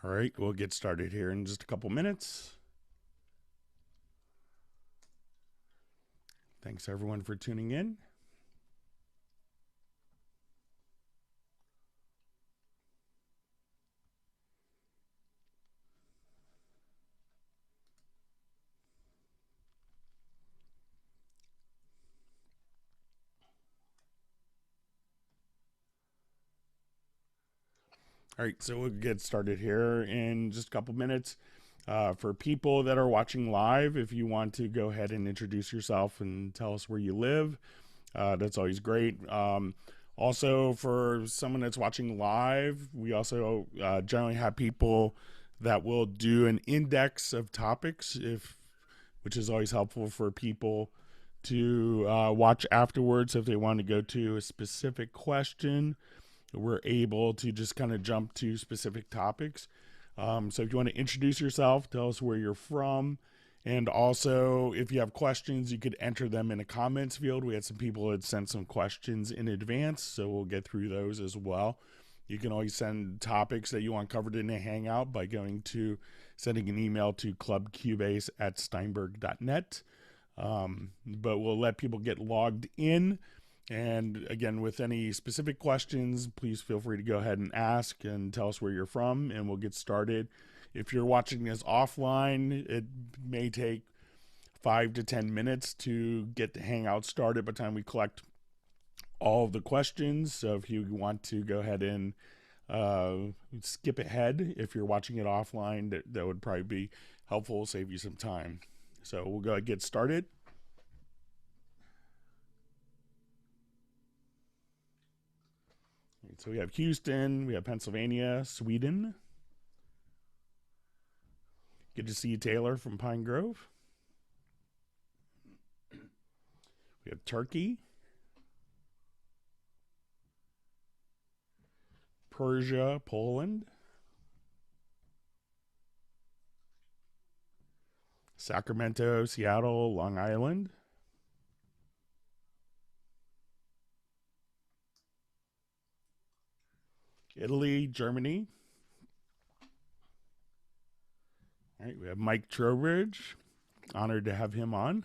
All right, we'll get started here in just a couple minutes. Thanks everyone for tuning in. All right, so we'll get started here in just a couple minutes. For people that are watching live, if you want to go ahead and introduce yourself and tell us where you live, that's always great. Also, for someone that's watching live, we also generally have people that will do an index of topics, which is always helpful for people to watch afterwards if they want to go to a specific question. We're able to just kind of jump to specific topics. So if you want to introduce yourself, tell us where you're from. And also, if you have questions, you could enter them in a comments field. We had some people that sent some questions in advance, so we'll get through those as well. You can always send topics that you want covered in a Hangout by sending an email to clubcubase@steinberg.net. But we'll let people get logged in. And again, with any specific questions, please feel free to go ahead and ask and tell us where you're from, and we'll get started. If you're watching this offline, it may take 5 to 10 minutes to get the Hangout started by the time we collect all of the questions. So if you want to go ahead and skip ahead, if you're watching it offline, that would probably be helpful, save you some time. So we'll go ahead and get started. So we have Houston, we have Pennsylvania, Sweden. Good to see you, Taylor from Pine Grove. We have Turkey, Persia, Poland, Sacramento, Seattle, Long Island, Italy, Germany. All right, we have Mike Trowbridge. Honored to have him on.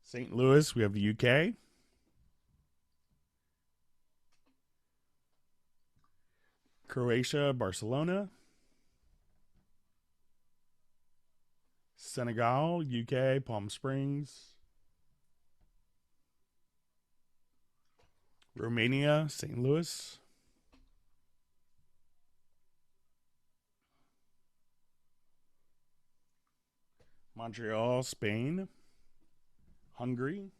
St. Louis, we have the UK. Croatia, Barcelona. Senegal, UK, Palm Springs. Romania, St. Louis. Montreal, Spain. Hungary.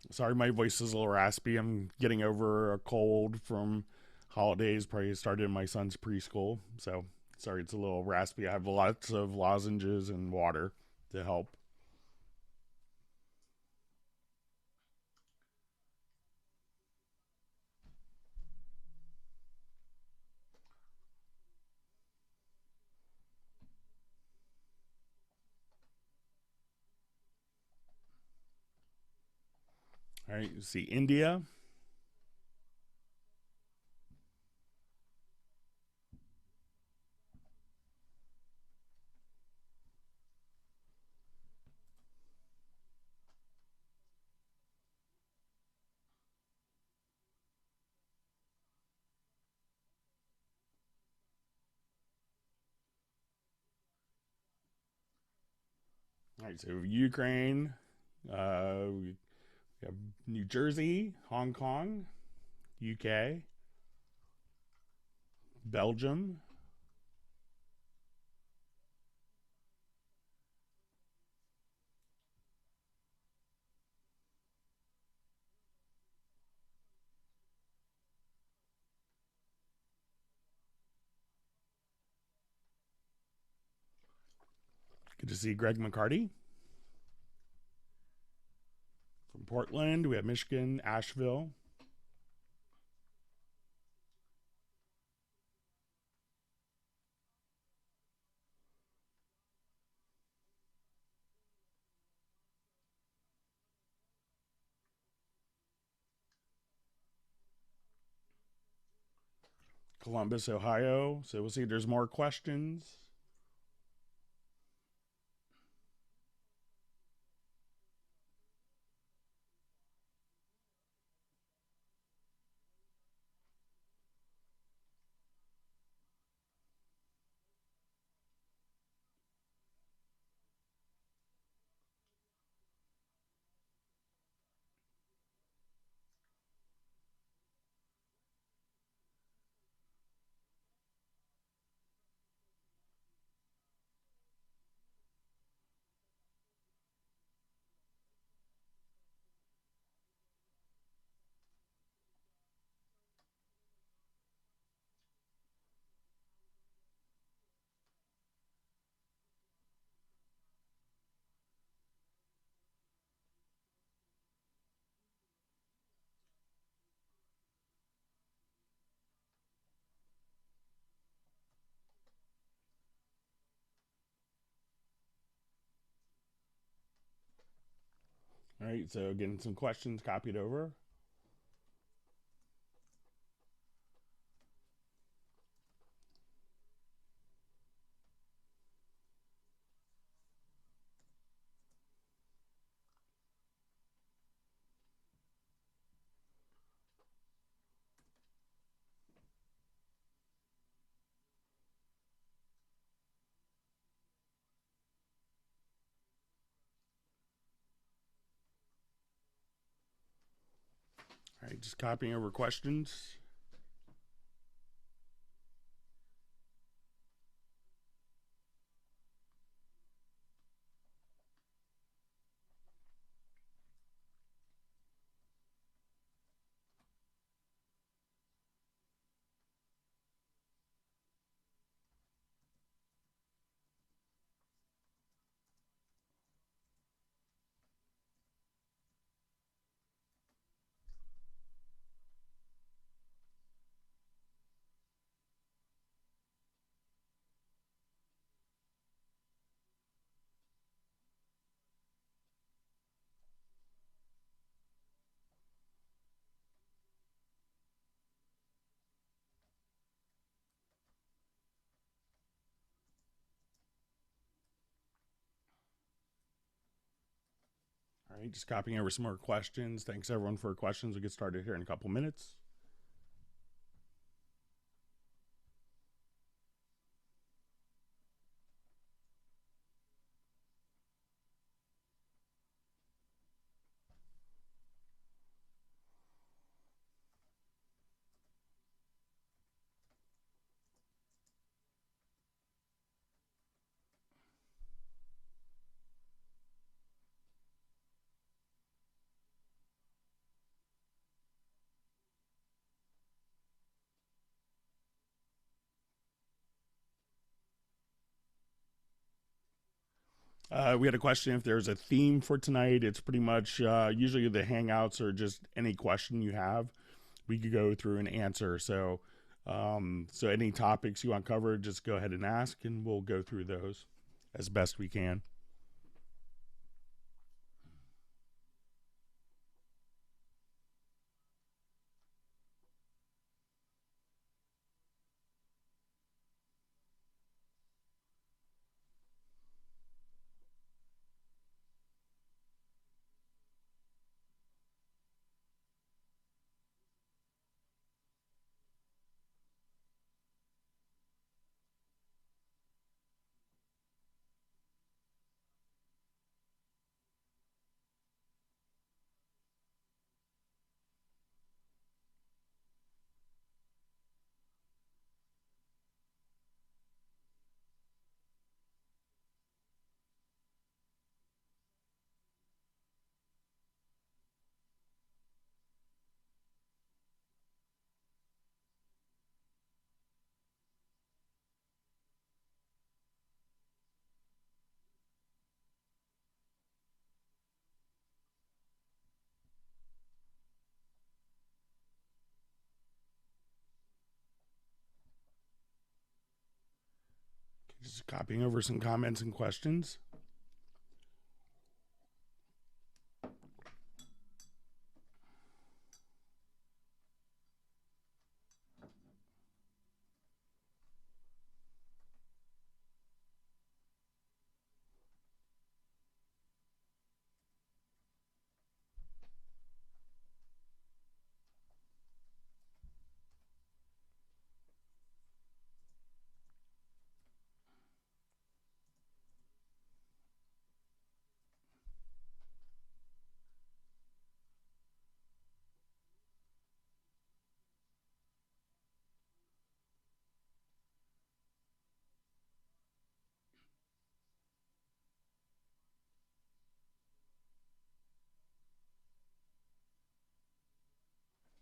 Sorry, my voice is a little raspy. I'm getting over a cold from holidays. Probably started in my son's preschool. So sorry, it's a little raspy. I have lots of lozenges and water to help. All right, you see India. All right, so Ukraine. We have New Jersey, Hong Kong, UK, Belgium, Good to see Greg McCarty. From Portland, we have Michigan, Asheville. Columbus, Ohio. So we'll see if there's more questions. All right, so getting some questions copied over. All right, just copying over questions. All right, just copying over some more questions. Thanks everyone for questions. We'll get started here in a couple minutes. We had a question if there's a theme for tonight. It's pretty much usually the Hangouts or just any question you have, we could go through and answer. So, so any topics you want covered, just go ahead and ask, and we'll go through those as best we can. Just copying over some comments and questions.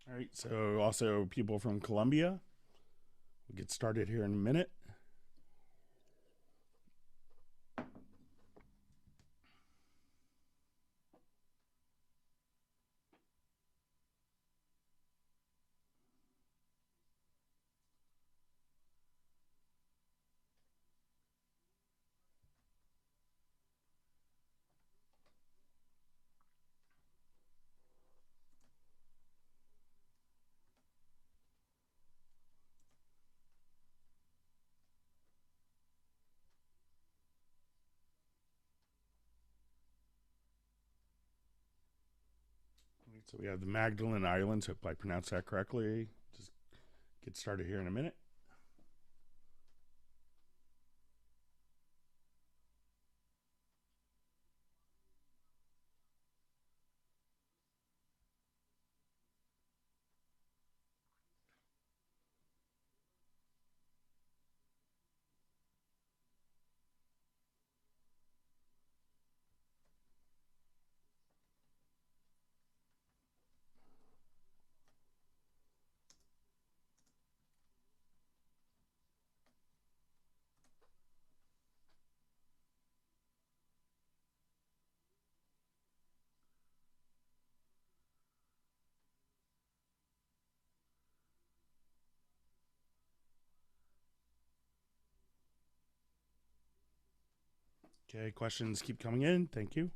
All right, so also people from Colombia. We'll get started here in a minute. So we have the Magdalene Islands. Hope I pronounced that correctly. Just get started here in a minute. Okay, questions keep coming in. Thank you.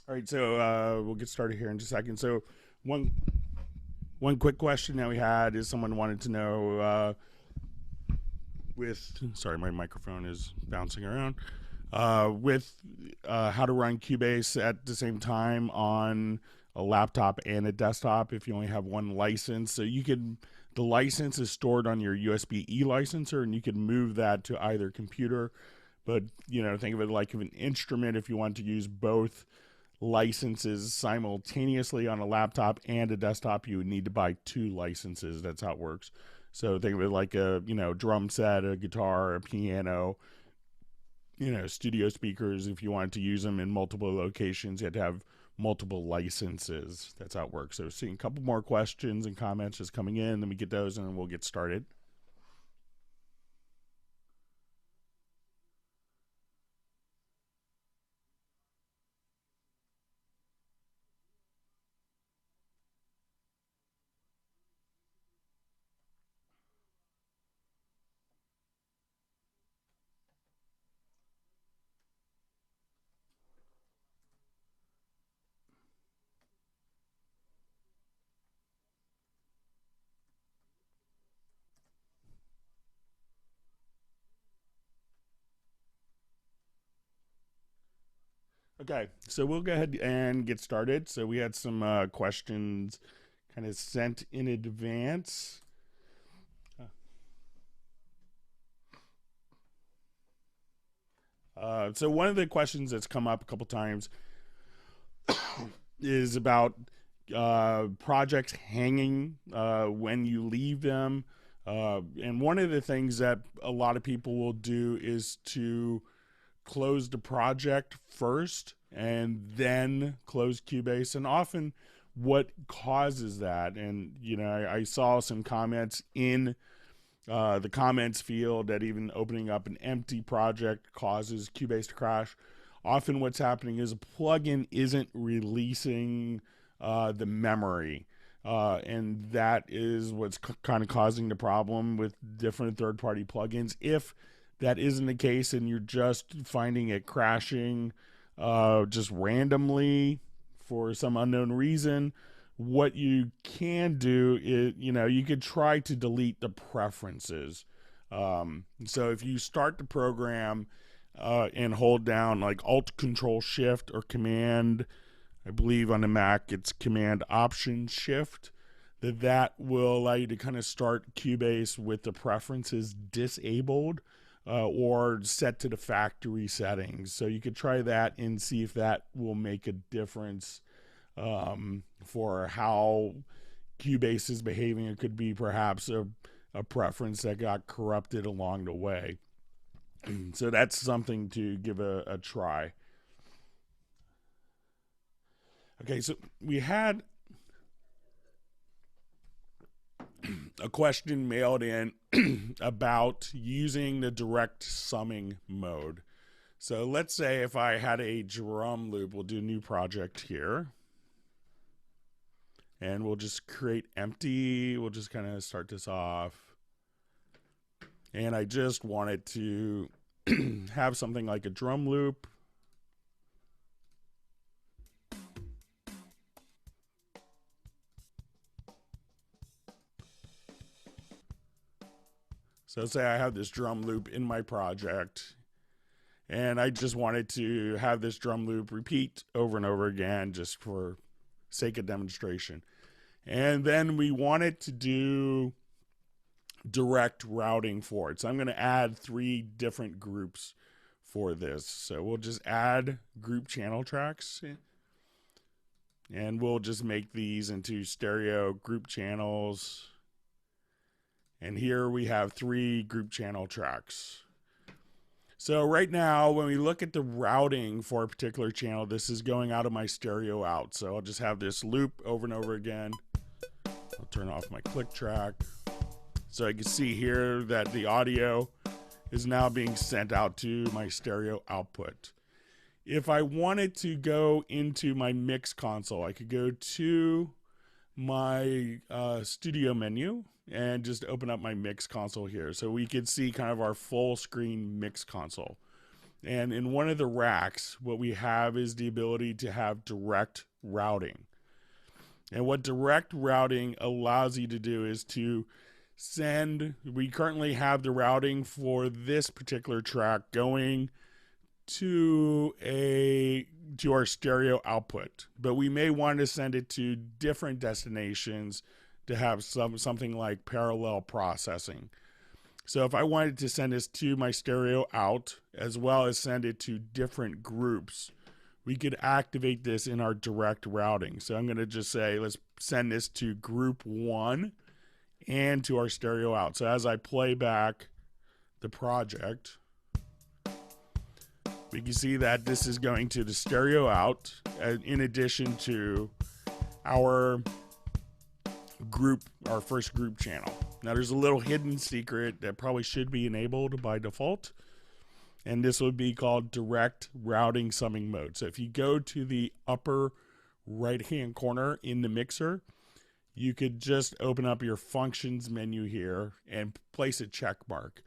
All right, so we'll get started here in just a second. So one quick question that we had is someone wanted to know sorry, my microphone is bouncing around. With how to run Cubase at the same time on a laptop and a desktop if you only have one license. So the license is stored on your USB-E licenser, and you can move that to either computer. But think of it like an instrument. If you want to use both licenses simultaneously on a laptop and a desktop, you would need to buy two licenses. That's how it works. So think of it like a drum set, a guitar, a piano, studio speakers. If you wanted to use them in multiple locations, you had to have multiple licenses. That's how it works. So seeing a couple more questions and comments just coming in, then we get those and then we'll get started. Okay, so we'll go ahead and get started. So we had some questions kind of sent in advance. So one of the questions that's come up a couple times is about projects hanging when you leave them. And one of the things that a lot of people will do is to close the project first and then close Cubase. And often what causes that, and I saw some comments in the comments field that even opening up an empty project causes Cubase to crash. often what's happening is a plugin isn't releasing the memory. And that is what's kind of causing the problem with different third-party plugins. If that isn't the case and you're just finding it crashing just randomly for some unknown reason, what you can do is, you could try to delete the preferences. So if you start the program and hold down like Alt Control Shift or Command, I believe on the Mac it's Command Option Shift, that will allow you to kind of start Cubase with the preferences disabled or set to the factory settings. So you could try that and see if that will make a difference for how Cubase is behaving. It could be perhaps a preference that got corrupted along the way. So that's something to give a try. Okay, so we had a question mailed in about using the direct summing mode. So let's say if I had a drum loop, we'll do a new project here. And we'll just create empty. We'll just kind of start this off. And I just wanted to have something like a drum loop. So say I have this drum loop in my project, and I just wanted to have this drum loop repeat over and over again just for sake of demonstration. And then we wanted to do direct routing for it. So I'm going to add 3 different groups for this. So we'll just add group channel tracks, and we'll just make these into stereo group channels. And here we have 3 group channel tracks. So right now, when we look at the routing for a particular channel, this is going out of my stereo out. So I'll just have this loop over and over again. I'll turn off my click track. So I can see here that the audio is now being sent out to my stereo output. If I wanted to go into my mix console, I could go to my studio menu and just open up my mix console here. So we could see kind of our full screen mix console. And in one of the racks, what we have is the ability to have direct routing. And what direct routing allows you to do is to send, we currently have the routing for this particular track going to our stereo output, but we may want to send it to different destinations to have something like parallel processing. So if I wanted to send this to my stereo out as well as send it to different groups, we could activate this in our direct routing. So I'm going to just say, let's send this to group 1 and to our stereo out. So as I play back the project, we can see that this is going to the stereo out in addition to our first group channel. Now there's a little hidden secret that probably should be enabled by default, and this would be called direct routing summing mode. So if you go to the upper right hand corner in the mixer, you could just open up your functions menu here and place a check mark.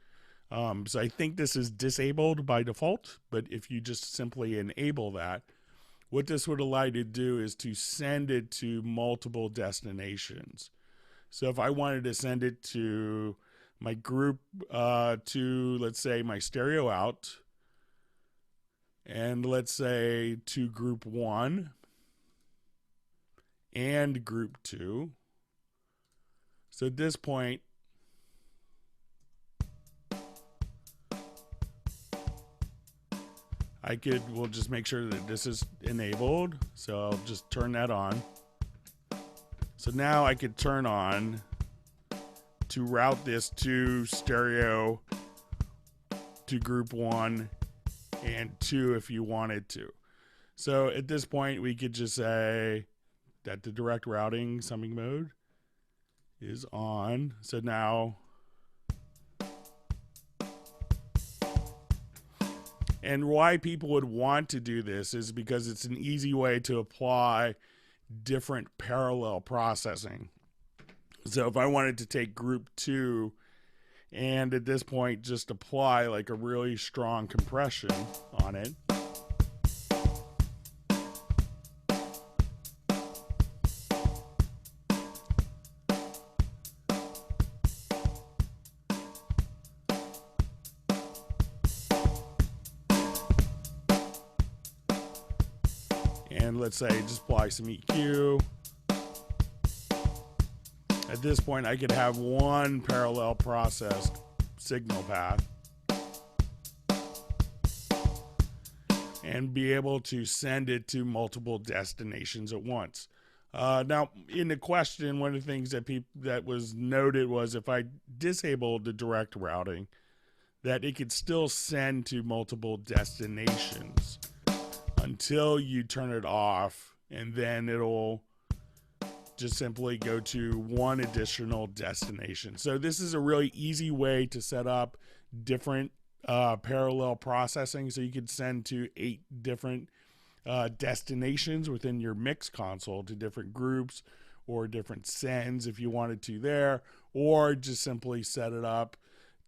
So I think this is disabled by default, but if you just simply enable that, what this would allow you to do is to send it to multiple destinations. So if I wanted to send it to my group, to let's say my stereo out, and let's say to group 1 and group 2. So at this point, we'll just make sure that this is enabled. So I'll just turn that on. So now I could turn on to route this to stereo, to group 1 and 2 if you wanted to. So at this point, we could just say that the direct routing summing mode is on. So now, And why people would want to do this is because it's an easy way to apply different parallel processing. So if I wanted to take group 2 and at this point just apply like a really strong compression on it, and let's say just apply some EQ. At this point, I could have one parallel processed signal path and be able to send it to multiple destinations at once. Now, in the question, one of the things that was noted was if I disabled the direct routing, that it could still send to multiple destinations until you turn it off, and then it'll just simply go to one additional destination. So this is a really easy way to set up different parallel processing. So you could send to 8 different destinations within your mix console to different groups or different sends if you wanted to there, or just simply set it up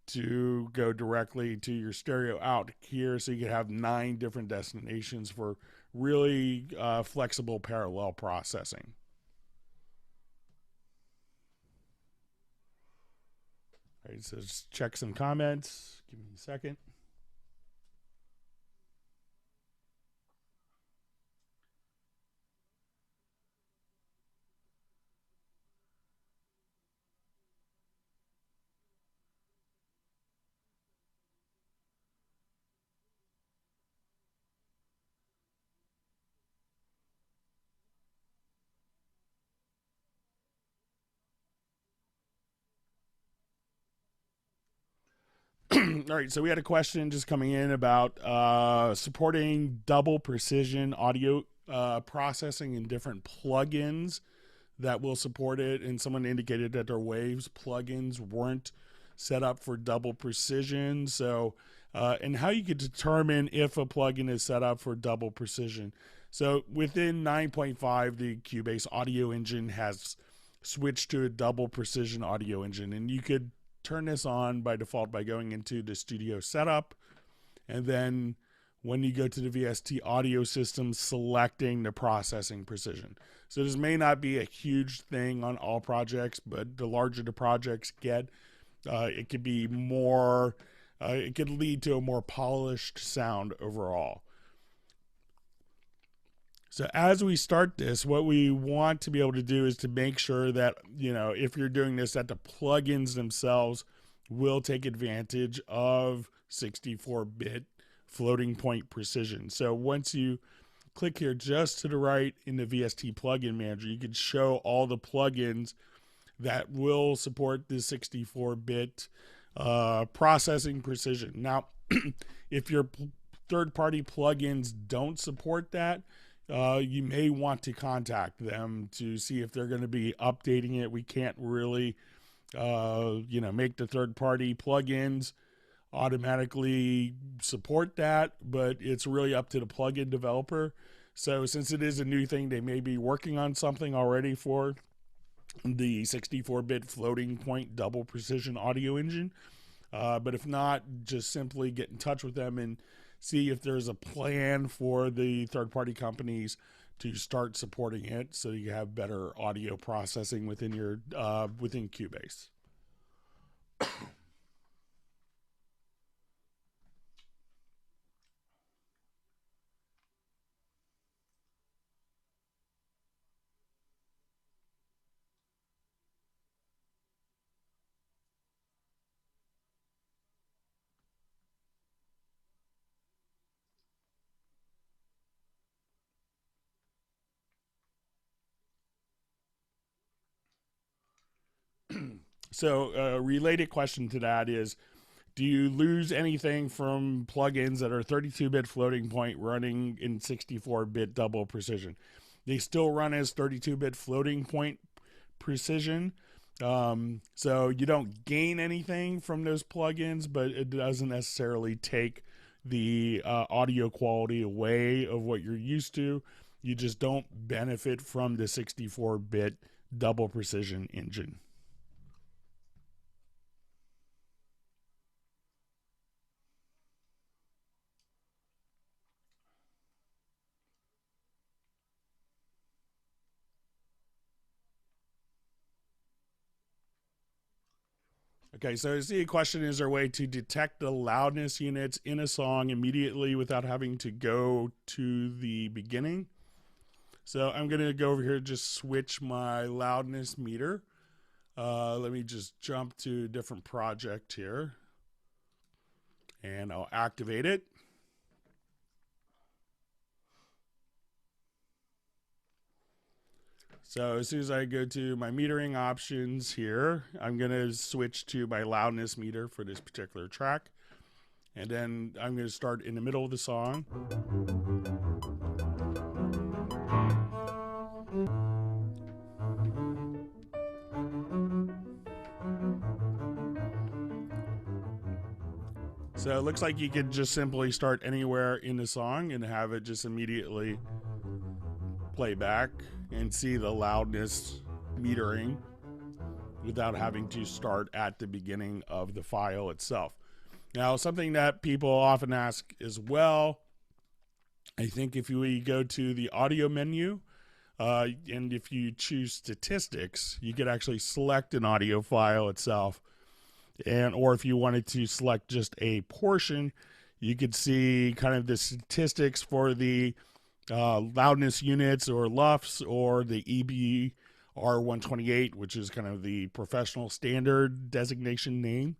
to go directly to your stereo out here. So you could have 9 different destinations for really flexible parallel processing. All right, so just check some comments. Give me a second. All right, so we had a question just coming in about supporting double precision audio processing in different plugins that will support it. And someone indicated that their Waves plugins weren't set up for double precision. So, and how you could determine if a plugin is set up for double precision. So within 9.5, the Cubase audio engine has switched to a double precision audio engine, and you could turn this on by default by going into the studio setup, and then when you go to the VST audio system, selecting the processing precision. So this may not be a huge thing on all projects, but the larger the projects get, it could be more, it could lead to a more polished sound overall. So as we start this, what we want to be able to do is to make sure that, you know, if you're doing this, that the plugins themselves will take advantage of 64-bit floating point precision. So once you click here just to the right in the VST plugin manager, you can show all the plugins that will support the 64-bit processing precision. Now, if your third-party plugins don't support that, you may want to contact them to see if they're going to be updating it. We can't really, make the third-party plugins automatically support that, but it's really up to the plugin developer. So since it is a new thing, they may be working on something already for the 64-bit floating point double precision audio engine. But if not, just simply get in touch with them and see if there's a plan for the third-party companies to start supporting it, so you have better audio processing within your within Cubase. So a related question to that is, do you lose anything from plugins that are 32-bit floating point running in 64-bit double precision? They still run as 32-bit floating point precision. So you don't gain anything from those plugins, but it doesn't necessarily take the audio quality away of what you're used to. You just don't benefit from the 64-bit double precision engine. Okay, so the question is there a way to detect the loudness units in a song immediately without having to go to the beginning? So I'm going to go over here, just switch my loudness meter. Let me just jump to a different project here, and I'll activate it. So as soon as I go to my metering options here, I'm going to switch to my loudness meter for this particular track. And then I'm going to start in the middle of the song. So it looks like you could just simply start anywhere in the song and have it just immediately play back and see the loudness metering without having to start at the beginning of the file itself. Now, something that people often ask as well, I think if we go to the audio menu, and if you choose statistics, you could actually select an audio file itself. Or if you wanted to select just a portion, you could see kind of the statistics for the loudness units or LUFS or the EBR128, which is kind of the professional standard designation name.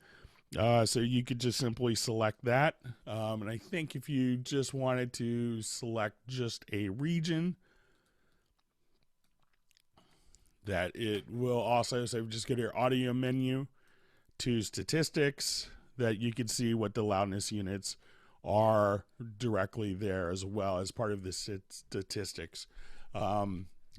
So you could just simply select that. And I think if you just wanted to select just a region, that it will also, so just go to your audio menu to statistics, that you can see what the loudness units are directly there as well as part of the statistics.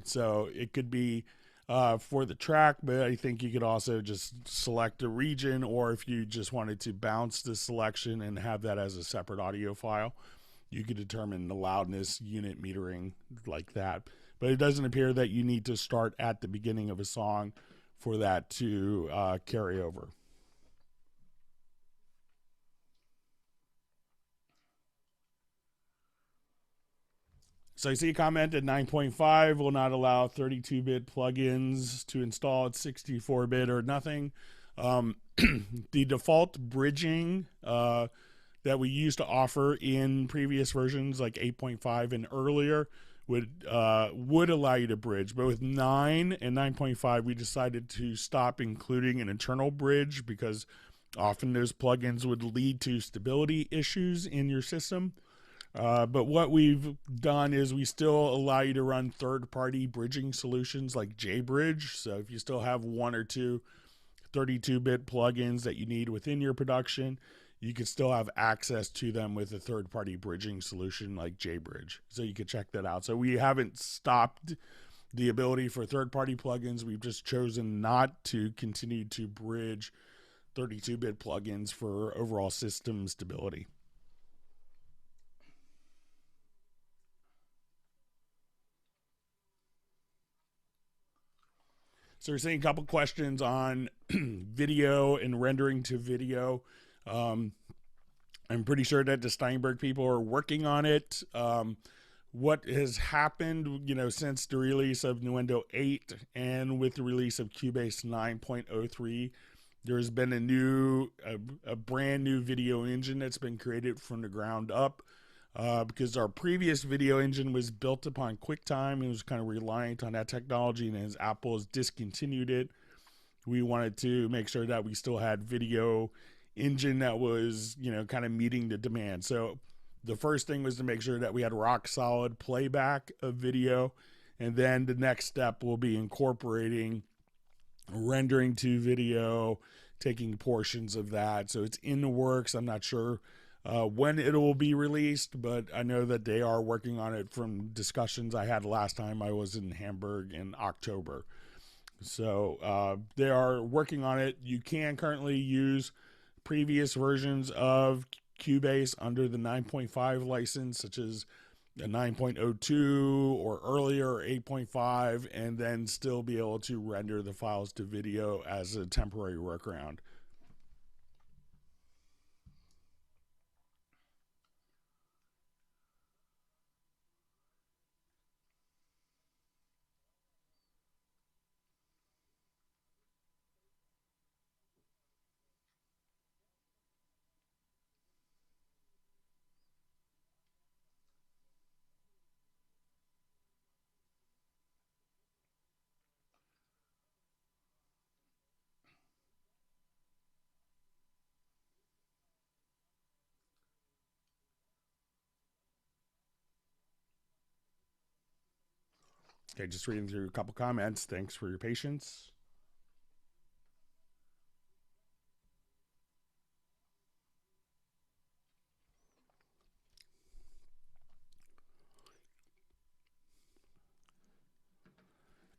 So it could be for the track, but I think you could also just select a region, or if you just wanted to bounce the selection and have that as a separate audio file, you could determine the loudness unit metering like that. But it doesn't appear that you need to start at the beginning of a song for that to carry over. So I see a comment that 9.5 will not allow 32-bit plugins to install at 64-bit or nothing. The default bridging that we used to offer in previous versions, like 8.5 and earlier, would allow you to bridge. But with 9 and 9.5, we decided to stop including an internal bridge because often those plugins would lead to stability issues in your system. But what we've done is we still allow you to run third-party bridging solutions like JBridge. So if you still have one or two 32-bit plugins that you need within your production, you can still have access to them with a third-party bridging solution like JBridge. So you can check that out. So we haven't stopped the ability for third-party plugins. We've just chosen not to continue to bridge 32-bit plugins for overall system stability. So we're seeing a couple questions on video and rendering to video. I'm pretty sure that the Steinberg people are working on it. What has happened, since the release of Nuendo 8 and with the release of Cubase 9.03, there's been a brand new video engine that's been created from the ground up. Because our previous video engine was built upon QuickTime. It was kind of reliant on that technology, and as Apple has discontinued it, we wanted to make sure that we still had video engine that was, kind of meeting the demand. So the first thing was to make sure that we had rock solid playback of video, and then the next step will be incorporating rendering to video, taking portions of that. So it's in the works. I'm not sure when it will be released, but I know that they are working on it from discussions I had last time I was in Hamburg in October. So they are working on it. You can currently use previous versions of Cubase under the 9.5 license, such as a 9.02 or earlier 8.5, and then still be able to render the files to video as a temporary workaround. Okay, just reading through a couple comments. Thanks for your patience.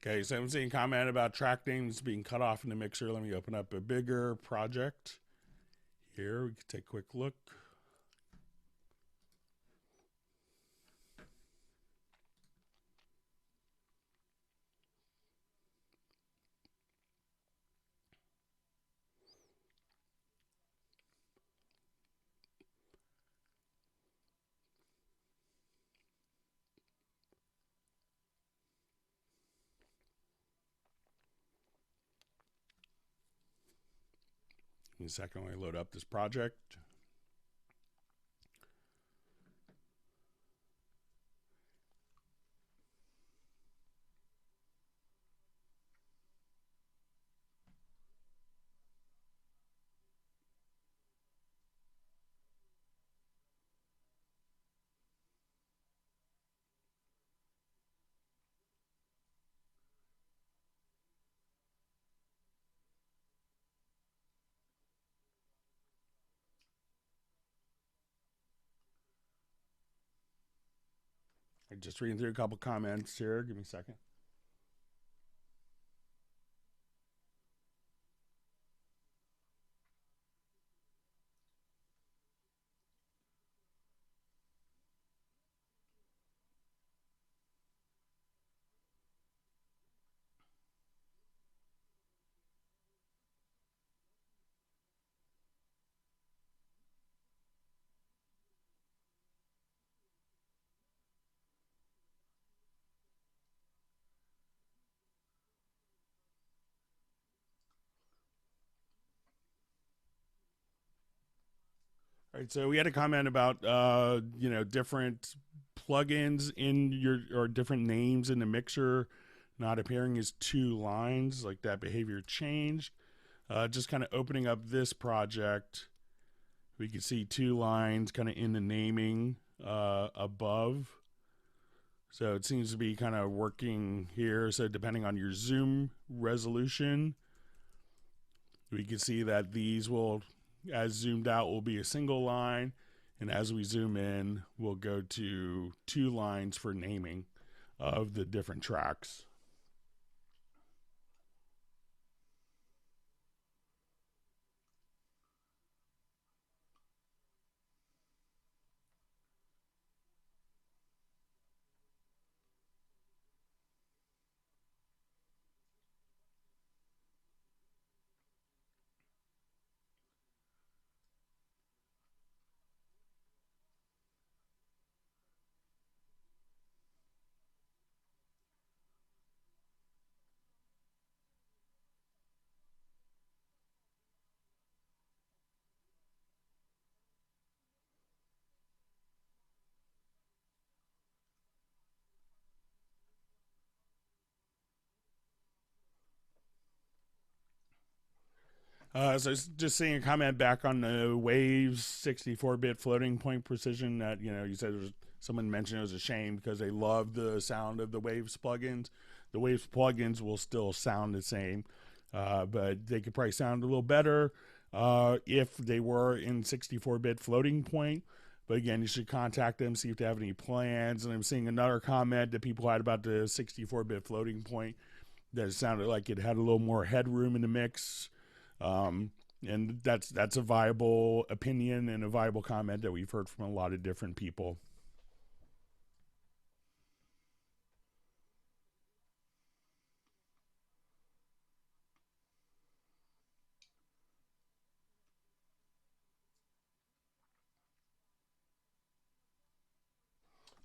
Okay, so I'm seeing a comment about track names being cut off in the mixer. Let me open up a bigger project. Here, we can take a quick look. In a second, when I load up this project. I'm just reading through a couple comments here. Give me a second. All right, so we had a comment about different plugins in your or different names in the mixer not appearing as two lines, like that behavior changed. Just kind of opening up this project, we can see two lines kind of in the naming above. So it seems to be kind of working here. So depending on your zoom resolution, we can see that these will, as zoomed out, will be a single line, and as we zoom in, we'll go to two lines for naming of the different tracks. So just seeing a comment back on the Waves 64-bit floating point precision that, you said someone mentioned it was a shame because they love the sound of the Waves plugins. The Waves plugins will still sound the same, but they could probably sound a little better if they were in 64-bit floating point. But again, you should contact them, see if they have any plans. And I'm seeing another comment that people had about the 64-bit floating point, that it sounded like it had a little more headroom in the mix. And that's a viable opinion and a viable comment that we've heard from a lot of different people.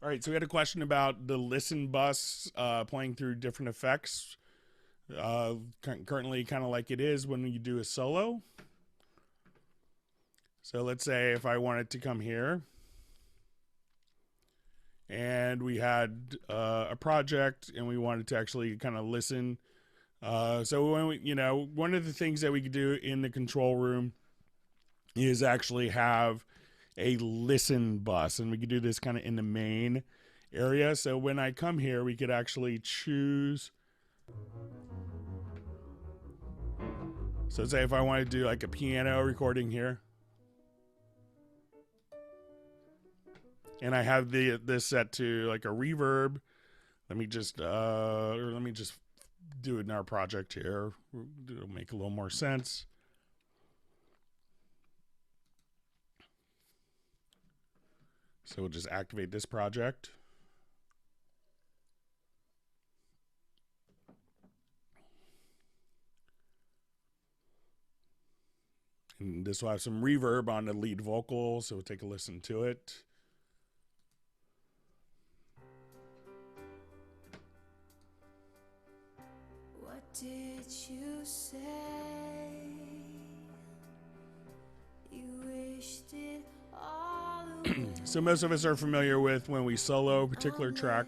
All right, so we had a question about the listen bus playing through different effects. Currently, kind of like it is when you do a solo. So let's say if I wanted to come here and we had a project and we wanted to actually kind of listen. So when we, one of the things that we could do in the control room is actually have a listen bus, and we could do this kind of in the main area. So when I come here, we could actually choose. So say if I want to do like a piano recording here, and I have this set to like a reverb. Let me just do it in our project here. It'll make a little more sense. So we'll just activate this project. And this will have some reverb on the lead vocal, so we'll take a listen to it. What did you say? You wished it all away. So most of us are familiar with when we solo a particular track,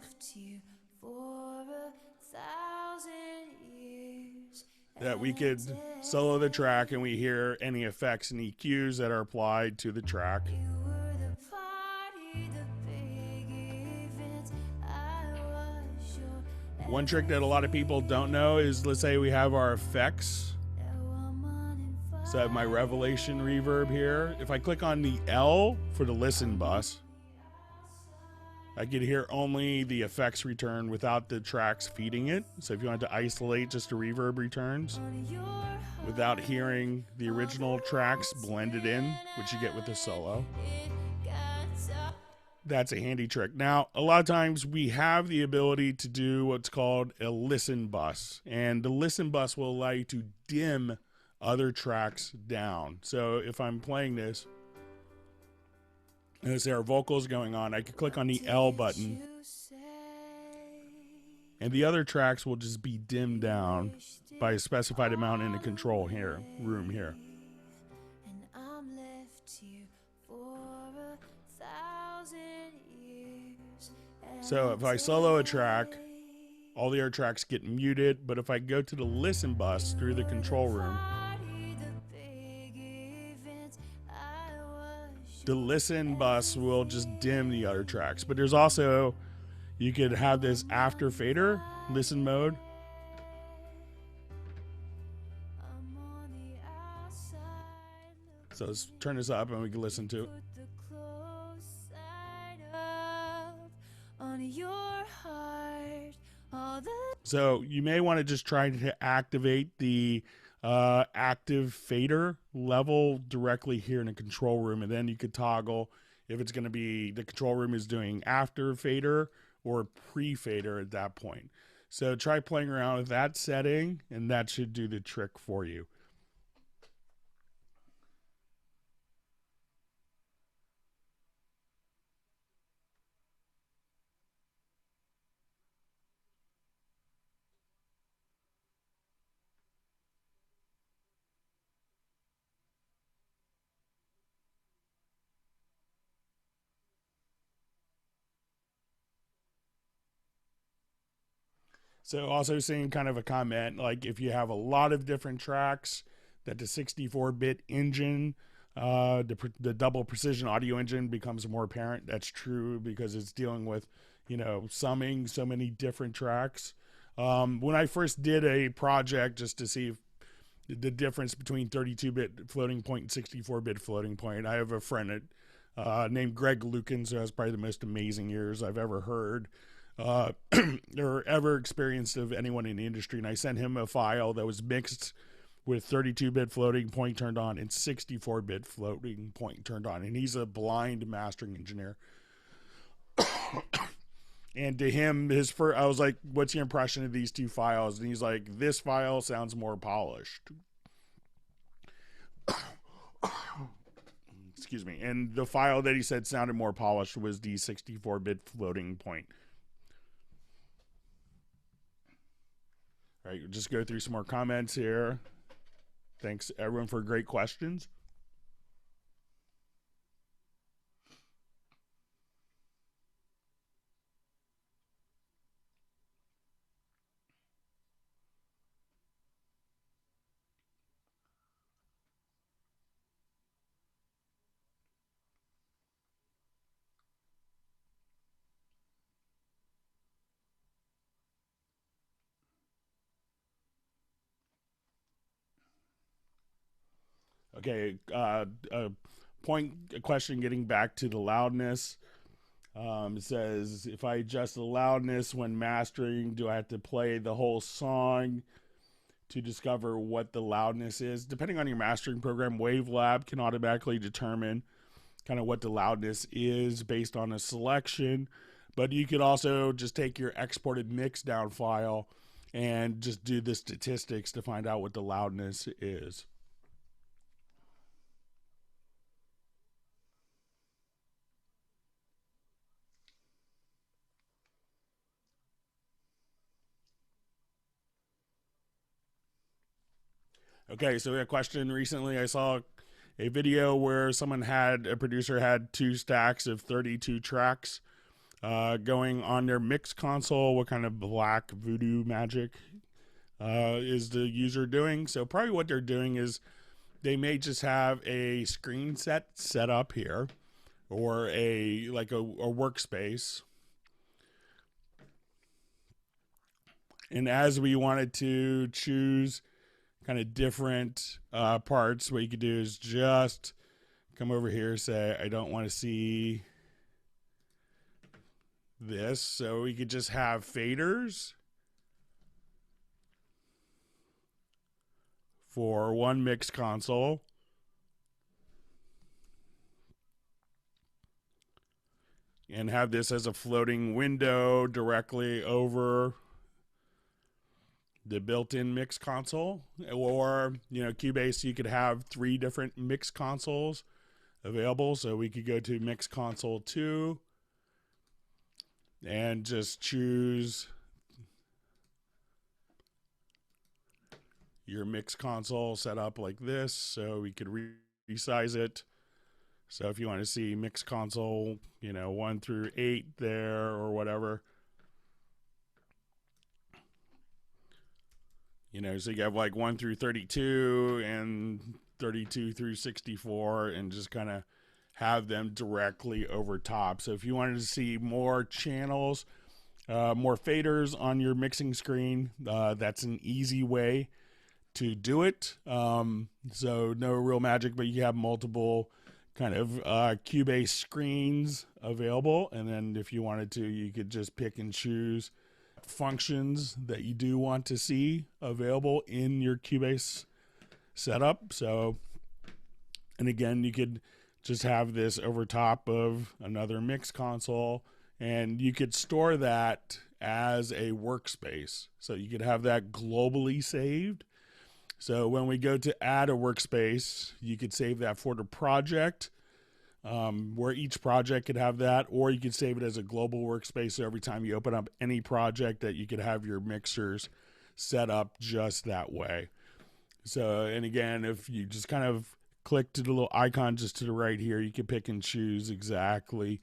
that we could solo the track and we hear any effects and EQs that are applied to the track. One trick that a lot of people don't know is, let's say we have our effects. So I have my Revelation reverb here. If I click on the L for the listen bus, I could hear only the effects return without the tracks feeding it. So if you wanted to isolate just the reverb returns without hearing the original tracks blended in, which you get with the solo, that's a handy trick. Now, a lot of times we have the ability to do what's called a listen bus, and the listen bus will allow you to dim other tracks down. So if I'm playing this, and there are vocals going on, I could click on the L button and the other tracks will just be dimmed down by a specified amount in the control room here. So if I solo a track, all the other tracks get muted, but if I go to the listen bus through the control room, the listen bus will just dim the other tracks. But there's also, you could have this after fader listen mode. So let's turn this up and we can listen to it. So you may want to just try to activate the active fader level directly here in the control room, and then you could toggle if it's going to be the control room is doing after fader or pre-fader at that point. So try playing around with that setting, and that should do the trick for you. So also seeing kind of a comment, like if you have a lot of different tracks, that the 64-bit engine, the double precision audio engine becomes more apparent. That's true because it's dealing with, summing so many different tracks. When I first did a project just to see the difference between 32-bit floating point and 64-bit floating point, I have a friend named Greg Lukens, who has probably the most amazing ears I've ever heard. Or ever experienced of anyone in the industry, and I sent him a file that was mixed with 32-bit floating point turned on and 64-bit floating point turned on. And he's a blind mastering engineer. And to him, I was like, what's your impression of these two files? And he's like, this file sounds more polished. Excuse me. And the file that he said sounded more polished was the 64-bit floating point. All right, we'll just go through some more comments here. Thanks, everyone, for great questions. Okay, a question getting back to the loudness. It says, if I adjust the loudness when mastering, do I have to play the whole song to discover what the loudness is? Depending on your mastering program, Wavelab can automatically determine kind of what the loudness is based on a selection. But you could also just take your exported mix down file and just do the statistics to find out what the loudness is. Okay, so we had a question recently. I saw a video where a producer had 2 stacks of 32 tracks going on their mix console. What kind of black voodoo magic is the user doing? So probably what they're doing is they may just have a screen set up here, or a workspace. And as we wanted to choose kind of different parts, what you could do is just come over here, say, I don't want to see this. So we could just have faders for one mix console. And have this as a floating window directly over the built-in mix console. Or, Cubase, you could have 3 different mix consoles available. So we could go to mix console 2 and just choose your mix console set up like this. So we could resize it. So if you want to see mix console, 1 through 8 there or whatever, so you have like 1 through 32 and 32 through 64, and just kind of have them directly over top. So if you wanted to see more channels, more faders on your mixing screen, that's an easy way to do it. So no real magic, but you have multiple kind of Cubase screens available. And then if you wanted to, you could just pick and choose functions that you do want to see available in your Cubase setup. So, and again, you could just have this over top of another mix console, and you could store that as a workspace. So you could have that globally saved. So when we go to add a workspace, you could save that for the project, where each project could have that, or you could save it as a global workspace. So every time you open up any project, that you could have your mixers set up just that way. So, and again, if you just kind of click to the little icon just to the right here, you can pick and choose exactly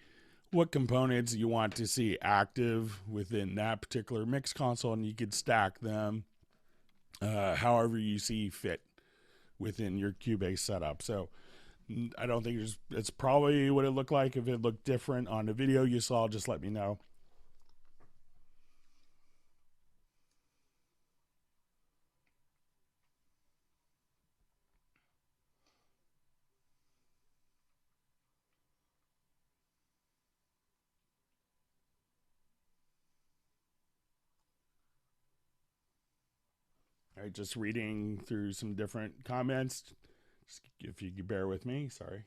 what components you want to see active within that particular mix console, and you could stack them however you see fit within your Cubase setup. So I don't think it's probably what it looked like. If it looked different on the video you saw, just let me know. All right, just reading through some different comments. Just if you could bear with me, sorry.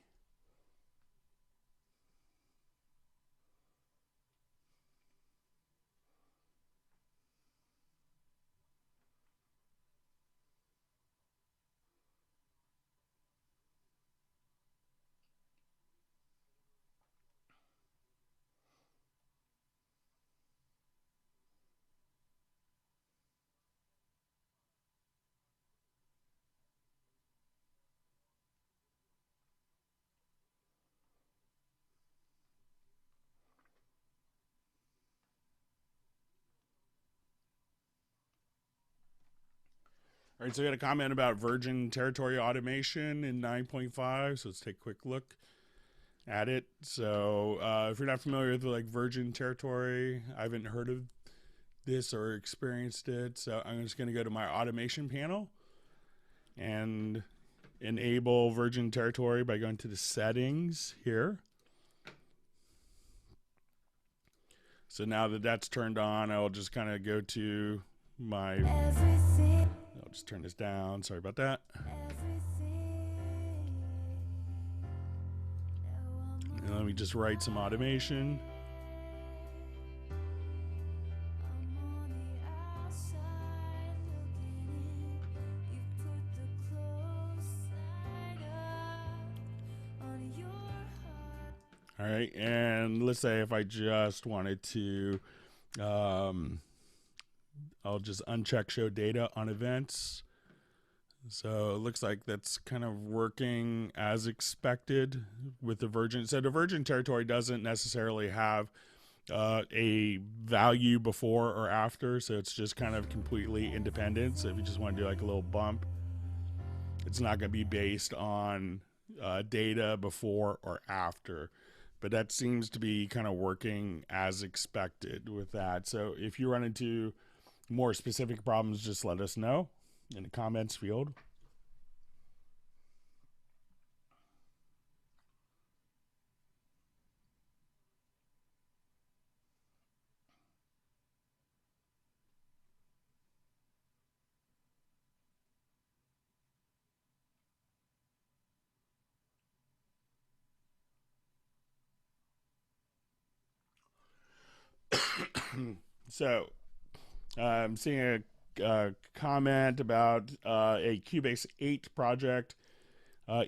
All right, so we got a comment about Virgin Territory automation in 9.5. So let's take a quick look at it. So if you're not familiar with like Virgin Territory, I haven't heard of this or experienced it. So I'm just going to go to my automation panel and enable Virgin Territory by going to the settings here. So now that that's turned on, I'll just kind of go to my, I'll just turn this down. Sorry about that. And let me just write some automation. All right, and let's say if I just wanted to, I'll just uncheck show data on events. So it looks like that's kind of working as expected with the Virgin. So the Virgin Territory doesn't necessarily have a value before or after, so it's just kind of completely independent. So if you just want to do like a little bump, it's not going to be based on data before or after. But that seems to be kind of working as expected with that. So if you run into more specific problems, just let us know in the comments field. So I'm seeing a comment about a Cubase 8 project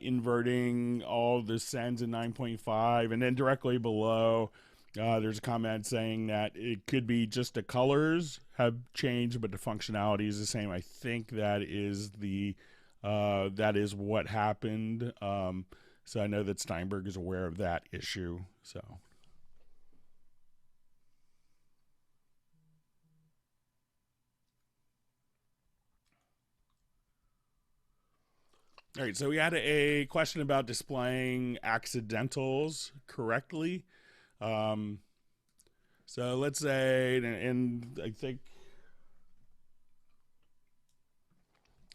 inverting all the sends in 9.5, and then directly below there's a comment saying that it could be just the colors have changed, but the functionality is the same. I think that is what happened. So I know that Steinberg is aware of that issue. So. All right, so we had a question about displaying accidentals correctly. So let's say, and I think,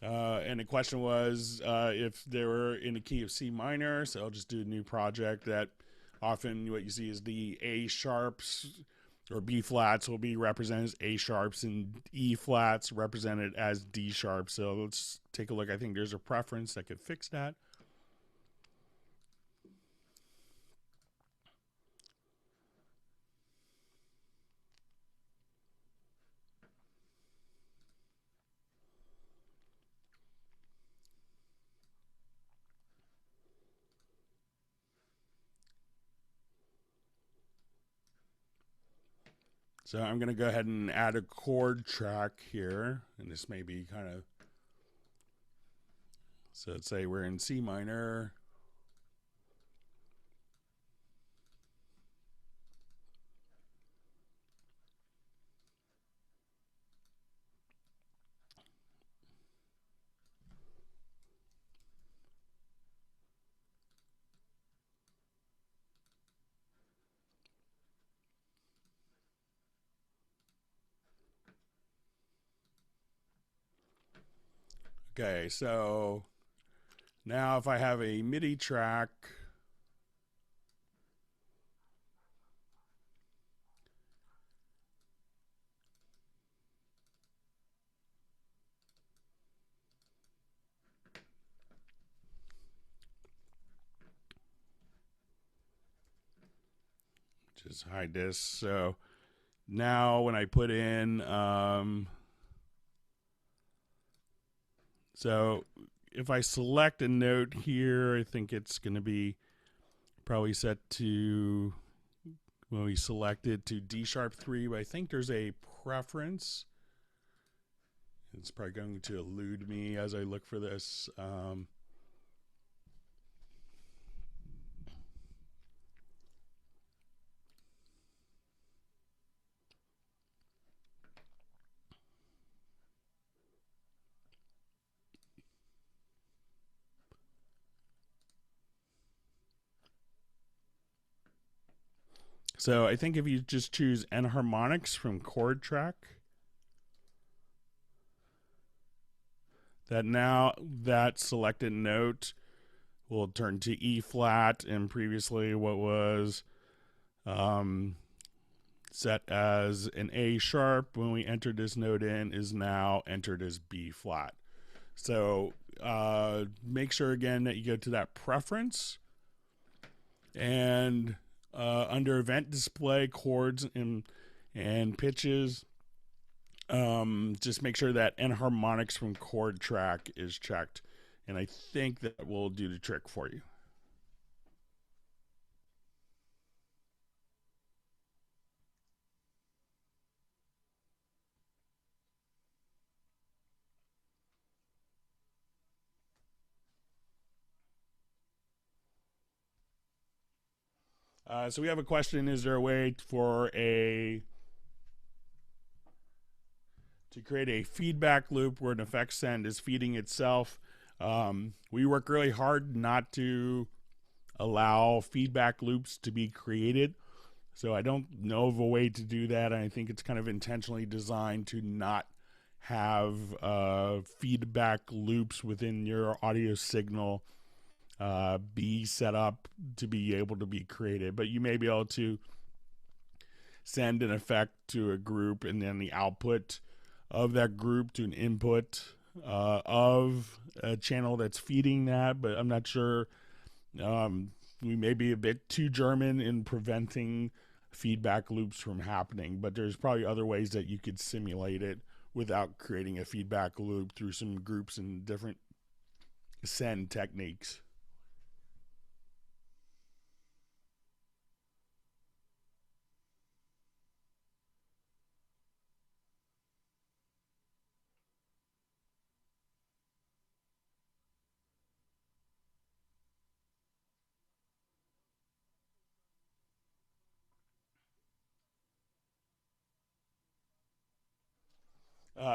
and the question was if they were in the key of C minor. So I'll just do a new project. That often what you see is the A sharps or B flats will be represented as A sharps and E flats represented as D sharps. So let's take a look. I think there's a preference that could fix that. So I'm going to go ahead and add a chord track here. And this may be kind of, so let's say we're in C minor. Okay, so now if I have a MIDI track, just hide this. So now when I put in, so if I select a note here, I think it's going to be probably set to, when we select it, to D#3, but I think there's a preference. It's probably going to elude me as I look for this. So I think if you just choose enharmonics from Chord Track, that now that selected note will turn to E flat, and previously what was set as an A sharp when we entered this note in is now entered as B flat. So make sure again that you go to that preference, and under event display, chords and pitches, just make sure that enharmonics from Chord Track is checked, and I think that will do the trick for you. So we have a question: is there a way to create a feedback loop where an effect send is feeding itself? We work really hard not to allow feedback loops to be created, so I don't know of a way to do that. And I think it's kind of intentionally designed to not have feedback loops within your audio signal be set up to be able to be created. But you may be able to send an effect to a group, and then the output of that group to an input of a channel that's feeding that. But I'm not sure. We may be a bit too German in preventing feedback loops from happening, but there's probably other ways that you could simulate it without creating a feedback loop through some groups and different send techniques.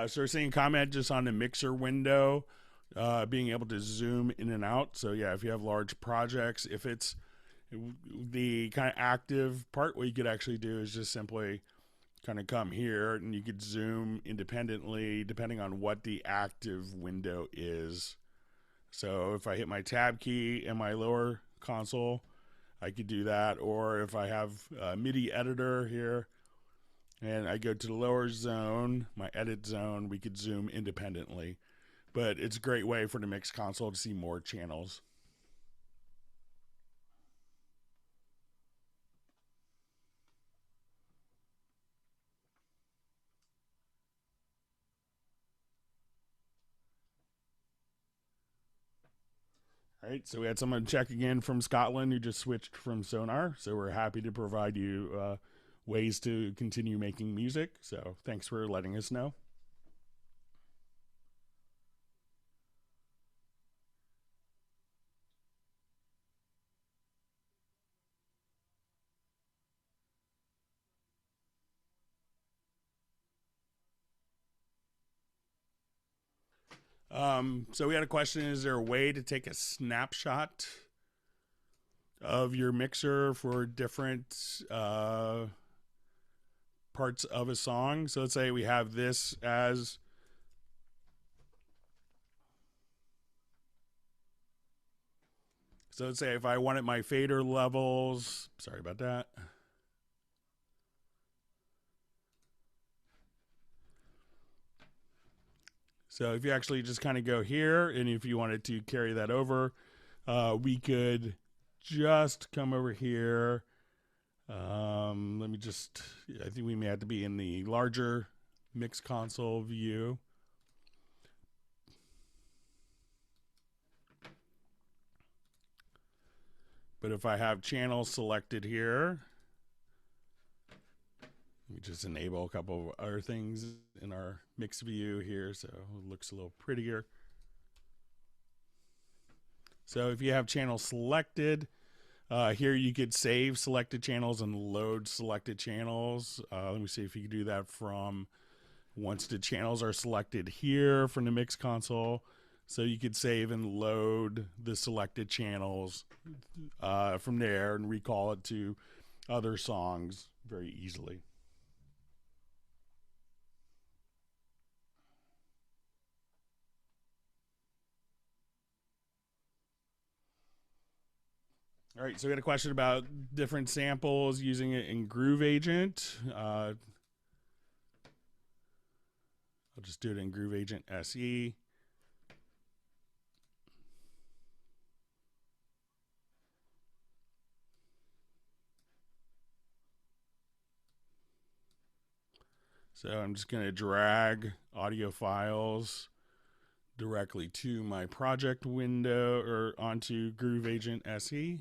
So we're seeing a comment just on the mixer window, being able to zoom in and out. So yeah, if you have large projects, if it's the kind of active part, what you could actually do is just simply kind of come here, and you could zoom independently depending on what the active window is. So if I hit my tab key in my lower console, I could do that. Or if I have a Midi editor here, and I go to the lower zone, my edit zone, we could zoom independently. But it's a great way for the mix console to see more channels. All right, so we had someone check again from Scotland who just switched from Sonar. So we're happy to provide you ways to continue making music. So thanks for letting us know. So we had a question: is there a way to take a snapshot of your mixer for different parts of a song? So let's say we have this as so let's say if I wanted my fader levels, sorry about that. So if you actually just kind of go here, and if you wanted to carry that over, we could just come over here Let me just, I think we may have to be in the larger mix console view. But if I have channels selected here, let me just enable a couple of other things in our mix view here so it looks a little prettier. So if you have channels selected, here you could save selected channels and load selected channels. Let me see if you can do that from once the channels are selected here from the mix console. So you could save and load the selected channels from there and recall it to other songs very easily. All right, so we got a question about different samples using it in Groove Agent. I'll just do it in Groove Agent SE. So I'm just going to drag audio files directly to my project window or onto Groove Agent SE.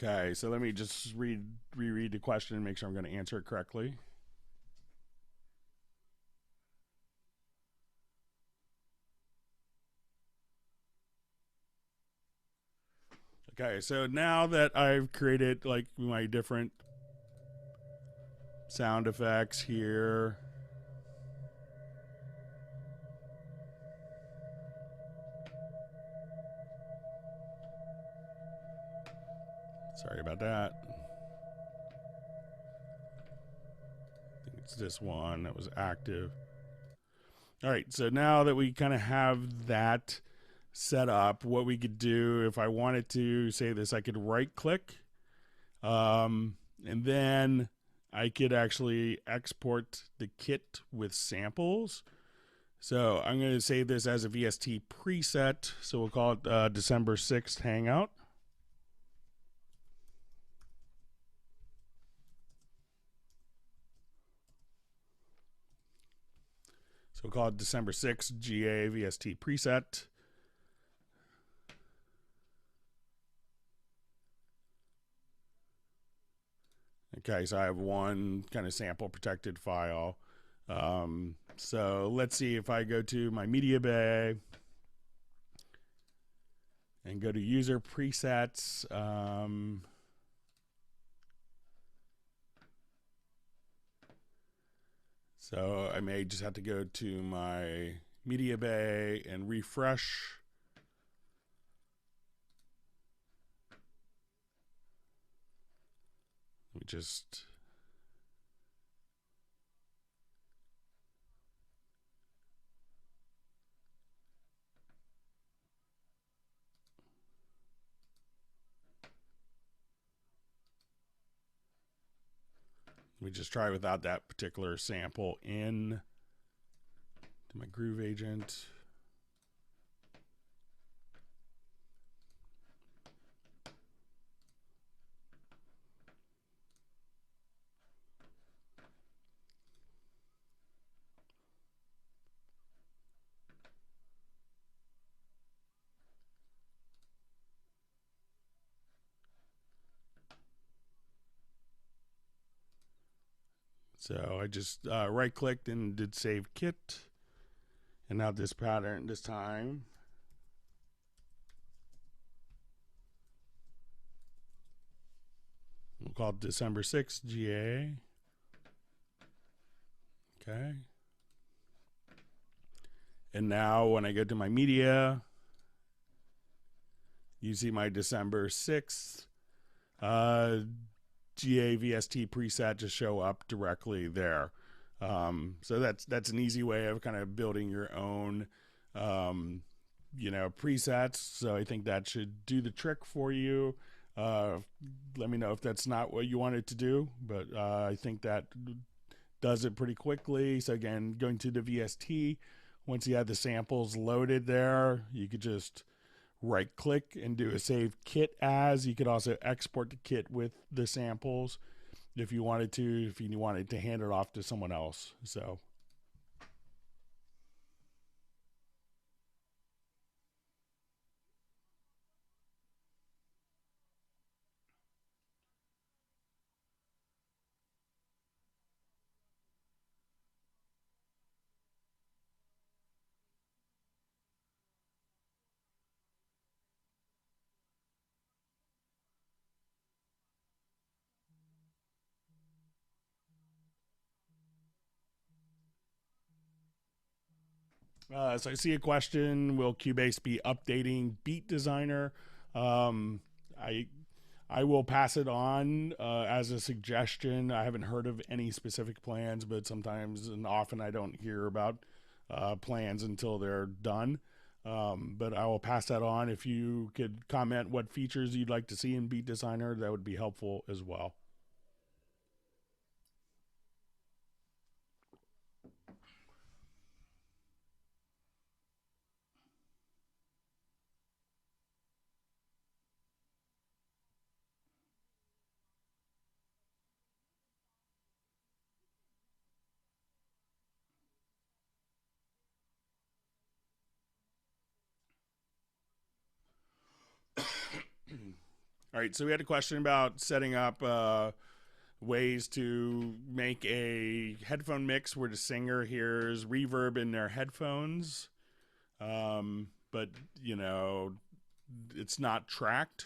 Okay, so let me just reread the question and make sure I'm going to answer it correctly. Okay, so now that I've created like my different sound effects here, sorry about that. I think it's this one that was active. All right, so now that we kind of have that set up, what we could do if I wanted to say this, I could right click and then I could actually export the kit with samples. So I'm going to save this as a VST preset. So we'll call it December 6th Hangout. So we'll call it December 6th GA VST preset. Okay, so I have one kind of sample protected file. So let's see if I go to my media bay and go to user presets. So I may just have to go to my media bay and refresh. Let me just try without that particular sample in to my Groove Agent. So I just right clicked and did save kit. And now this pattern, this time, we'll call it December 6th GA. Okay. And now when I go to my media, you see my December 6th GA VST preset just show up directly there. So that's an easy way of kind of building your own presets. So I think that should do the trick for you. Let me know if that's not what you want it to do, but I think that does it pretty quickly. So again, going to the VST, once you have the samples loaded there, you could just right click and do a save kit as. You could also export the kit with the samples if you wanted to hand it off to someone else. So so I see a question: will Cubase be updating Beat Designer? Um, I I will pass it on as a suggestion. I haven't heard of any specific plans, but sometimes and often I don't hear about plans until they're done. But I will pass that on. If you could comment what features you'd like to see in Beat Designer, that would be helpful as well. All right, so we had a question about setting up ways to make a headphone mix where the singer hears reverb in their headphones, but it's not tracked.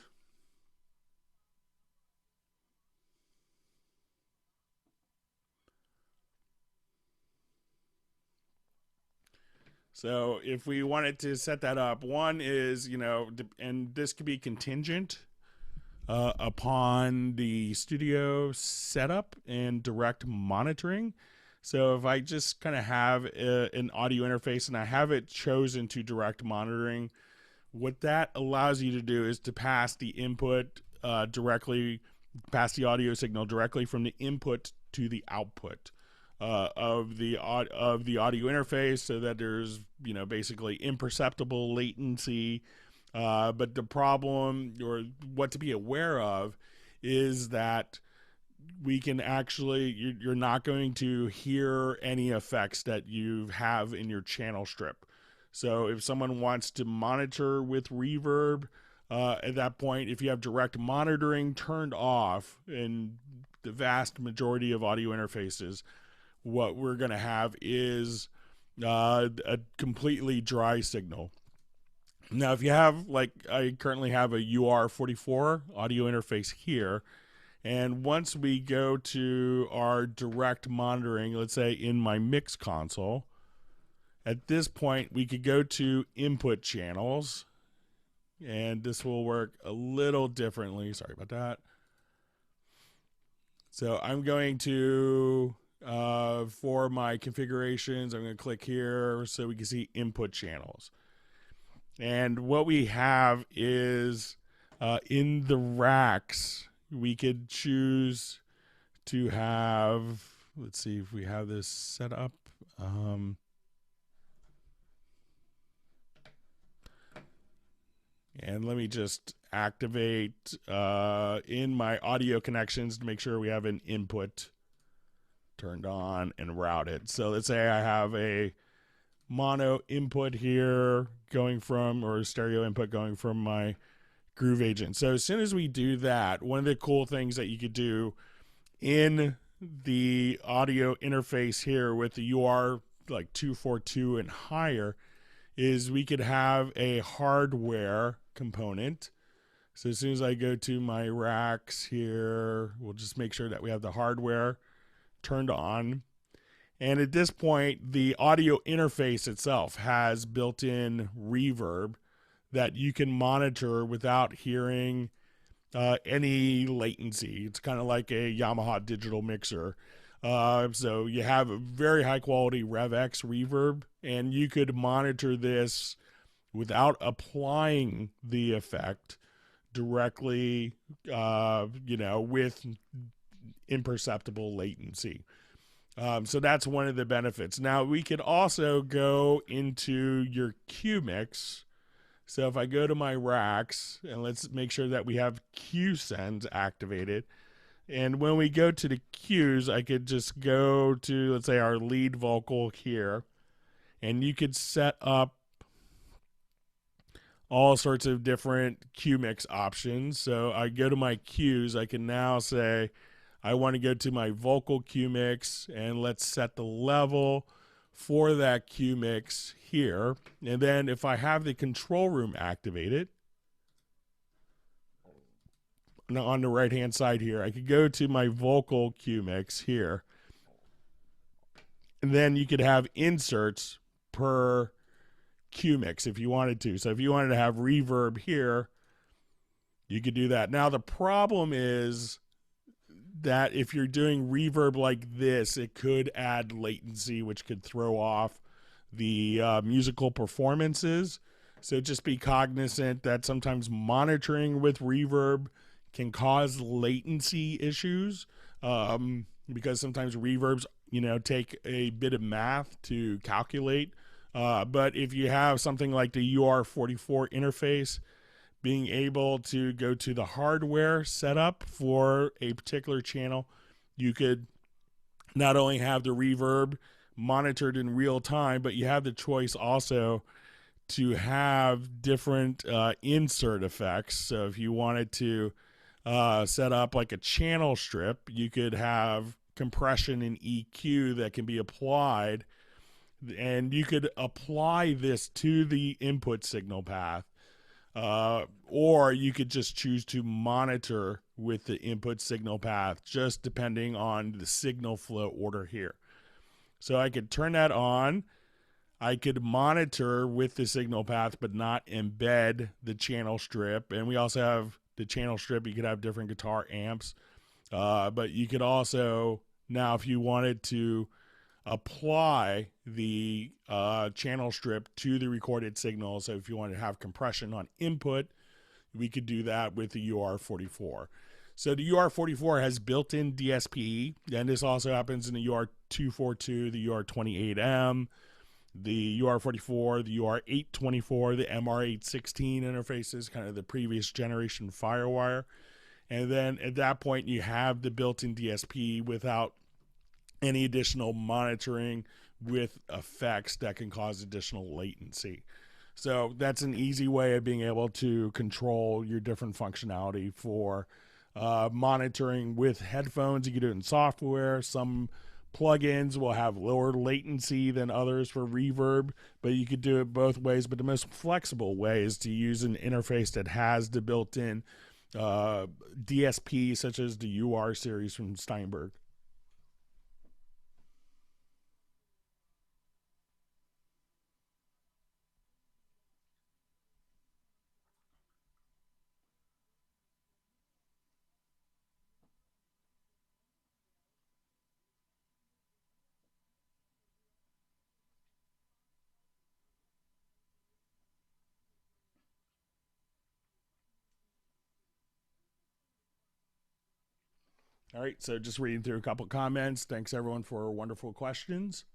So if we wanted to set that up, one is, and this could be contingent upon the studio setup and direct monitoring. So if I just kind of have an audio interface and I have it chosen to direct monitoring, what that allows you to do is to pass the input directly, pass the audio signal directly from the input to the output of the audio interface, so that there's basically imperceptible latency. But the problem, or what to be aware of, is that we can actually you're not going to hear any effects that you have in your channel strip. So if someone wants to monitor with reverb, at that point, if you have direct monitoring turned off in the vast majority of audio interfaces, what we're going to have is a completely dry signal. Now, if you have, like I currently have a UR44 audio interface here, and once we go to our direct monitoring, let's say in my mix console, at this point, we could go to input channels, and this will work a little differently. Sorry about that. So I'm going to, for my configurations, I'm going to click here so we can see input channels. And what we have is in the racks, we could choose to have, let's see if we have this set up. And let me just activate in my audio connections to make sure we have an input turned on and routed. So let's say I have a mono input here going from, or stereo input going from my Groove Agent. So as soon as we do that, one of the cool things that you could do in the audio interface here with the UR like 242 and higher is we could have a hardware component. So as soon as I go to my racks here, we'll just make sure that we have the hardware turned on. And at this point, the audio interface itself has built-in reverb that you can monitor without hearing any latency. It's kind of like a Yamaha digital mixer. So you have a very high quality RevX reverb, and you could monitor this without applying the effect directly, with imperceptible latency. So that's one of the benefits. Now we could also go into your Q mix. So if I go to my racks, and let's make sure that we have Q sends activated. And when we go to the cues, I could just go to, let's say, our lead vocal here. And you could set up all sorts of different Q mix options. So I go to my cues, I can now say, I want to go to my vocal Q mix, and let's set the level for that Q mix here. And then if I have the control room activated, now on the right hand side here, I could go to my vocal Q mix here. And then you could have inserts per Q mix if you wanted to. So if you wanted to have reverb here, you could do that. Now the problem is that if you're doing reverb like this, it could add latency, which could throw off the musical performances. So just be cognizant that sometimes monitoring with reverb can cause latency issues, because sometimes reverbs, take a bit of math to calculate. But if you have something like the UR44 interface, being able to go to the hardware setup for a particular channel, you could not only have the reverb monitored in real time, but you have the choice also to have different insert effects. So if you wanted to set up like a channel strip, you could have compression and EQ that can be applied, and you could apply this to the input signal path. Or you could just choose to monitor with the input signal path, just depending on the signal flow order here. So I could turn that on. I could monitor with the signal path, but not embed the channel strip. And we also have the channel strip. You could have different guitar amps. But you could also, now if you wanted to apply the channel strip to the recorded signal, so if you want to have compression on input, we could do that with the UR44. So the UR44 has built-in DSP, and this also happens in the UR242, the UR28M, the UR44, the UR824, the MR816 interfaces, kind of the previous generation Firewire. And then at that point, you have the built-in DSP without any additional monitoring with effects that can cause additional latency. So that's an easy way of being able to control your different functionality for monitoring with headphones. You can do it in software. Some plugins will have lower latency than others for reverb, but you could do it both ways. But the most flexible way is to use an interface that has the built-in DSP, such as the UR series from Steinberg. All right, so just reading through a couple comments. Thanks everyone for wonderful questions.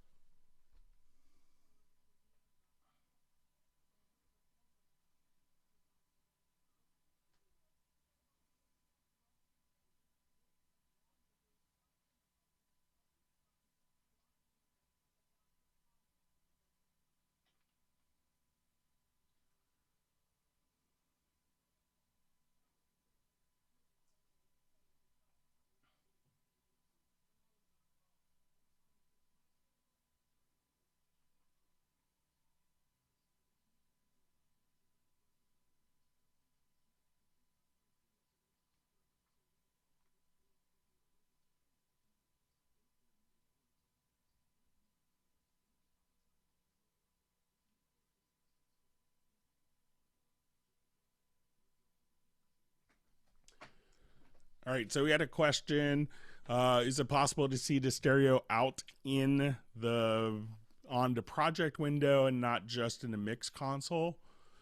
All right, so we had a question. Is it possible to see the stereo out in the on the project window and not just in the mix console?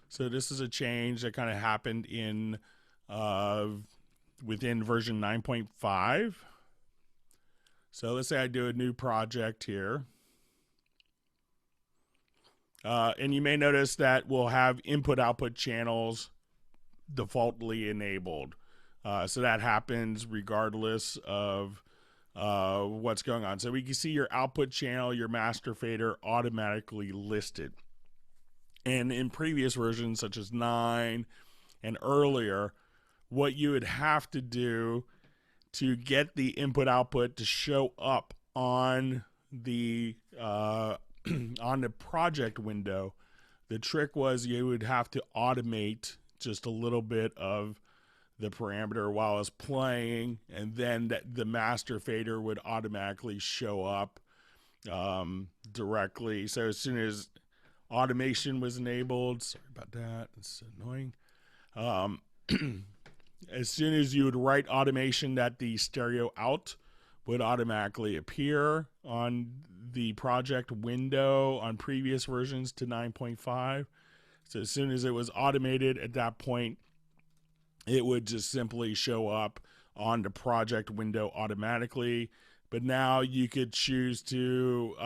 So this is a change that kind of happened in within version 9.5. So let's say I do a new project here. And you may notice that we'll have input-output channels defaultly enabled. So that happens regardless of what's going on. So we can see your output channel, your master fader automatically listed. And in previous versions, such as 9 and earlier, what you would have to do to get the input-output to show up on the on the project window, the trick was you would have to automate just a little bit of the parameter while it's playing, and then the master fader would automatically show up directly. So as soon as automation was enabled, sorry about that, it's annoying. As soon as you would write automation, that the stereo out would automatically appear on the project window on previous versions to 9.5. So as soon as it was automated at that point, it would just simply show up on the project window automatically. But now you could choose to,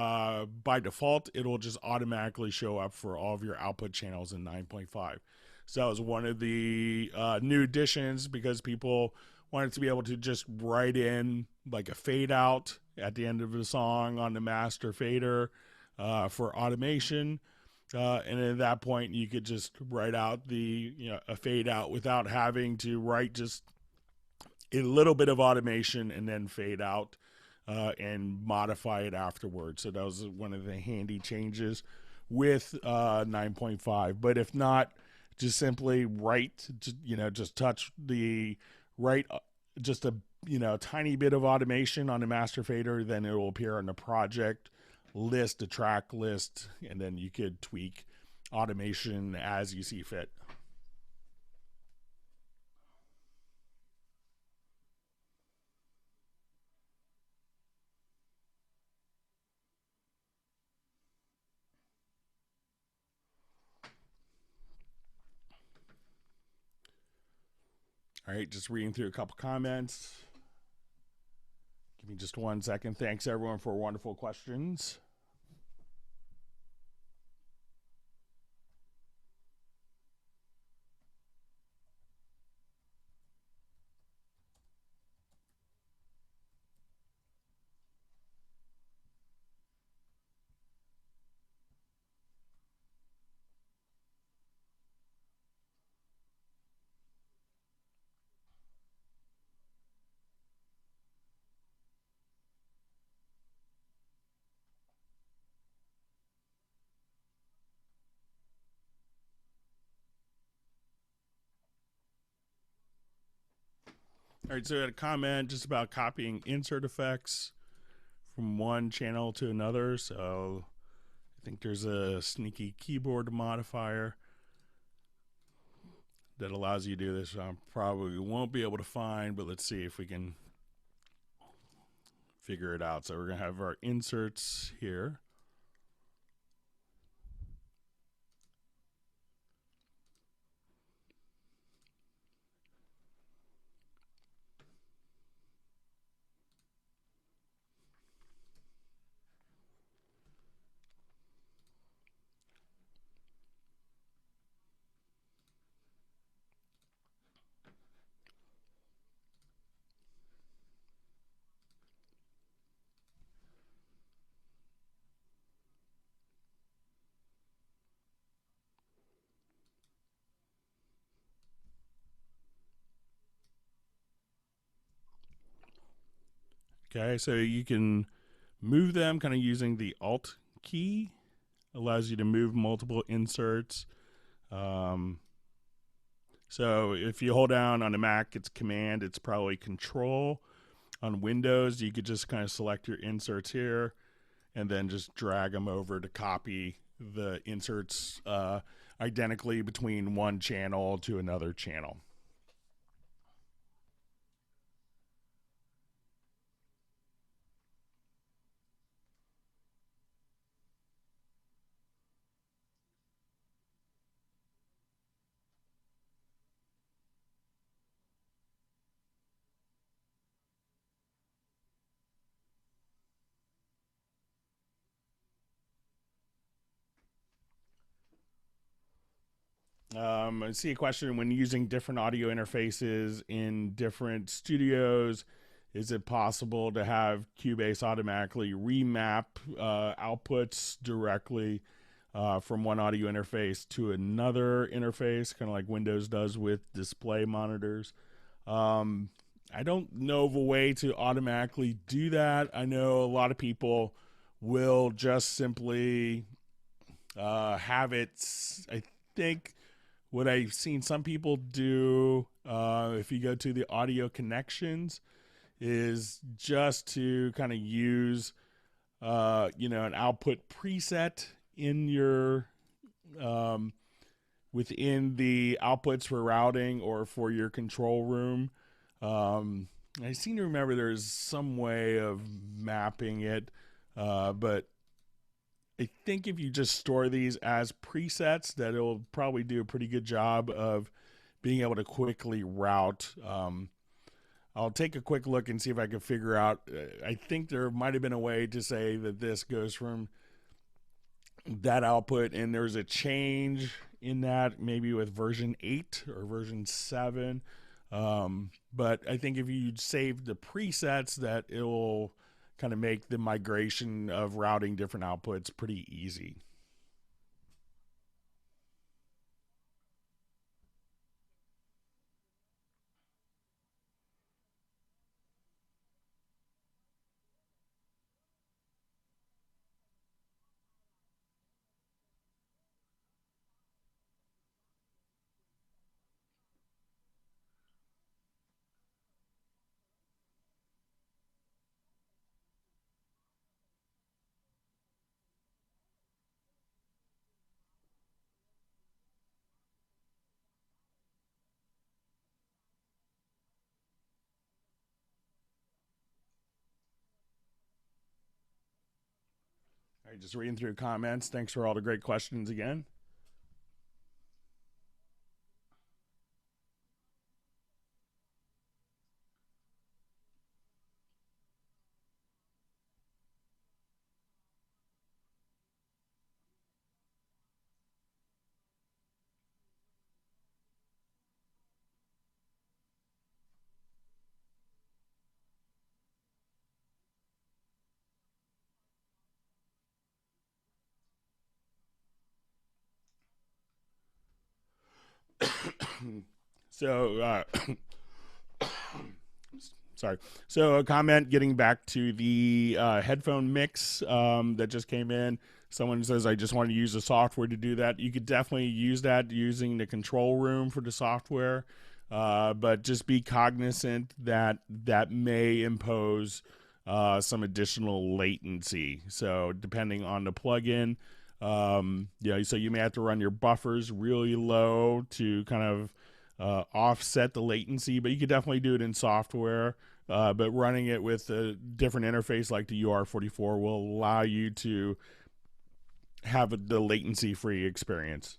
by default, it'll just automatically show up for all of your output channels in 9.5. So that was one of the new additions, because people wanted to be able to just write in like a fade out at the end of the song on the master fader for automation. And at that point, you could just write out a fade out without having to write just a little bit of automation and then fade out and modify it afterwards. So that was one of the handy changes with 9.5. But if not, just simply write, just touch the right, just a tiny bit of automation on the master fader, then it will appear on the project list, the track list, and then you could tweak automation as you see fit. All right, just reading through a couple comments. Give me just 1 second. Thanks everyone for wonderful questions. All right, so I had a comment just about copying insert effects from one channel to another. So I think there's a sneaky keyboard modifier that allows you to do this. I probably won't be able to find, but let's see if we can figure it out. So we're going to have our inserts here. Okay, so you can move them kind of using the Alt key. Allows you to move multiple inserts. So if you hold down on a Mac, it's Command, it's probably Control. On Windows, you could just kind of select your inserts here and then just drag them over to copy the inserts identically between one channel to another channel. I see a question: when using different audio interfaces in different studios, is it possible to have Cubase automatically remap outputs directly from one audio interface to another interface, kind of like Windows does with display monitors? I don't know of a way to automatically do that. I know a lot of people will just simply have it. I think what I've seen some people do, if you go to the audio connections, is just to kind of use, an output preset in your um, within the outputs for routing or for your control room. I seem to remember there's some way of mapping it, but I think if you just store these as presets, that it'll probably do a pretty good job of being able to quickly route. I'll take a quick look and see if I can figure out. I think there might have been a way to say that this goes from that output, and there's a change in that maybe with version 8 or version 7. But I think if you save the presets, that it will kind of make the migration of routing different outputs pretty easy. All right, just reading through comments. Thanks for all the great questions again. So, sorry. So, a comment getting back to the headphone mix that just came in. Someone says, I just want to use the software to do that. You could definitely use that using the control room for the software, but just be cognizant that that may impose some additional latency. So, depending on the plugin, so you may have to run your buffers really low to kind of offset the latency, but you could definitely do it in software. But running it with a different interface like the UR44 will allow you to have the latency free experience.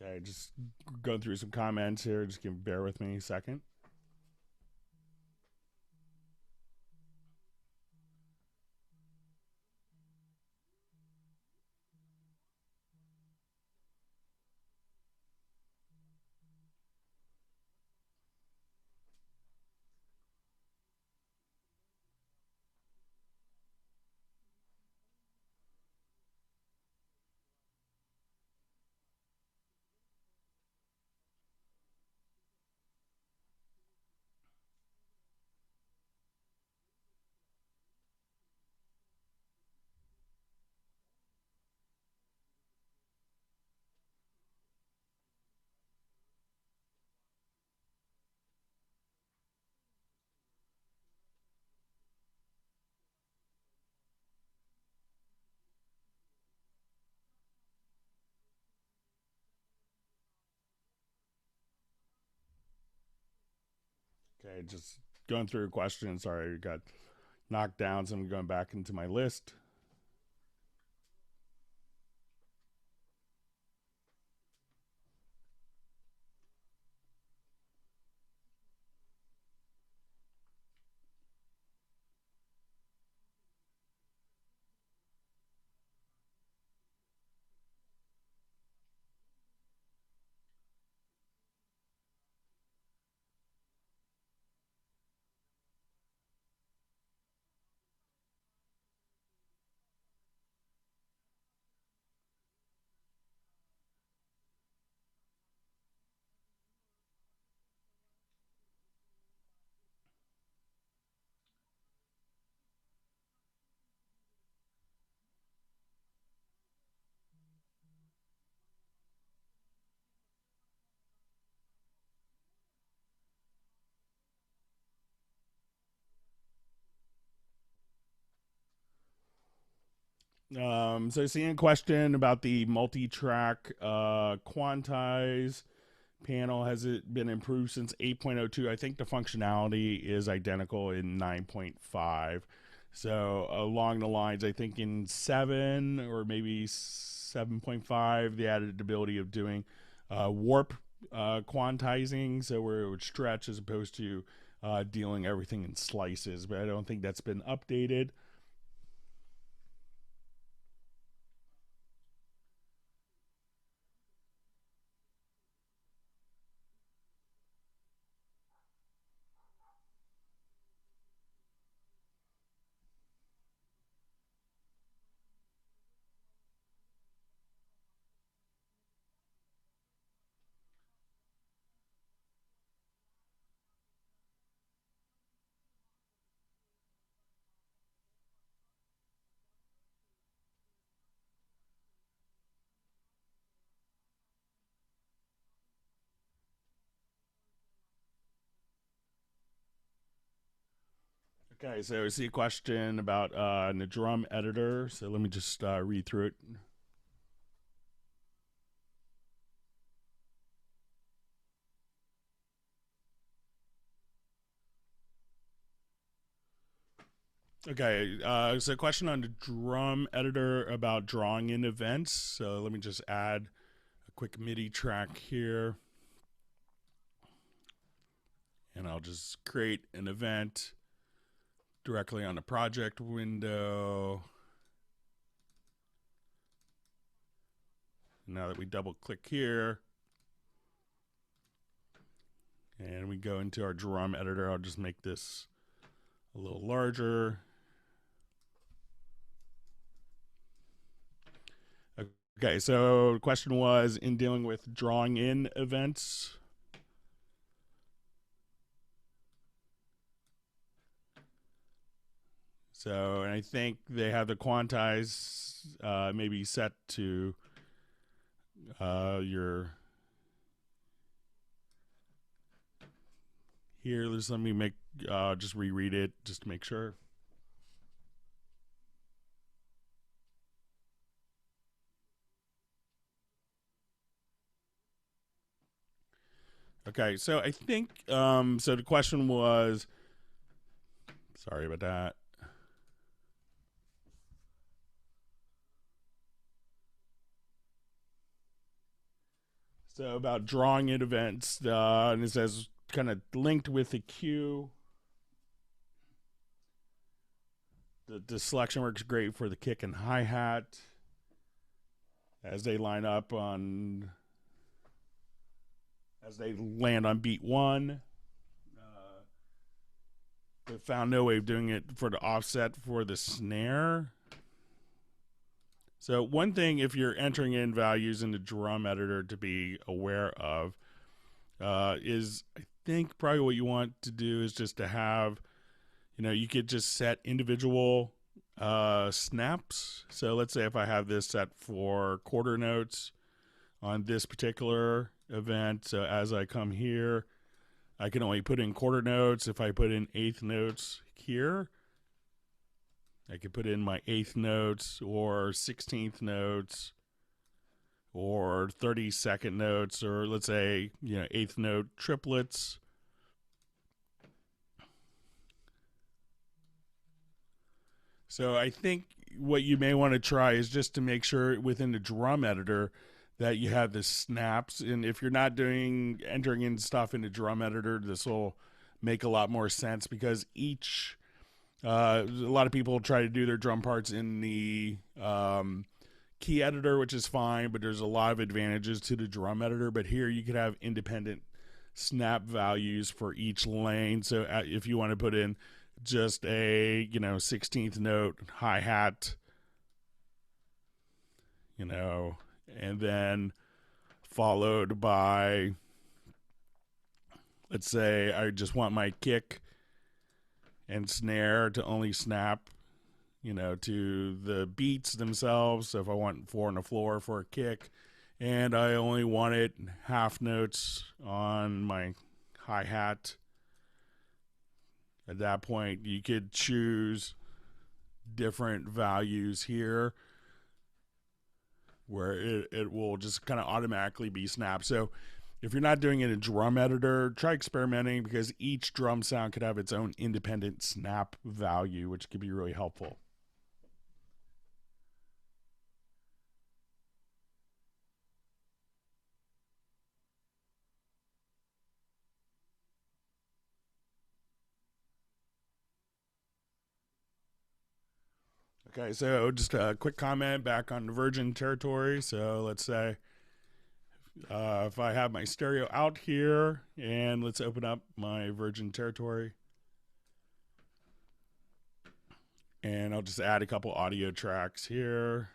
Okay, just going through some comments here. Just bear with me a second. Okay, just going through a question. Sorry, I got knocked down, so I'm going back into my list. So I see a question about the multi-track quantize panel. Has it been improved since 8.02? I think the functionality is identical in 9.5. So along the lines, I think in 7 or maybe 7.5, they added the ability of doing warp quantizing, so where it would stretch as opposed to dealing everything in slices. But I don't think that's been updated. Okay, so I see a question about the drum editor. So let me just read through it. Okay, so a question on the drum editor about drawing in events. So let me just add a quick MIDI track here. And I'll just create an event directly on the project window. Now that we double click here and we go into our drum editor, I'll just make this a little larger. Okay, so the question was, in dealing with drawing in events, so, and I think they have the quantize maybe set to your here. Just let me make just reread it just to make sure. Okay, so I think so the question was, sorry about that. So about drawing in events, and it says kind of linked with the cue. The selection works great for the kick and hi-hat as they line up on, as they land on beat one. But found no way of doing it for the offset for the snare. So one thing, if you're entering in values in the drum editor to be aware of, is I think probably what you want to do is just to have, you could just set individual snaps. So let's say if I have this set for quarter notes on this particular event, so as I come here, I can only put in quarter notes. If I put in eighth notes here, I could put in my eighth notes or 16th notes or 32nd notes, or let's say, eighth note triplets. So I think what you may want to try is just to make sure within the drum editor that you have the snaps. And if you're not doing entering in stuff in the drum editor, this will make a lot more sense because each a lot of people try to do their drum parts in the key editor, which is fine, but there's a lot of advantages to the drum editor. But here you could have independent snap values for each lane. So if you want to put in just a 16th note hi-hat, and then followed by, let's say I just want my kick and snare to only snap to the beats themselves. So if I want 4 on the floor for a kick and I only wanted half notes on my hi-hat, at that point you could choose different values here where it will just kind of automatically be snapped. So if you're not doing it in drum editor, try experimenting because each drum sound could have its own independent snap value, which could be really helpful. Okay, so just a quick comment back on the Virgin territory. So let's say if I have my stereo out here, and let's open up my Virgin territory. And I'll just add a couple audio tracks here.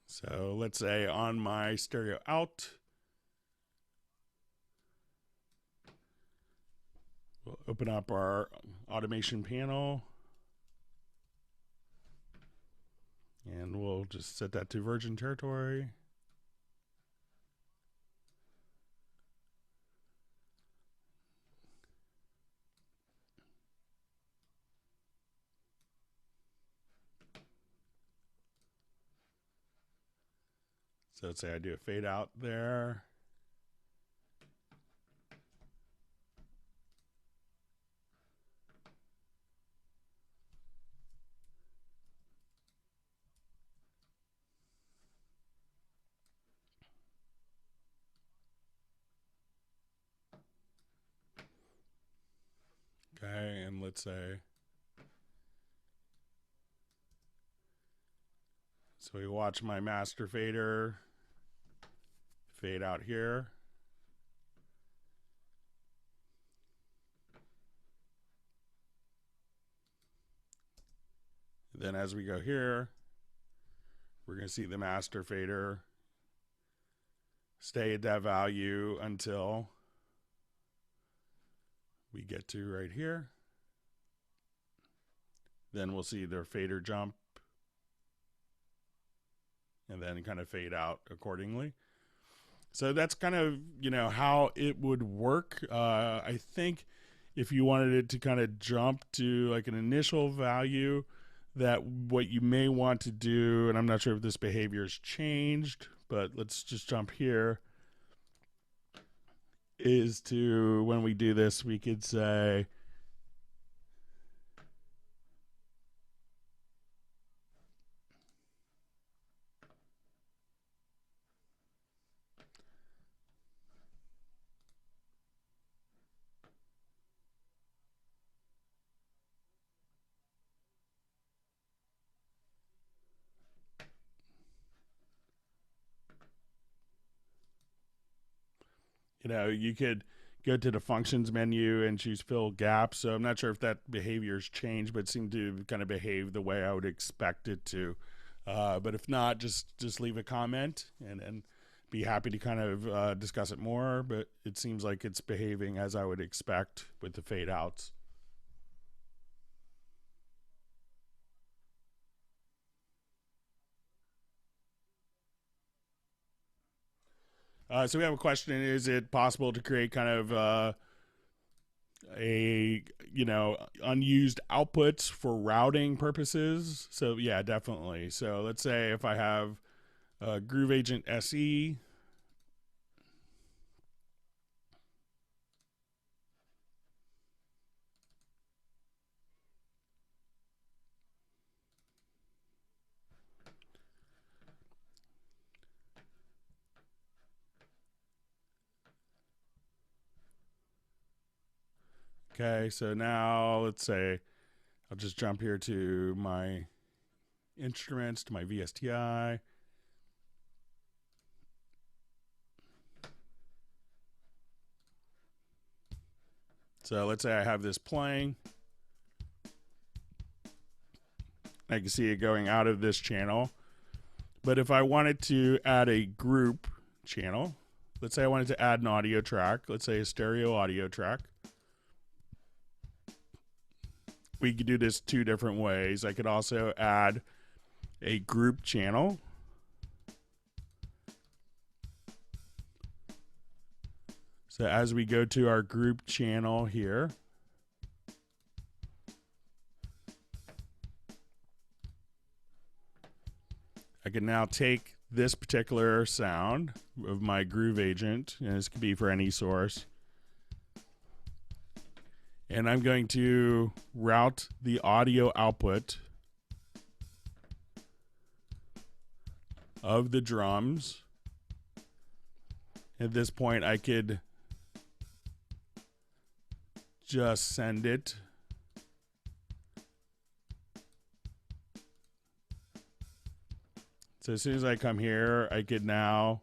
So let's say on my stereo out, we'll open up our automation panel. And we'll just set that to Virgin territory. So let's say I do a fade out there. Okay, and let's say, so we watch my master fader fade out here. Then as we go here, we're going to see the master fader stay at that value until we get to right here. Then we'll see their fader jump and then kind of fade out accordingly. So that's kind of, how it would work. I think if you wanted it to kind of jump to like an initial value, that what you may want to do, and I'm not sure if this behavior has changed, but let's just jump here, is to, when we do this, we could say, you could go to the functions menu and choose fill gaps. So I'm not sure if that behavior's changed, but it seemed to kind of behave the way I would expect it to. But if not, just leave a comment and be happy to kind of discuss it more. But it seems like it's behaving as I would expect with the fade outs. So we have a question. Is it possible to create kind of unused outputs for routing purposes. So yeah, definitely. So let's say if I have Groove Agent SE. Okay, so now let's say I'll just jump here to my instruments, to my VSTI. So let's say I have this playing. I can see it going out of this channel. But if I wanted to add a group channel, let's say I wanted to add an audio track, let's say a stereo audio track. We could do this two different ways. I could also add a group channel. So as we go to our group channel here, I can now take this particular sound of my Groove Agent, and this could be for any source, and I'm going to route the audio output of the drums. At this point, I could just send it so as soon as I come here, I could now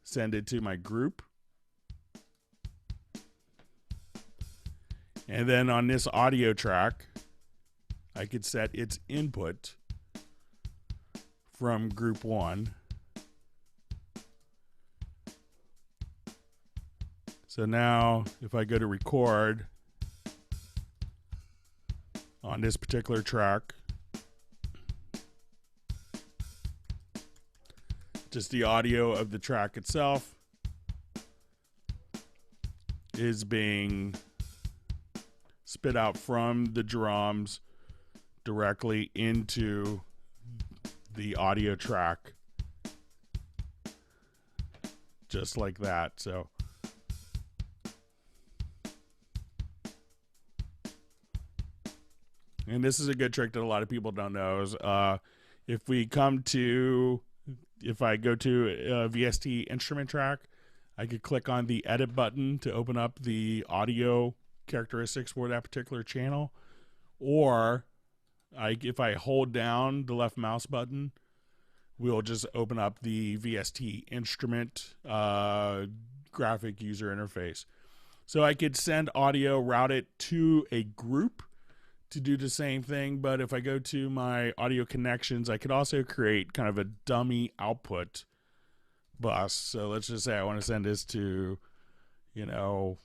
send it to my group. And then on this audio track, I could set its input from group 1. So now if I go to record on this particular track, just the audio of the track itself is being spit out from the drums directly into the audio track, just like that. So and this is a good trick that a lot of people don't know is if I go to a VST instrument track, I could click on the edit button to open up the audio characteristics for that particular channel. Or if I hold down the left mouse button, we'll just open up the VST instrument graphic user interface. So I could send audio, route it to a group to do the same thing, but if I go to my audio connections, I could also create kind of a dummy output bus. So let's just say I want to send this to, a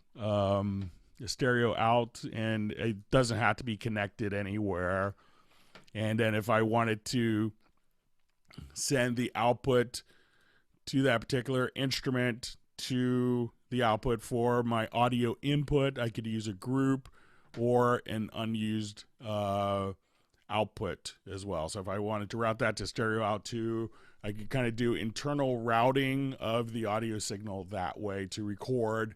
stereo out, and it doesn't have to be connected anywhere. And then if I wanted to send the output to that particular instrument to the output for my audio input, I could use a group or an unused output as well. So if I wanted to route that to stereo out 2, I could kind of do internal routing of the audio signal that way to record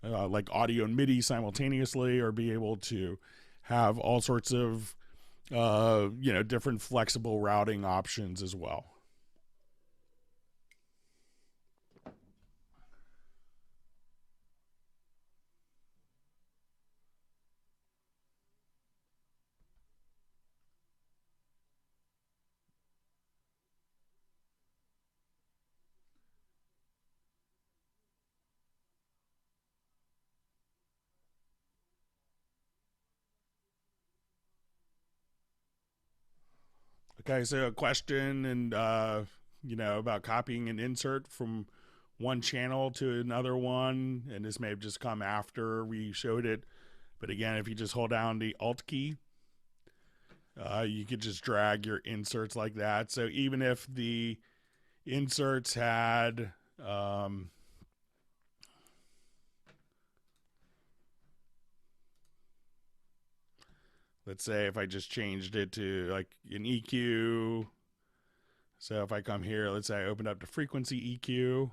like audio and Midi simultaneously, or be able to have all sorts of different flexible routing options as well. Okay, so a question and about copying an insert from one channel to another one, and this may have just come after we showed it, but again, if you just hold down the Alt key, you could just drag your inserts like that. So even if the inserts had let's say if I just changed it to like an EQ. So if I come here, let's say I opened up the frequency EQ,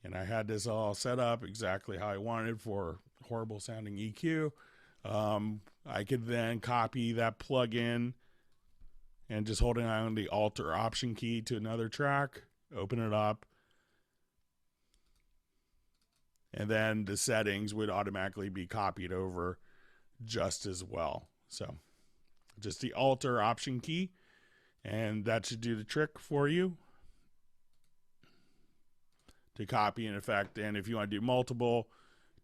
and I had this all set up exactly how I wanted for horrible sounding EQ. I could then copy that plugin and just holding on the Alt or Option key to another track, open it up, and then the settings would automatically be copied over just as well. So just the Alt or Option key, and that should do the trick for you to copy an effect. And if you want to do multiple,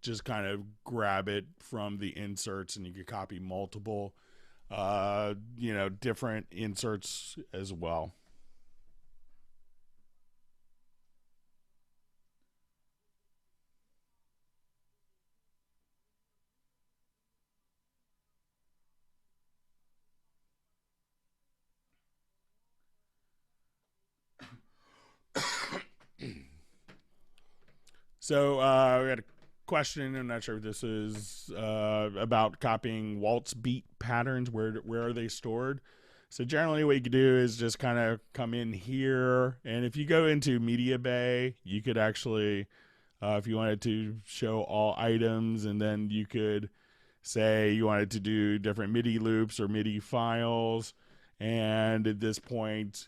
just kind of grab it from the inserts and you can copy multiple different inserts as well. So we had a question. I'm not sure if this is about copying waltz beat patterns. Where are they stored? So generally what you could do is just kind of come in here, and if you go into Media Bay, you could actually, if you wanted to show all items, and then you could say you wanted to do different MIDI loops or MIDI files, and at this point,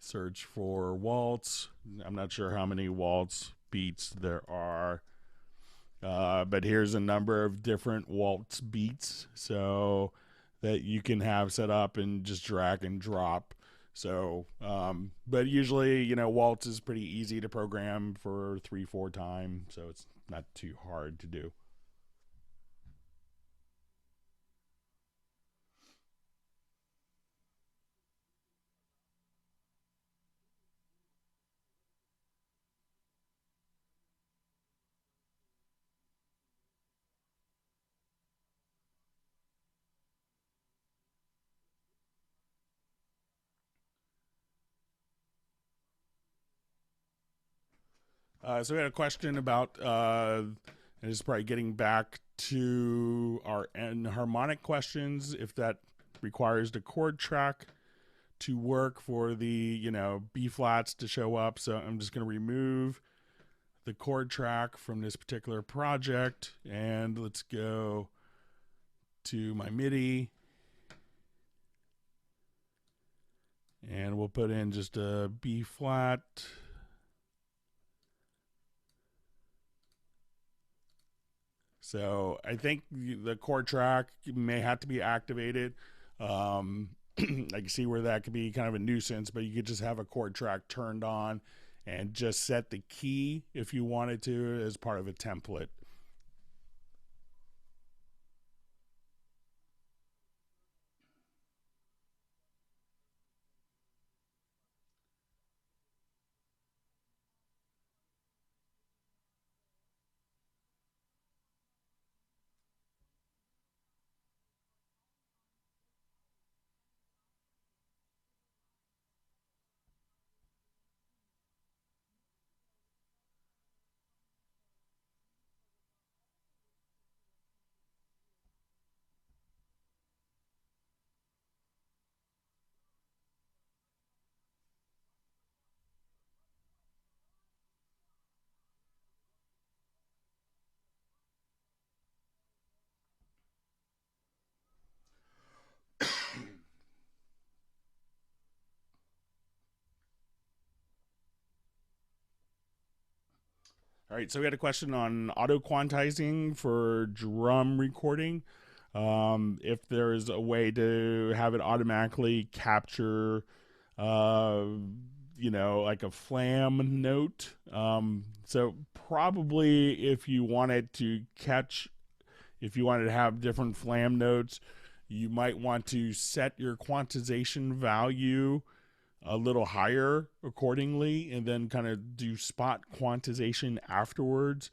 search for waltz. I'm not sure how many waltz beats there are. But here's a number of different waltz beats so that you can have set up and just drag and drop. So, but usually, waltz is pretty easy to program for 3-4 time, so it's not too hard to do. So we had a question about, and this is probably getting back to our harmonic questions, if that requires the chord track to work for the, B flats to show up. So I'm just going to remove the chord track from this particular project, and let's go to my Midi, and we'll put in just a B flat. So I think the chord track may have to be activated. I can see where that could be kind of a nuisance, but you could just have a chord track turned on and just set the key if you wanted to as part of a template. All right, so we had a question on auto quantizing for drum recording. If there's a way to have it automatically capture, like a flam note. So probably if you wanted to have different flam notes, you might want to set your quantization value a little higher accordingly, and then kind of do spot quantization afterwards.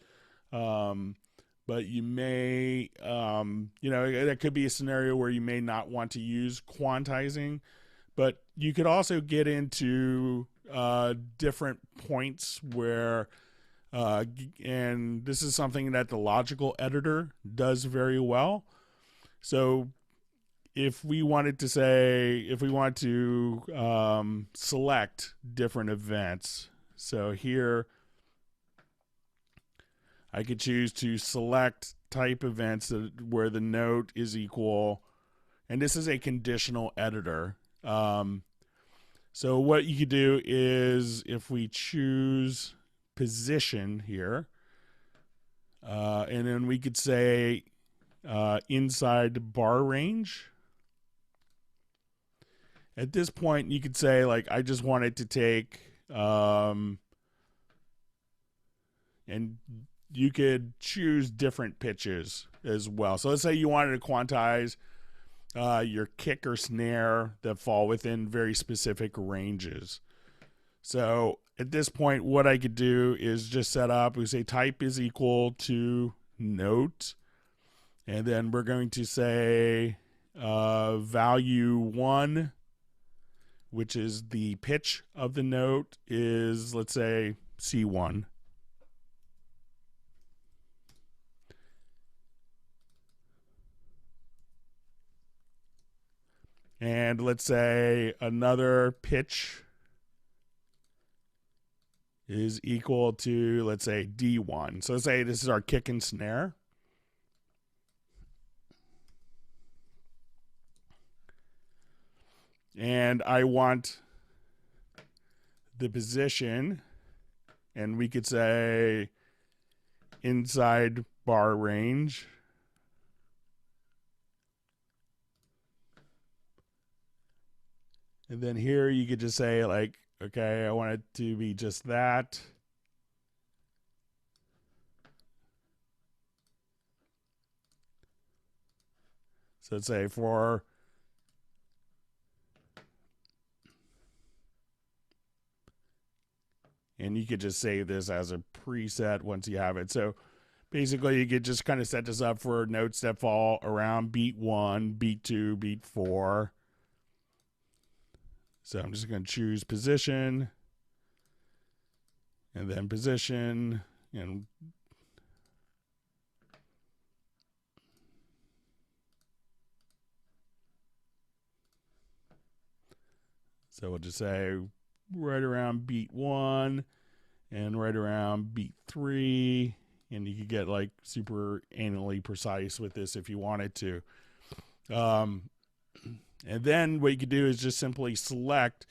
But you may, that could be a scenario where you may not want to use quantizing, but you could also get into different points where, and this is something that the logical editor does very well. So if we wanted to say, if we want to select different events, so here I could choose to select type events where the note is equal, and this is a conditional editor. So what you could do is if we choose position here, and then we could say inside bar range. At this point, you could say, like, I just want it to take, and you could choose different pitches as well. So let's say you wanted to quantize your kick or snare that fall within very specific ranges. So at this point, what I could do is just set up, we say type is equal to note, and then we're going to say value 1, which is the pitch of the note, is, let's say, C1. And let's say another pitch is equal to, let's say, D1. So let's say this is our kick and snare. And I want the position, and we could say inside bar range. And then here you could just say, like, okay, I want it to be just that. So let's say for and you could just save this as a preset once you have it. So basically you could just kind of set this up for notes that fall around beat 1, beat 2, beat 4. So I'm just going to choose position and then position, and so we'll just say right around beat 1 and right around beat 3, and you could get like super anally precise with this if you wanted to. And then what you could do is just simply select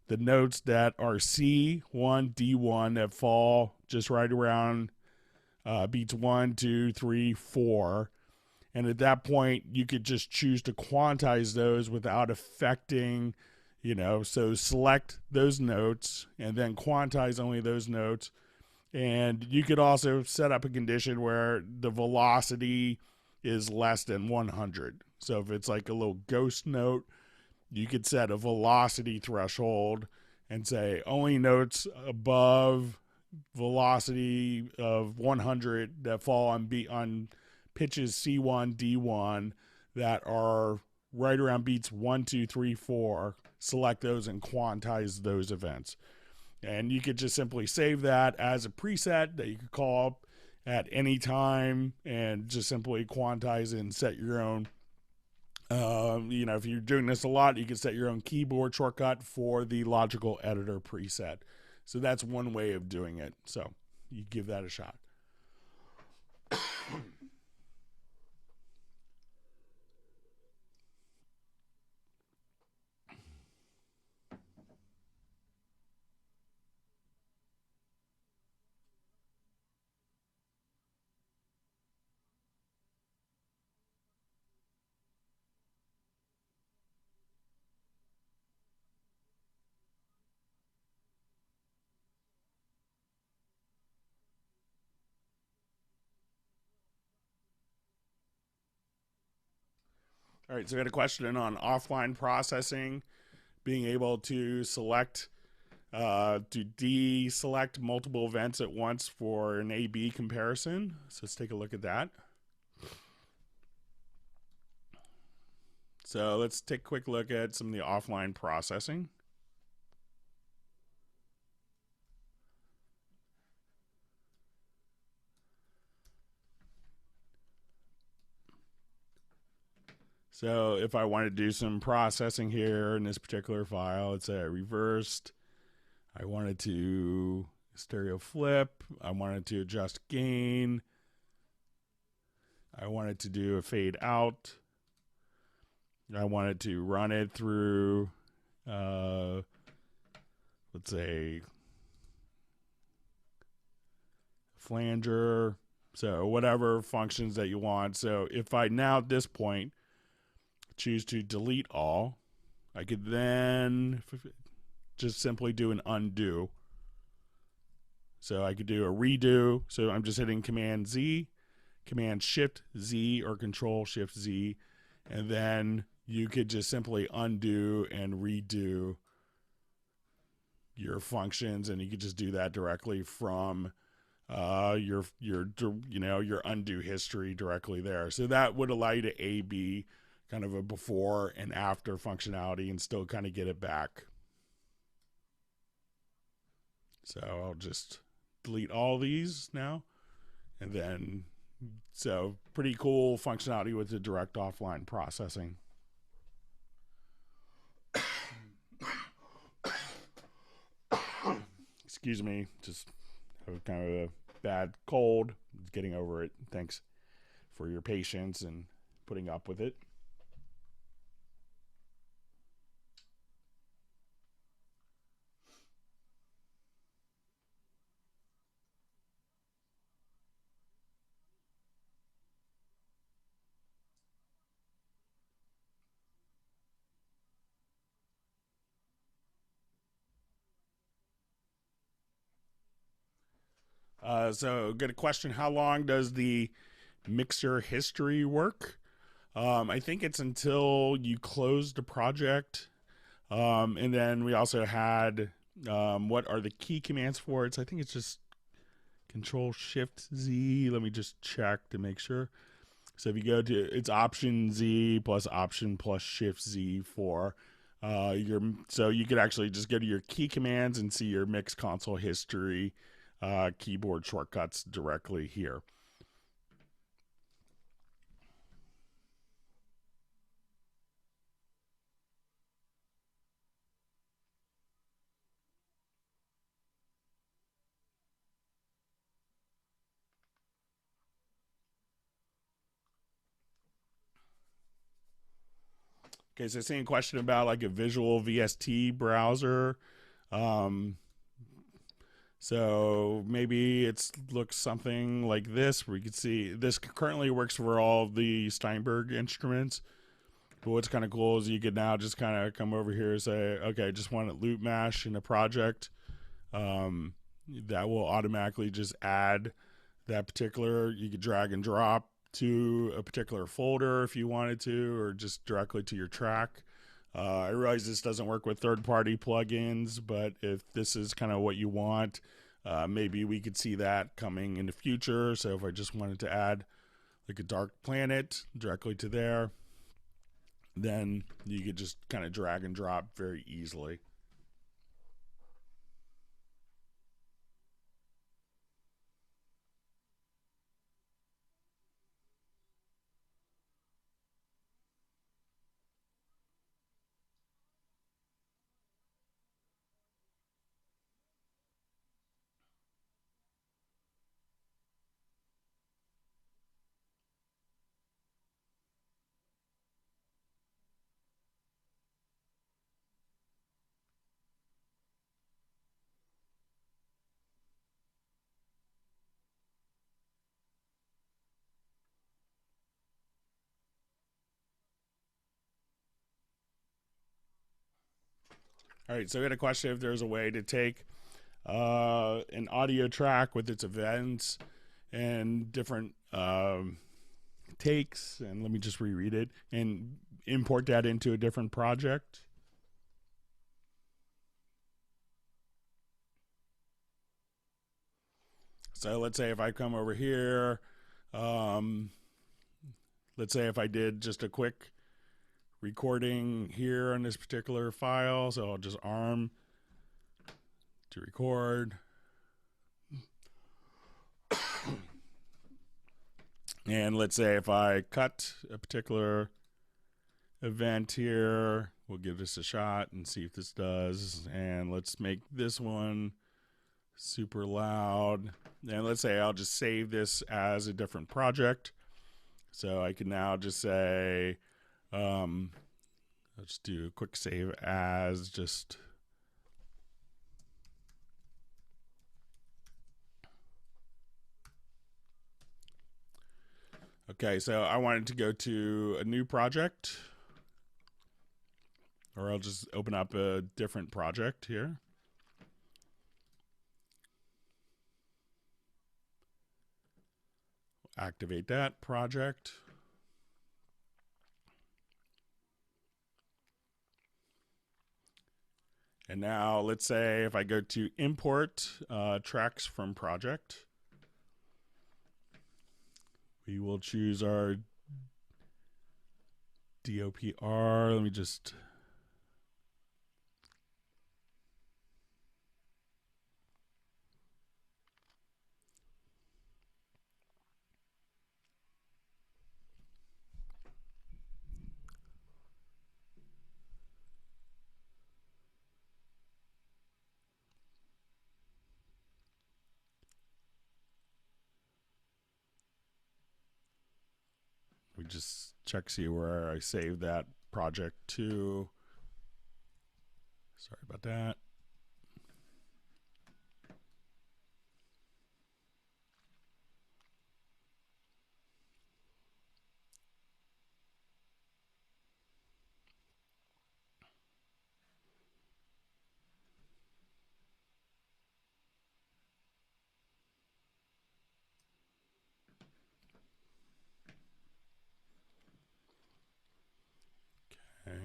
the notes that are C1, D1 that fall just right around beats 1, 2, 3, 4. And at that point, you could just choose to quantize those without affecting, so select those notes and then quantize only those notes. And you could also set up a condition where the velocity is less than 100. So if it's like a little ghost note, you could set a velocity threshold and say only notes above velocity of 100 that fall on pitches C1, D1 that are right around beats 1, 2, 3, 4. Select those and quantize those events. And you could just simply save that as a preset that you could call up at any time and just simply quantize and set your own. If you're doing this a lot, you can set your own keyboard shortcut for the logical editor preset. So that's one way of doing it. So you give that a shot. All right, so we had a question on offline processing, being able to select, to deselect multiple events at once for an A/B comparison. So let's take a look at that. So let's take a quick look at some of the offline processing. So if I want to do some processing here in this particular file, let's say I reversed, I wanted to stereo flip, I wanted to adjust gain, I wanted to do a fade out, I wanted to run it through, let's say, flanger, so whatever functions that you want. So if I now at this point choose to delete all, I could then just simply do an undo. So I could do a redo. So I'm just hitting Command Z, Command Shift Z, or Control Shift Z, and then you could just simply undo and redo your functions, and you could just do that directly from your undo history directly there. So that would allow you to A/B kind of a before and after functionality and still kind of get it back. So I'll just delete all these now, and then so pretty cool functionality with the direct offline processing. Excuse me, just have kind of a bad cold. Getting over it. Thanks for your patience and putting up with it. So get a question. How long does the mixer history work? I think it's until you close the project. And then we also had what are the key commands for it? So I think it's just Control Shift Z. Let me just check to make sure. So if you go to, it's Option Z plus Option plus Shift Z for so you could actually just go to your key commands and see your mix console history keyboard shortcuts directly here. Okay, so seeing a question about like a visual VST browser. So maybe it looks something like this, where you can see this currently works for all of the Steinberg instruments. But what's kind of cool is you could now just kind of come over here and say, okay, I just want to loop mash in a project. That will automatically just add that particular, you could drag and drop to a particular folder if you wanted to, or just directly to your track. I realize this doesn't work with third-party plugins, but if this is kind of what you want, maybe we could see that coming in the future. So if I just wanted to add like a dark planet directly to there, then you could just kind of drag and drop very easily. All right, so we had a question if there's a way to take an audio track with its events and different takes, and let me just reread it, and import that into a different project. So let's say if I come over here, let's say if I did just a quick recording here on this particular file, so I'll just arm to record. And let's say if I cut a particular event here. We'll give this a shot and see if this does. And let's make this one super loud. And let's say I'll just save this as a different project. So I can now just say, let's do a quick save as just. Okay, so I wanted to go to a new project, or I'll just open up a different project here. Activate that project. And now let's say if I go to import tracks from project, we will choose our DOPR. Let me just. We just check see where I saved that project to. Sorry about that. Okay.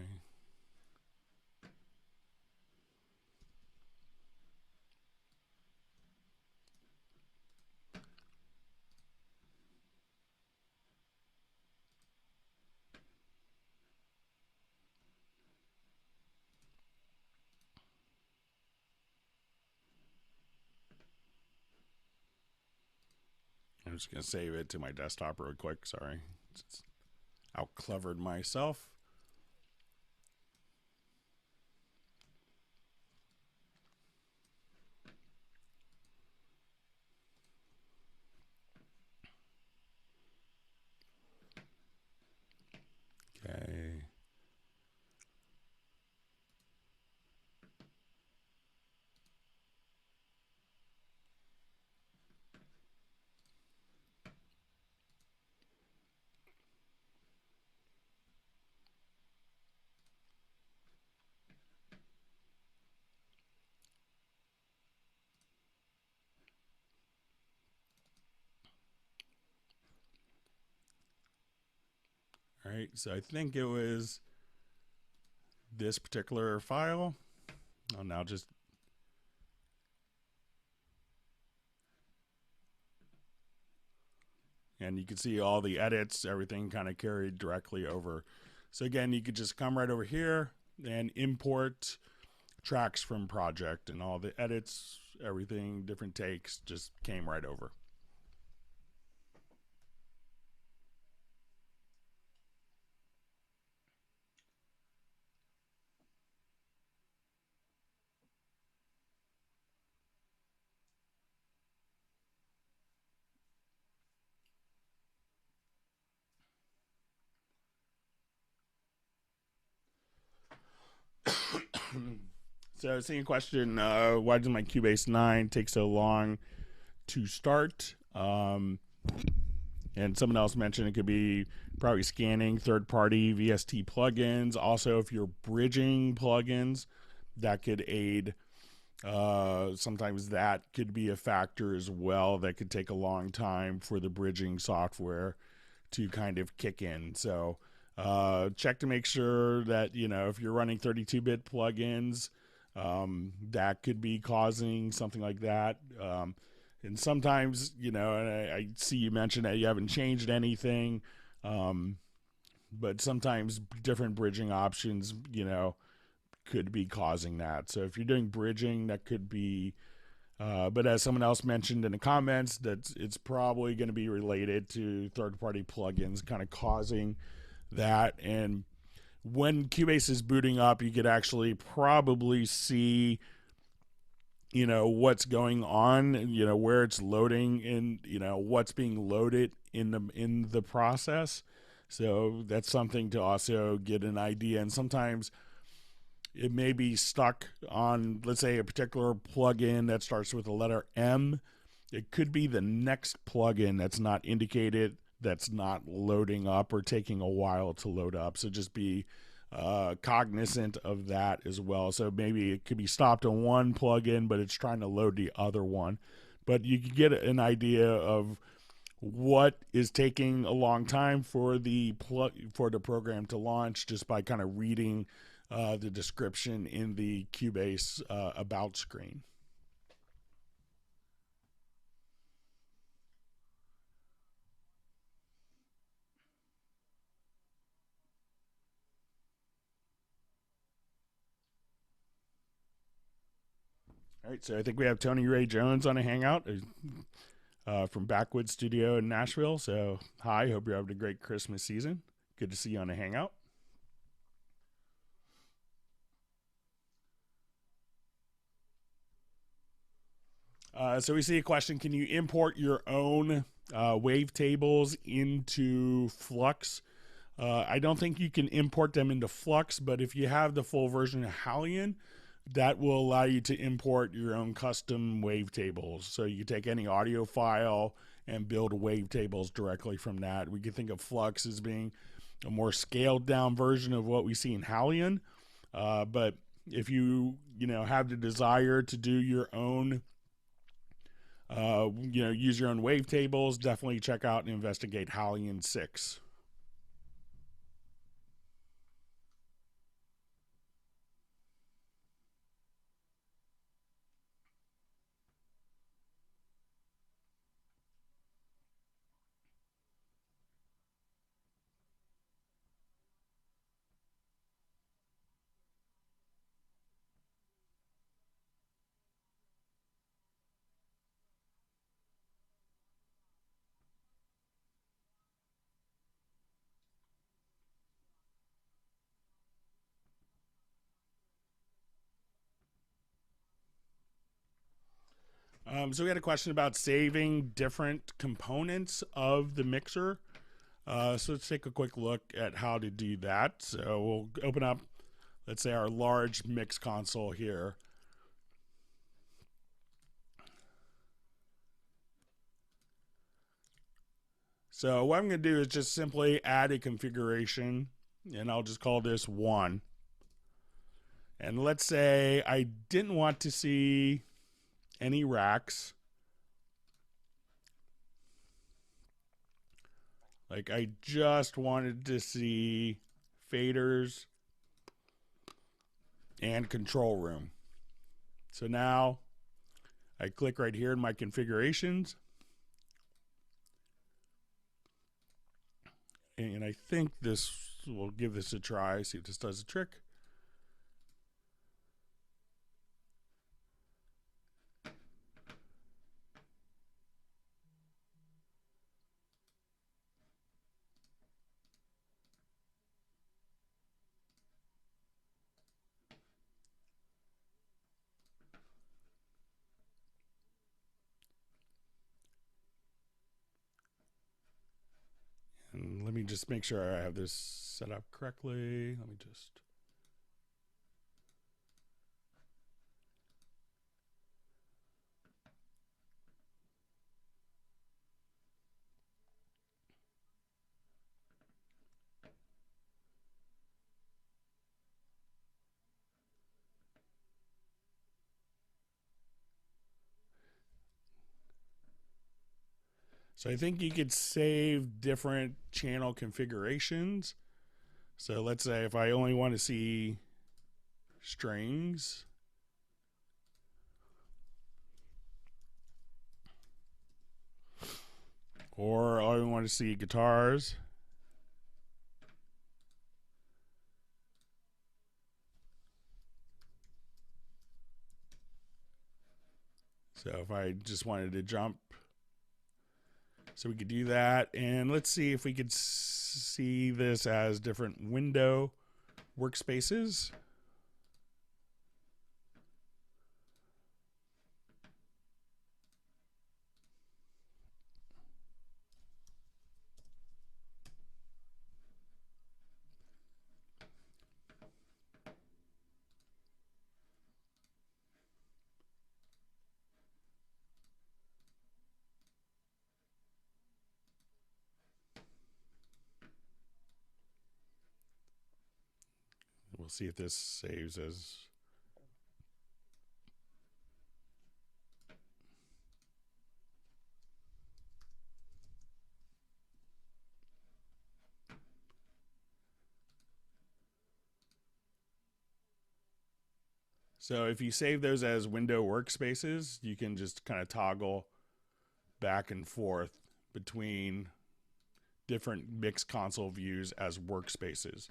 I'm just going to save it to my desktop real quick. Sorry. Just out-clevered myself. Okay. All right, so I think it was this particular file. I'll now just and you can see all the edits, everything kind of carried directly over. So again, you could just come right over here and import tracks from project, and all the edits, everything, different takes just came right over. So seeing a question, why does my Cubase 9 take so long to start? And someone else mentioned it could be probably scanning third-party VST plugins. Also, if you're bridging plugins, that could aid. Sometimes that could be a factor as well. That could take a long time for the bridging software to kind of kick in. So check to make sure that, you know, if you're running 32-bit plugins, that could be causing something like that. And sometimes, you know, and I see you mentioned that you haven't changed anything, but sometimes different bridging options, you know, could be causing that. So if you're doing bridging, that could be, but as someone else mentioned in the comments, that it's probably going to be related to third-party plugins kind of causing that. And when Cubase is booting up, you could actually probably see, what's going on, where it's loading, and what's being loaded in the process. So that's something to also get an idea. And sometimes it may be stuck on, let's say, a particular plugin that starts with the letter M. It could be the next plugin that's not indicated, that's not loading up or taking a while to load up. So just be cognizant of that as well. So maybe it could be stopped on one plugin, but it's trying to load the other one. But you can get an idea of what is taking a long time for the program to launch just by kind of reading the description in the Cubase about screen. All right, so I think we have Tony Ray Jones on a Hangout from Backwood Studio in Nashville. So hi, hope you're having a great Christmas season. Good to see you on a Hangout. So we see a question: can you import your own wavetables into Flux? I don't think you can import them into Flux, but if you have the full version of Halion, that will allow you to import your own custom wavetables. So you can take any audio file and build wavetables directly from that. We can think of Flux as being a more scaled down version of what we see in Halion. But if you have the desire to do your own, use your own wavetables, definitely check out and investigate Halion 6. So we had a question about saving different components of the mixer. So let's take a quick look at how to do that. So we'll open up, let's say, our large mix console here. So what I'm going to do is just simply add a configuration, and I'll just call this 1. And let's say I didn't want to see any racks. Like I just wanted to see faders and control room. So now I click right here in my configurations. And I think this will give this a try, see if this does the trick. And let me just make sure I have this set up correctly. Let me just... So I think you could save different channel configurations. So let's say if I only want to see strings, or I want to see guitars. So if I just wanted to jump, so we could do that. And let's see if we could see this as different window workspaces. We'll see if this saves as. So if you save those as window workspaces, you can just kind of toggle back and forth between different mix console views as workspaces.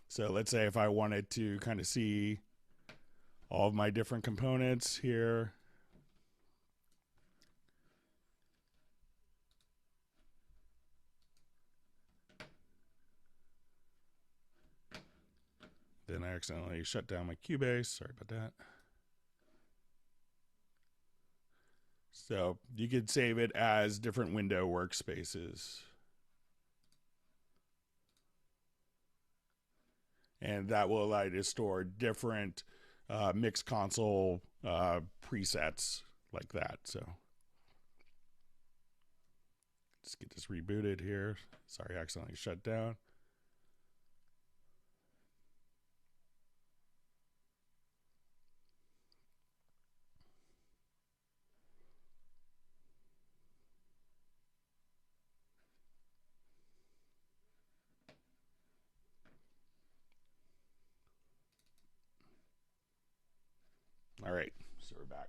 So let's say if I wanted to kind of see all of my different components here. Then I accidentally shut down my Cubase. Sorry about that. So you could save it as different window workspaces. And that will allow you to store different mix console presets like that. So let's get this rebooted here. Sorry, I accidentally shut down. All right, so we're back.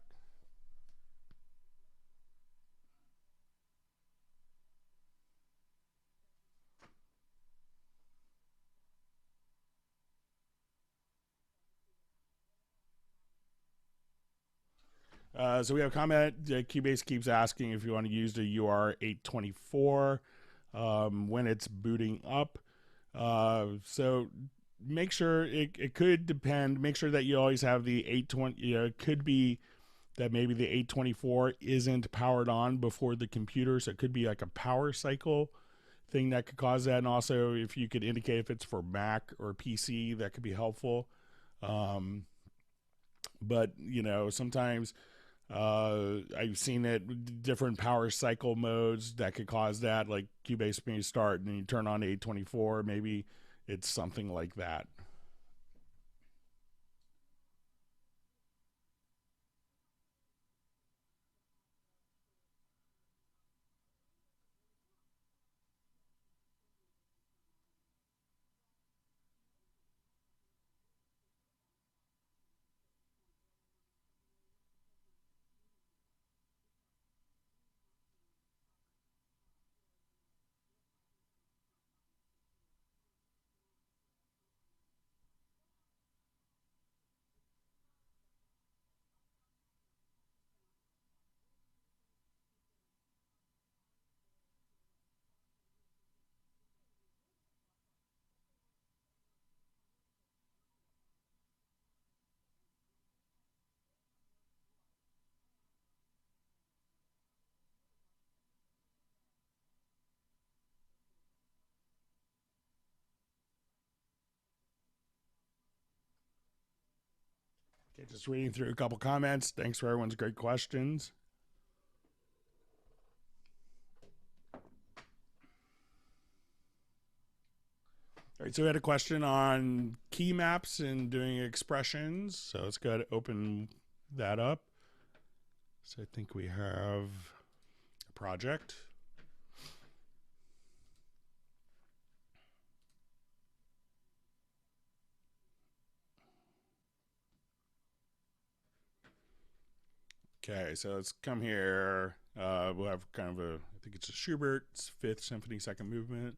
So we have a comment. Cubase keeps asking if you want to use the UR824 when it's booting up. So make sure it could depend. Make sure that you always have the 820. It could be that maybe the 824 isn't powered on before the computer, so it could be like a power cycle thing that could cause that. And also, if you could indicate if it's for Mac or PC, that could be helpful. But sometimes I've seen it different power cycle modes that could cause that, like Cubase may start and you turn on 824, maybe it's something like that. Okay, just reading through a couple comments. Thanks for everyone's great questions. All right, so we had a question on key maps and doing expressions. So let's go ahead and open that up. So I think we have a project. Okay, so let's come here. We'll have kind of a, I think it's a Schubert's Fifth Symphony, second movement.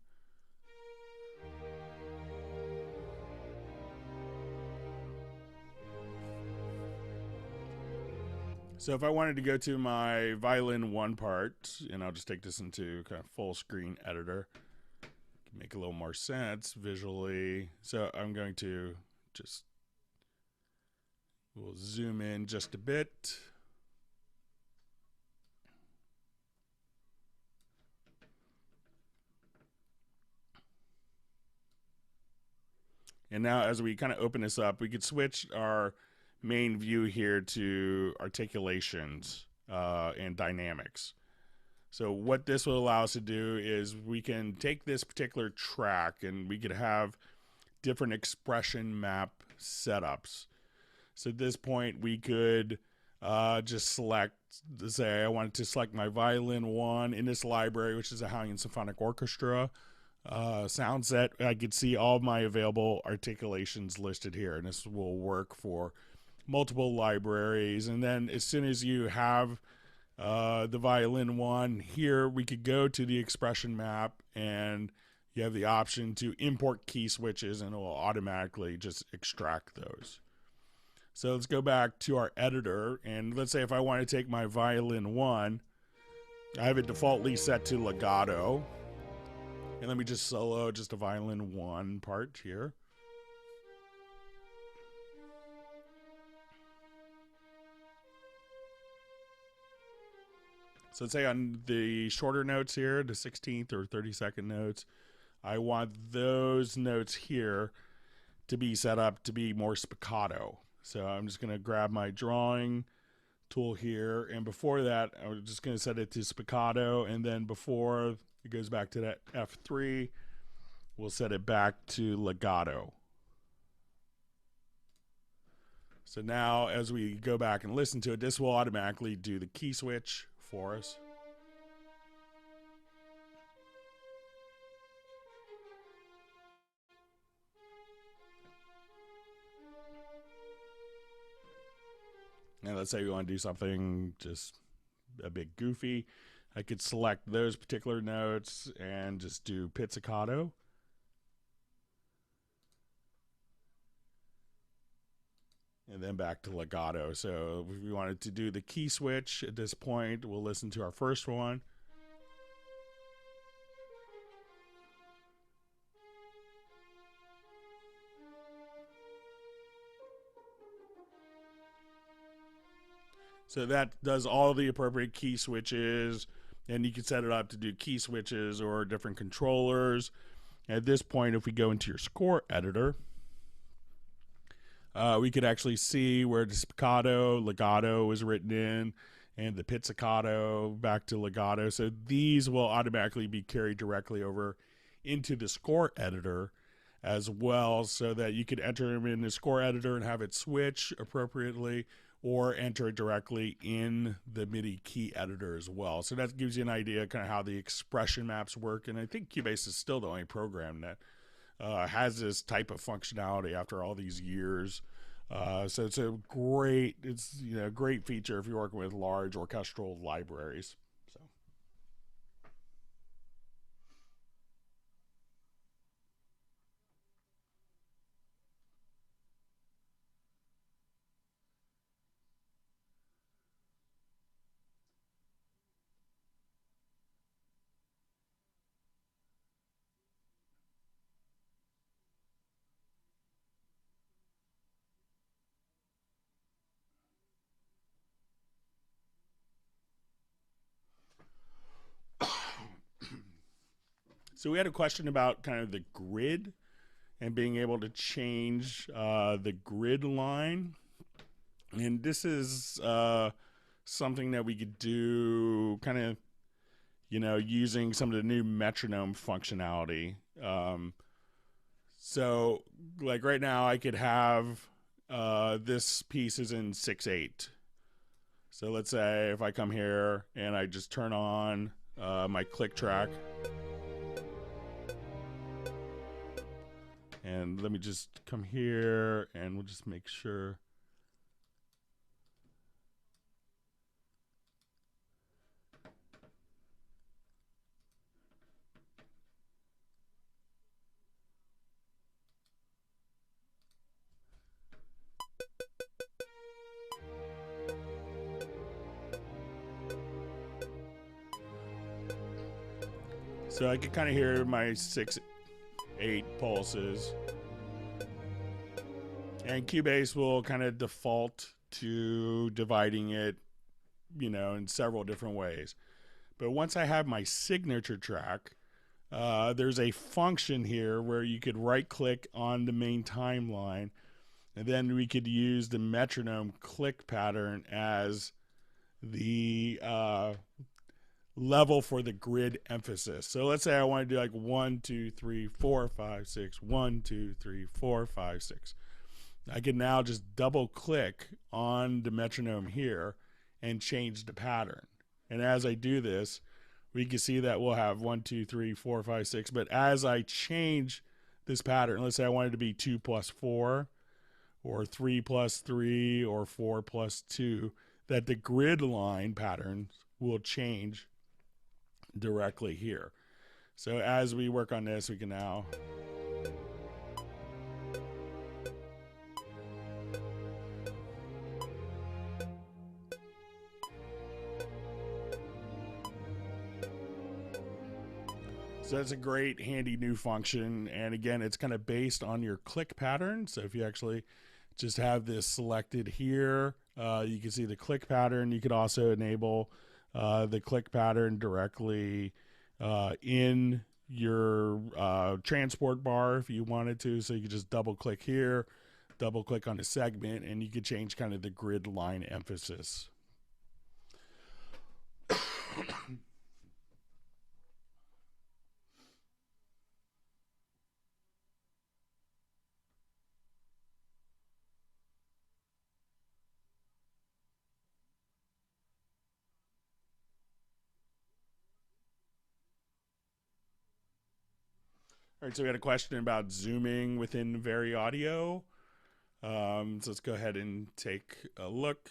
So if I wanted to go to my violin one part, and I'll just take this into kind of full screen editor, make a little more sense visually. So I'm going to just, we'll zoom in just a bit. And now as we kind of open this up, we could switch our main view here to articulations and dynamics. So what this will allow us to do is we can take this particular track and we could have different expression map setups. So at this point we could just select, say I wanted to select my violin 1 in this library, which is a Hungarian Symphonic Orchestra sound set. I could see all of my available articulations listed here, and this will work for multiple libraries. And then as soon as you have the violin 1 here, we could go to the expression map and you have the option to import key switches and it will automatically just extract those. So let's go back to our editor, and let's say if I want to take my violin 1, I have it defaultly set to legato. And let me just solo just a violin 1 part here. So let's say on the shorter notes here, the 16th or 32nd notes, I want those notes here to be set up to be more spiccato. So I'm just going to grab my drawing tool here, and before that, I'm just going to set it to spiccato, and then before it goes back to that F3, we'll set it back to legato. So now as we go back and listen to it, this will automatically do the key switch for us. And let's say we want to do something just a bit goofy. I could select those particular notes and just do pizzicato. And then back to legato. So if we wanted to do the key switch at this point, we'll listen to our first one. So that does all the appropriate key switches, and you can set it up to do key switches or different controllers. At this point, if we go into your score editor, we could actually see where the spiccato, legato is written in, and the pizzicato back to legato. So these will automatically be carried directly over into the score editor as well, so that you could enter them in the score editor and have it switch appropriately, or enter it directly in the MIDI key editor as well. So that gives you an idea kind of how the expression maps work. And I think Cubase is still the only program that has this type of functionality after all these years. So it's a great, great feature if you're working with large orchestral libraries. So we had a question about kind of the grid and being able to change the grid line. And this is something that we could do kind of, using some of the new Metronome functionality. So like right now I could have this piece is in 6/8. So let's say if I come here and I just turn on my click track. And let me just come here and we'll just make sure. So I can kind of hear my 6. 8 pulses. And Cubase will kind of default to dividing it, in several different ways. But once I have my signature track, there's a function here where you could right click on the main timeline, and then we could use the metronome click pattern as the level for the grid emphasis. So let's say I want to do like 1, 2, 3, 4, 5, 6, 1, 2, 3, 4, 5, 6. I can now just double click on the metronome here and change the pattern. And as I do this, we can see that we'll have 1, 2, 3, 4, 5, 6. But as I change this pattern, let's say I want it to be 2 plus 4, or 3 plus 3, or 4 plus 2, that the grid line patterns will change directly here. So as we work on this, we can now So that's a great handy new function. And again, it's kind of based on your click pattern. So if you actually just have this selected here, you can see the click pattern. You could also enable the click pattern directly in your transport bar if you wanted to. So you could just double click here, double click on the segment, and you could change kind of the grid line emphasis. All right, so we had a question about zooming within Very Audio. So let's go ahead and take a look.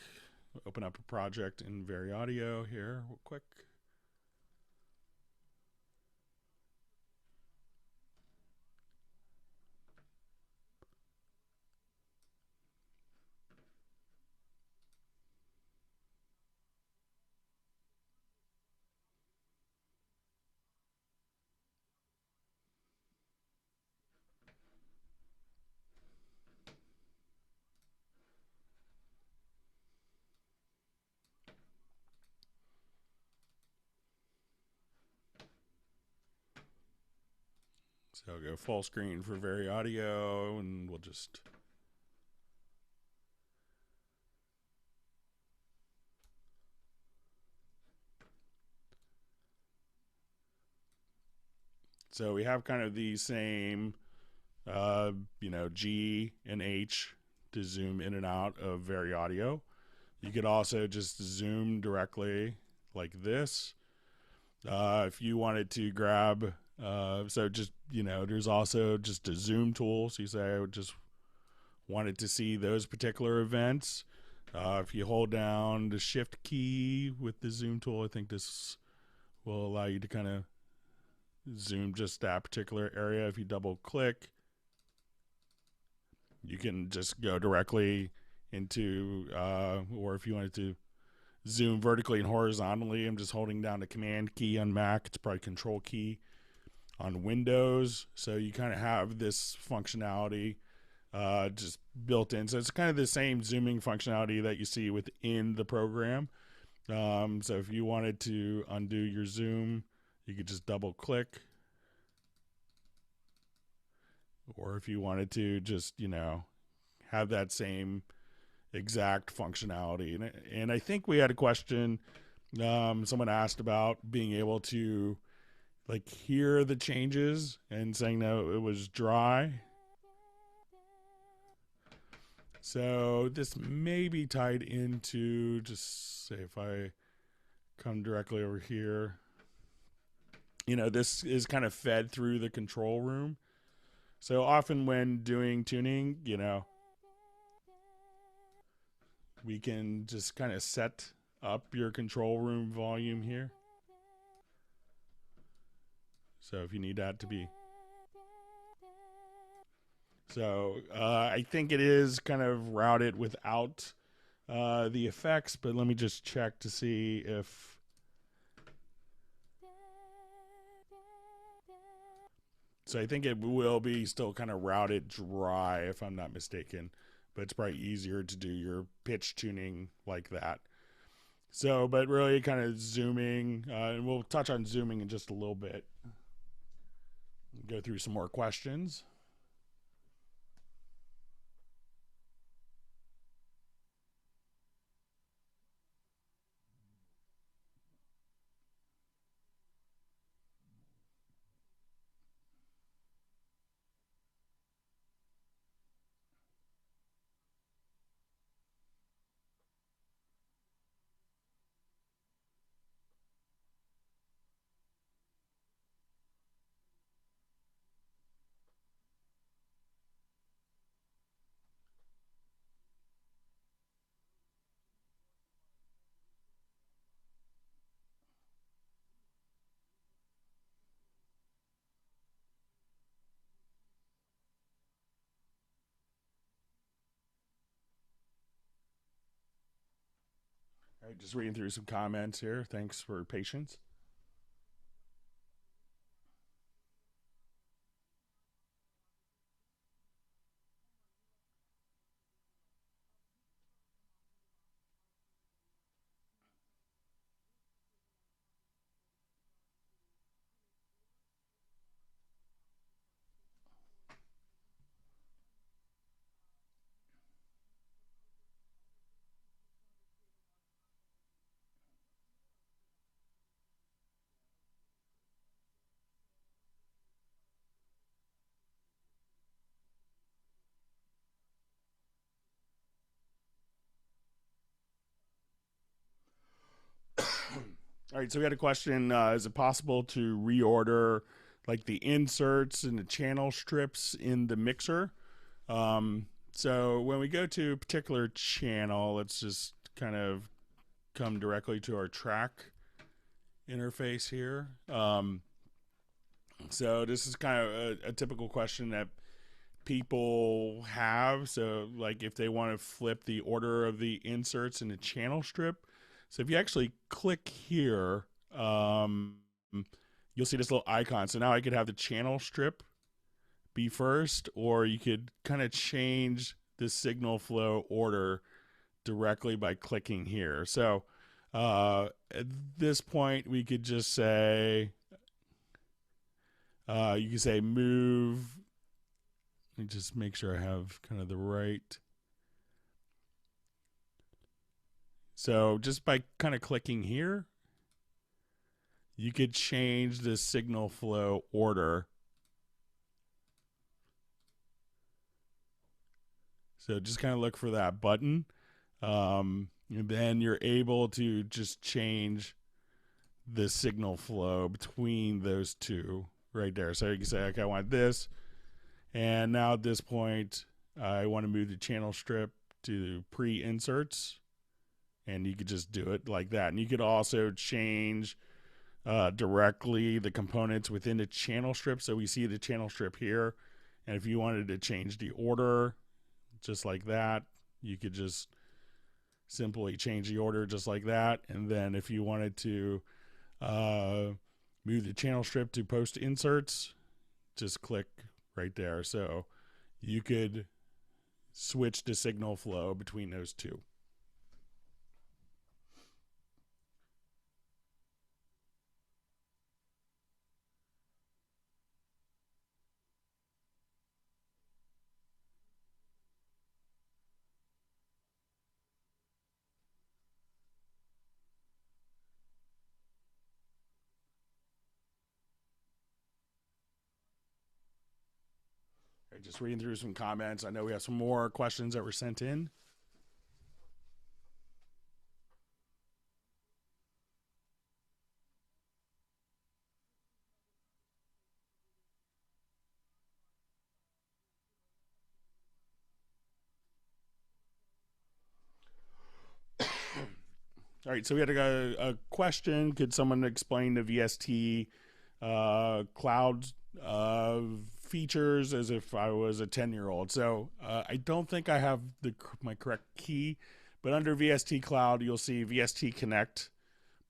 Open up a project in Very Audio here real quick. So I'll go full screen for Very Audio, and we'll just... So we have kind of the same, G and H to zoom in and out of Very Audio. You could also just zoom directly like this. If you wanted to grab, there's also just a zoom tool. So you say, I would just wanted to see those particular events. If you hold down the shift key with the zoom tool, I think this will allow you to kind of zoom just that particular area. If you double click, you can just go directly into, or if you wanted to zoom vertically and horizontally, I'm just holding down the command key on Mac. It's probably control key on Windows. So you kind of have this functionality just built in. So it's kind of the same zooming functionality that you see within the program. So if you wanted to undo your zoom, you could just double click. Or if you wanted to just, have that same exact functionality. And I think we had a question, someone asked about being able to hear the changes and saying no, it was dry. So this may be tied into, just say if I come directly over here, this is kind of fed through the control room. So often when doing tuning, we can just kind of set up your control room volume here. So if you need that to be. So I think it is kind of routed without the effects, but let me just check to see if So I think it will be still kind of routed dry if I'm not mistaken, but it's probably easier to do your pitch tuning like that. So, but really kind of zooming, and we'll touch on zooming in just a little bit. Go through some more questions. All right, just reading through some comments here. Thanks for your patience. All right, so we had a question: is it possible to reorder like the inserts and the channel strips in the mixer? So when we go to a particular channel, let's just kind of come directly to our track interface here. So this is kind of a typical question that people have. So like if they want to flip the order of the inserts in the channel strip. So if you actually click here, you'll see this little icon. So now I could have the channel strip be first, or you could kind of change the signal flow order directly by clicking here. So at this point, we could just say, you can say move. Let me just make sure I have kind of the right. So just by kind of clicking here, you could change the signal flow order. So just kind of look for that button. And then you're able to just change the signal flow between those two right there. So you can say, okay, I want this. And now at this point, I want to move the channel strip to pre-inserts. And you could just do it like that. And you could also change directly the components within the channel strip. So we see the channel strip here. And if you wanted to change the order just like that, you could just simply change the order just like that. And then if you wanted to move the channel strip to post inserts, just click right there. So you could switch the signal flow between those two. Just reading through some comments. I know we have some more questions that were sent in. All right, so we had a question. Could someone explain the VST cloud features as if I was a 10-year-old? So I don't think I have my correct key, but under VST Cloud, you'll see VST Connect,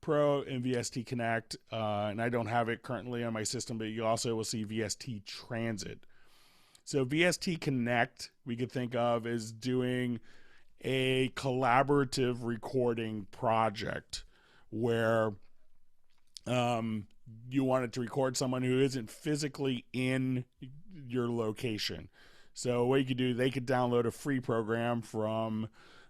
Pro and VST Connect, and I don't have it currently on my system, but you also will see VST Transit. So VST Connect, we could think of as doing a collaborative recording project where you wanted to record someone who isn't physically in your location. So what you could do, they could download a free program from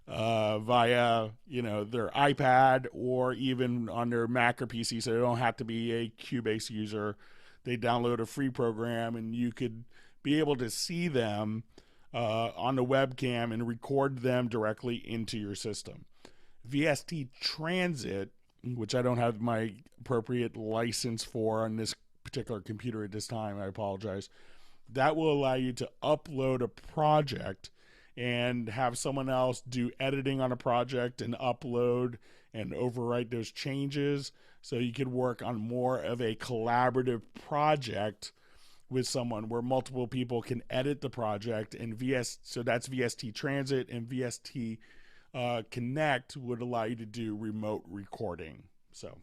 via their iPad or even on their Mac or PC, so they don't have to be a Cubase user. They download a free program and you could be able to see them on the webcam and record them directly into your system. VST Transit, which I don't have my appropriate license for on this particular computer at this time, I apologize. That will allow you to upload a project and have someone else do editing on a project and upload and overwrite those changes. So you could work on more of a collaborative project with someone where multiple people can edit the project. And so that's VST Transit, and VST Connect would allow you to do remote recording. So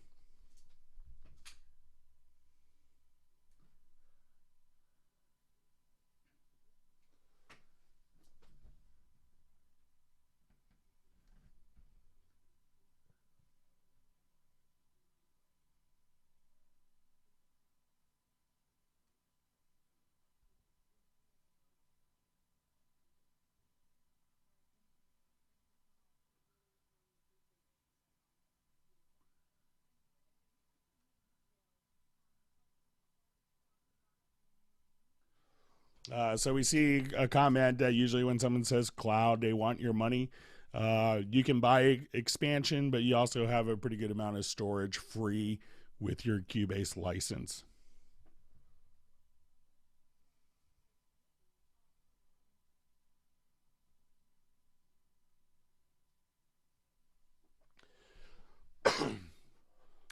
so we see a comment that usually when someone says cloud, they want your money. You can buy expansion, but you also have a pretty good amount of storage free with your Cubase license.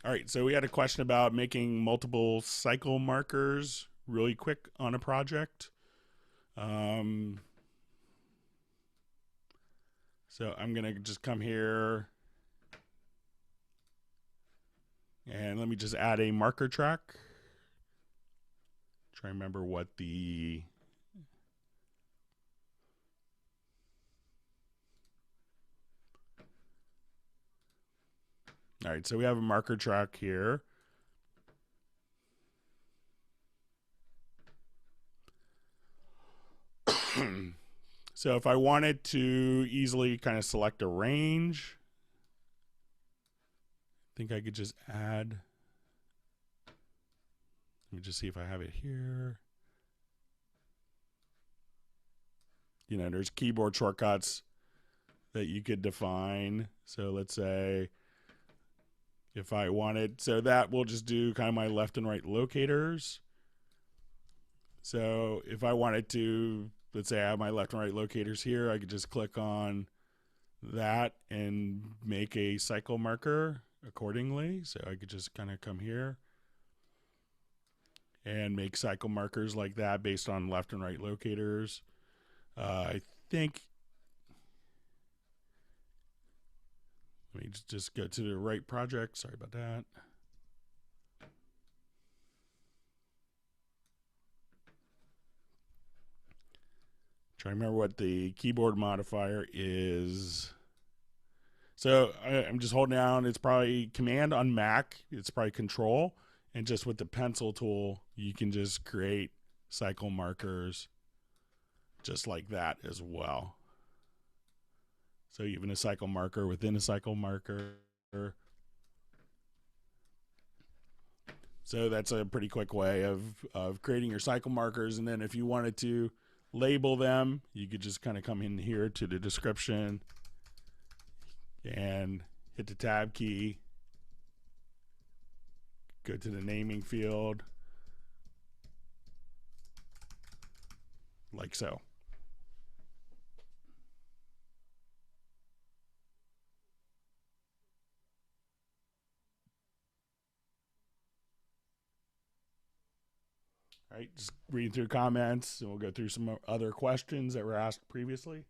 All right, so we had a question about making multiple cycle markers really quick on a project. So I'm going to just come here and let me just add a marker track. Try and remember what the... All right, so we have a marker track here. So if I wanted to easily kind of select a range, I think I could just add. Let me just see if I have it here. There's keyboard shortcuts that you could define. So let's say if I wanted, so that will just do kind of my left and right locators. So if I wanted to, let's say I have my left and right locators here, I could just click on that and make a cycle marker accordingly. So I could just kind of come here and make cycle markers like that based on left and right locators. I think, let me just go to the right project. Sorry about that. Try to remember what the keyboard modifier is. So I'm just holding down, it's probably Command on Mac, it's probably Control, and just with the pencil tool, you can just create cycle markers just like that as well. So even a cycle marker within a cycle marker. So that's a pretty quick way of creating your cycle markers. And then if you wanted to label them, you could just kind of come in here to the description and hit the tab key, go to the naming field, like so. All right, just reading through comments, and we'll go through some other questions that were asked previously.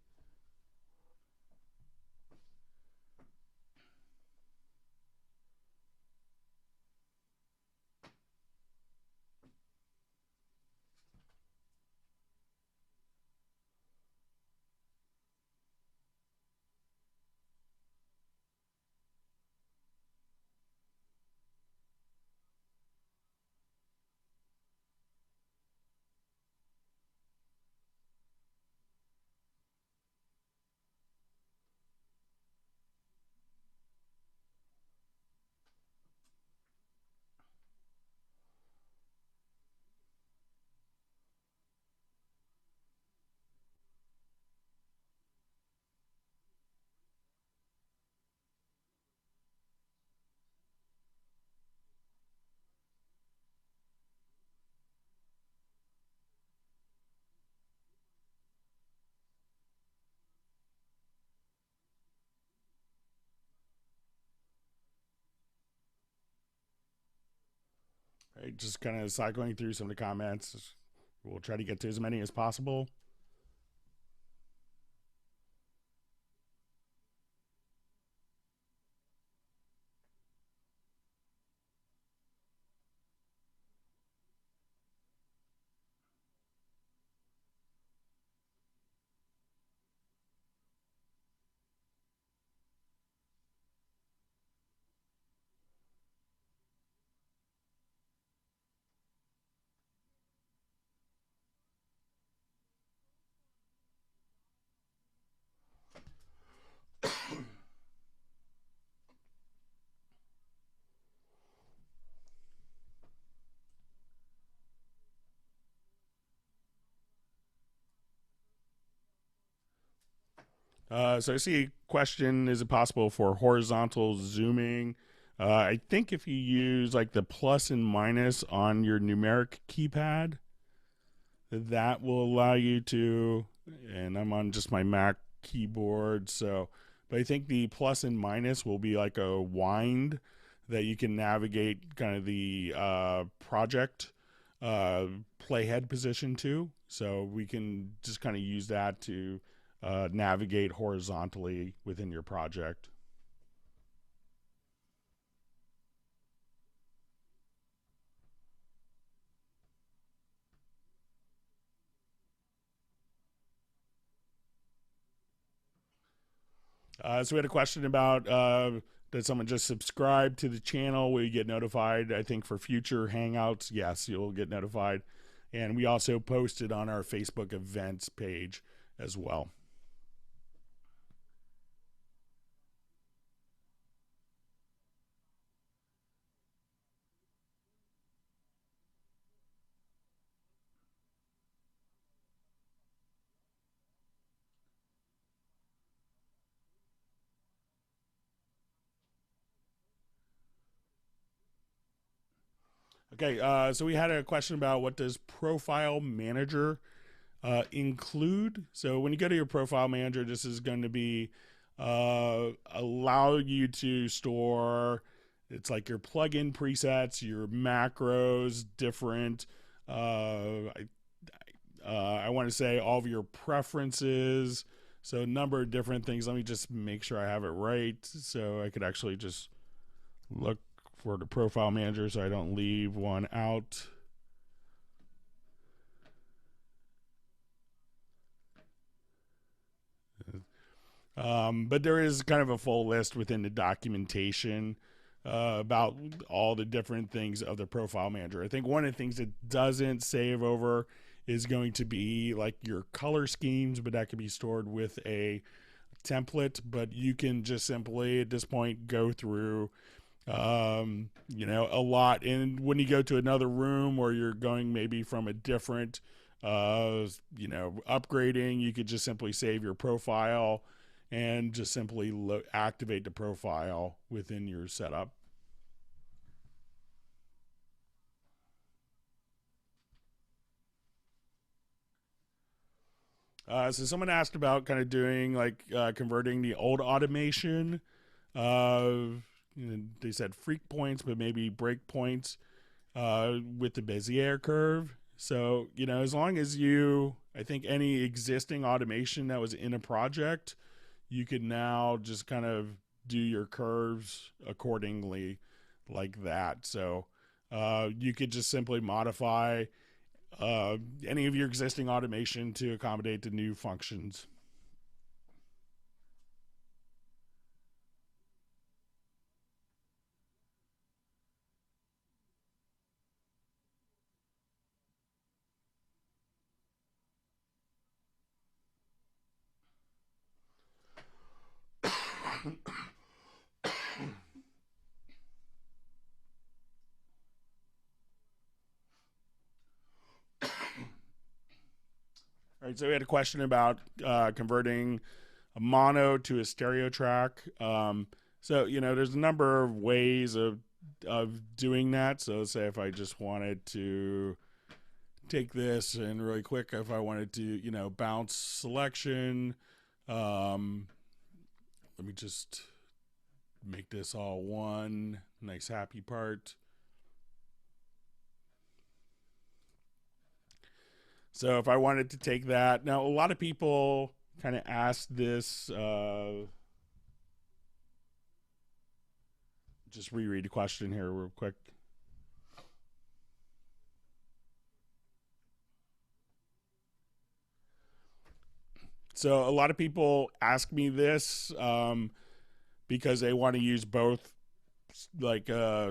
right, just kind of cycling through some of the comments. We'll try to get to as many as possible. So I see a question, is it possible for horizontal zooming? I think if you use like the plus and minus on your numeric keypad, that will allow you to, and I'm on just my Mac keyboard, so, but I think the plus and minus will be like a wind that you can navigate kind of the project playhead position to. So we can just kind of use that to navigate horizontally within your project. So we had a question about did someone just subscribe to the channel? Will you get notified? I think for future Hangouts, yes, you'll get notified. And we also posted on our Facebook events page as well. Okay, so we had a question about what does Profile Manager include. So when you go to your Profile Manager, this is going to be allow you to store, it's like your plugin presets, your macros, different, I want to say all of your preferences. So a number of different things. Let me just make sure I have it right. So I could actually just look for the Profile Manager so I don't leave one out. But there is kind of a full list within the documentation about all the different things of the Profile Manager. I think one of the things it doesn't save over is going to be like your color schemes, but that can be stored with a template. But you can just simply at this point go through a lot. And when you go to another room or you're going maybe from a different, upgrading, you could just simply save your profile and just simply activate the profile within your setup. So someone asked about kind of doing like converting the old automation. They said freak points, but maybe break points with the Bezier curve. So, as long as I think any existing automation that was in a project, you could now just kind of do your curves accordingly like that. So, you could just simply modify any of your existing automation to accommodate the new functions. All right, so we had a question about converting a mono to a stereo track. So there's a number of ways of doing that. So say if I just wanted to take this and really quick, if I wanted to bounce selection, let me just make this all one nice happy part. So if I wanted to take that, now a lot of people kind of ask this, just reread the question here real quick. So a lot of people ask me this because they want to use both like a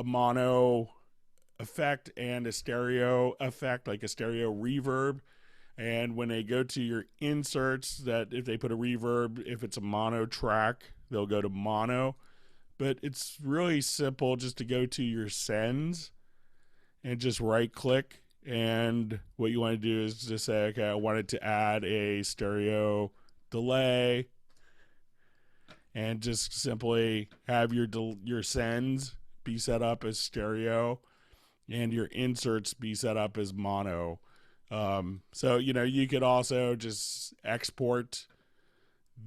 mono effect and a stereo effect, like a stereo reverb. And when they go to your inserts, that if they put a reverb, if it's a mono track, they'll go to mono. But it's really simple just to go to your sends and just right click. And what you want to do is just say, okay, I wanted to add a stereo delay, and just simply have your sends be set up as stereo and your inserts be set up as mono. So, you could also just export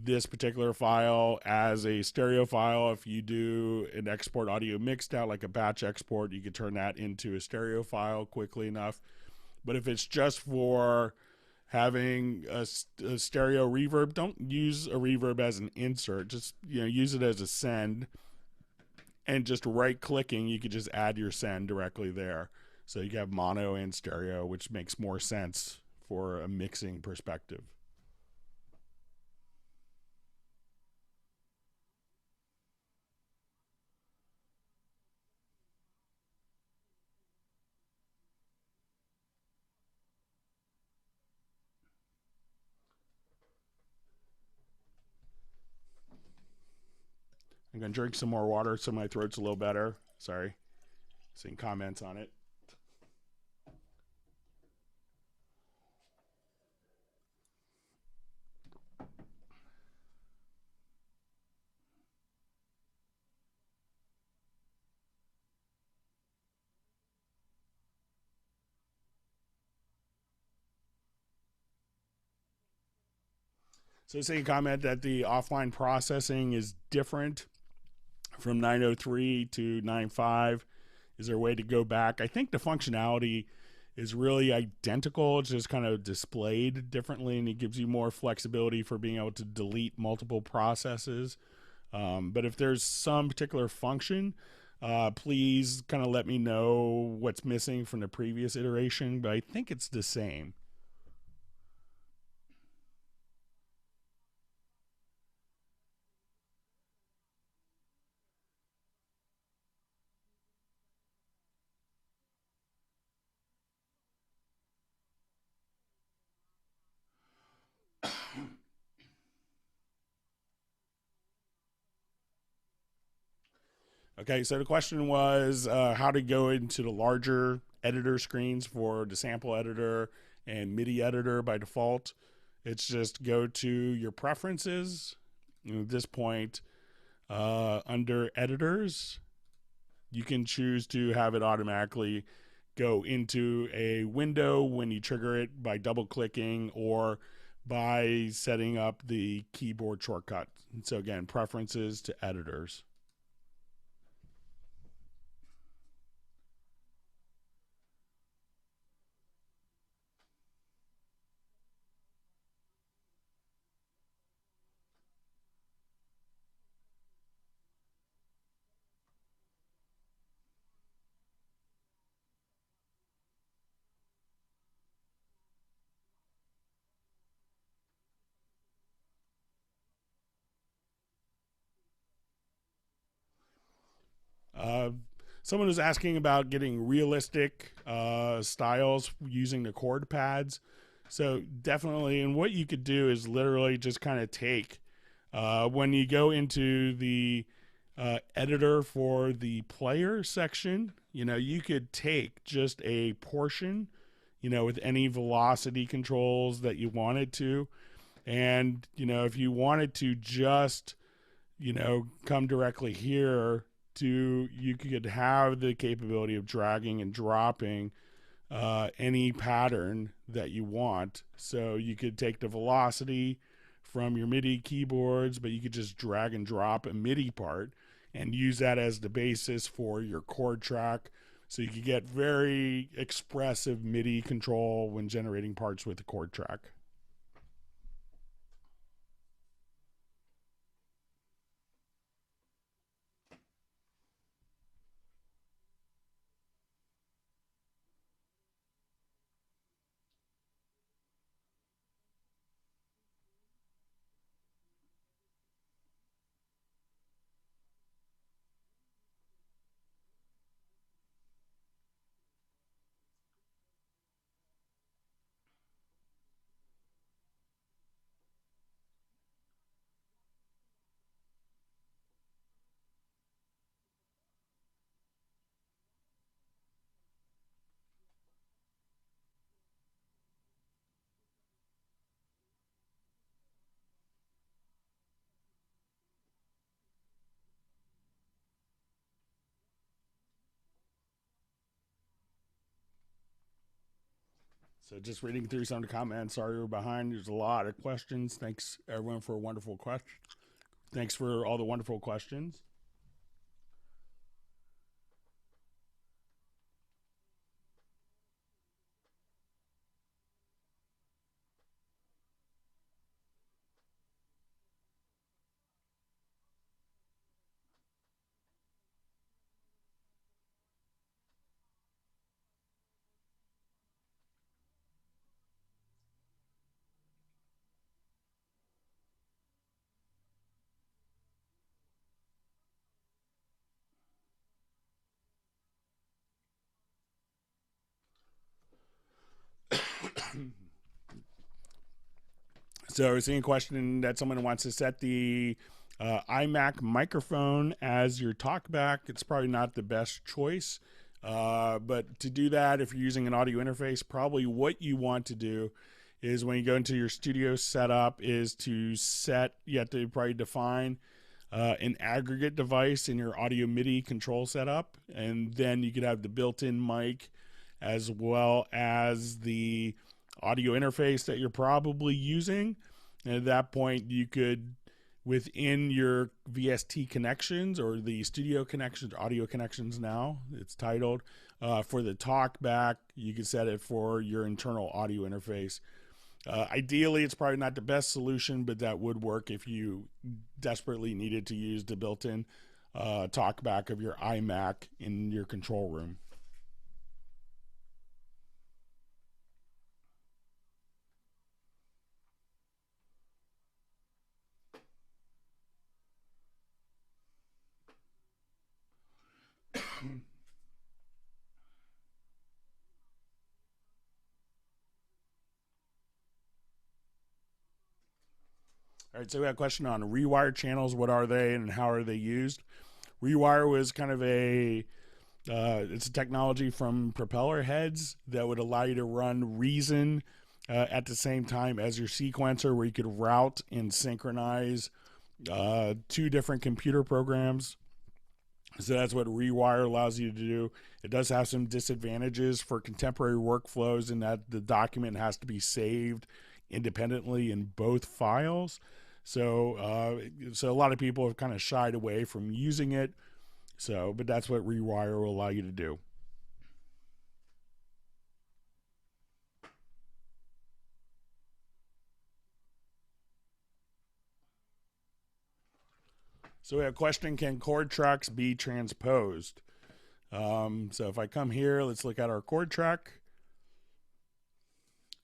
this particular file as a stereo file. If you do an export audio mixed out, like a batch export, you could turn that into a stereo file quickly enough. But if it's just for having a stereo reverb, don't use a reverb as an insert. Just use it as a send, and just right clicking, you could just add your send directly there. So you have mono and stereo, which makes more sense for a mixing perspective. I'm going to drink some more water so my throat's a little better. Sorry. Seeing comments on it. So seeing comment that the offline processing is different from 903 to 95. Is there a way to go back? I think the functionality is really identical. It's just kind of displayed differently, and it gives you more flexibility for being able to delete multiple processes. But if there's some particular function, please kind of let me know what's missing from the previous iteration. But I think it's the same. Okay, so the question was how to go into the larger editor screens for the sample editor and Midi editor by default. It's just go to your preferences. At this point, under editors, you can choose to have it automatically go into a window when you trigger it by double clicking or by setting up the keyboard shortcut. And so again, preferences to editors. Uh, Someone was asking about getting realistic styles using the chord pads. So definitely, and what you could do is literally just kind of take when you go into the editor for the player section, you could take just a portion, with any velocity controls that you wanted to. And, if you wanted to just, come directly here to, you could have the capability of dragging and dropping any pattern that you want. So you could take the velocity from your MIDI keyboards, but you could just drag and drop a MIDI part and use that as the basis for your chord track So you can get very expressive MIDI control when generating parts with the Chord Track. So just reading through some of the comments. Sorry we're behind. There's a lot of questions. Thanks everyone for a wonderful question. Thanks for all the wonderful questions. So we're seeing a question that someone wants to set the iMac microphone as your talkback. It's probably not the best choice. But to do that, if you're using an audio interface, probably what you want to do is when you go into your studio setup is to set, you have to probably define an aggregate device in your audio MIDI control setup. And then you could have the built-in mic as well as the audio interface that you're probably using. And at that point, you could, within your VST connections or the studio connections, audio connections now, it's titled, for the talkback, you could set it for your internal audio interface. Ideally, it's probably not the best solution, but that would work if you desperately needed to use the built-in talkback of your iMac in your control room. All right, so we have a question on Rewired channels. What are they and how are they used? Rewire was kind of it's a technology from propeller heads that would allow you to run Reason at the same time as your sequencer, where you could route and synchronize two different computer programs. So that's what Rewire allows you to do. It does have some disadvantages for contemporary workflows in that the document has to be saved independently in both files. So a lot of people have kind of shied away from using it. So, but that's what Rewire will allow you to do. So we have a question, can chord tracks be transposed? So if I come here, let's look at our chord track.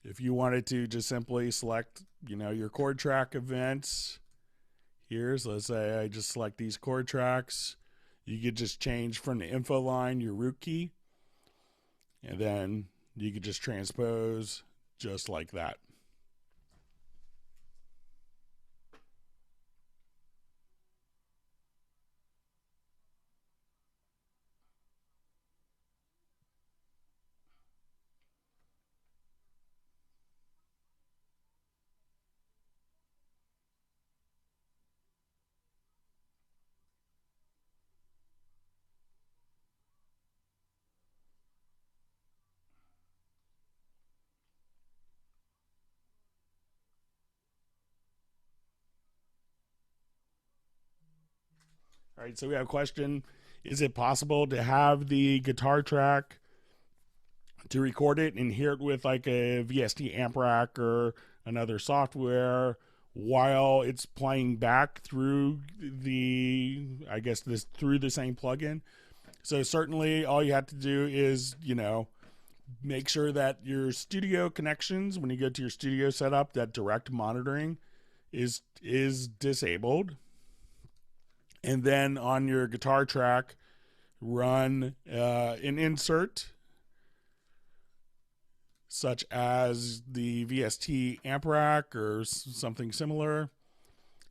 If you wanted to just simply select, your chord track events here. So let's say I just select these chord tracks. You could just change from the info line your root key. And then you could just transpose just like that. All right, so we have a question. Is it possible to have the guitar track to record it and hear it with like a VST amp rack or another software while it's playing back through the, I guess, this through the same plugin? So certainly all you have to do is, make sure that your studio connections, when you go to your studio setup, that direct monitoring is disabled. And then on your guitar track, run an insert such as the VST amp rack or something similar.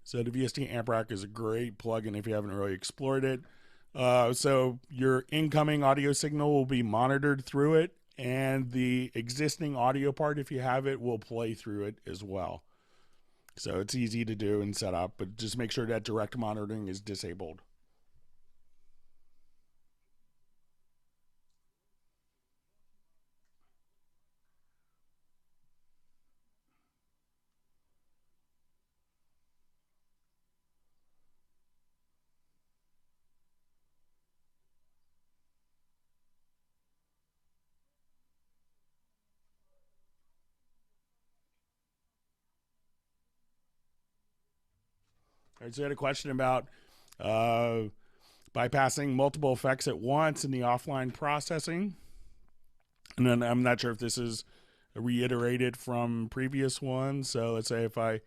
So the VST amp rack is a great plugin if you haven't really explored it. So your incoming audio signal will be monitored through it, and the existing audio part, if you have it, will play through it as well. So it's easy to do and set up, but just make sure that direct monitoring is disabled. All right, so I had a question about bypassing multiple effects at once in the offline processing. And then I'm not sure if this is reiterated from previous ones. So let's say if I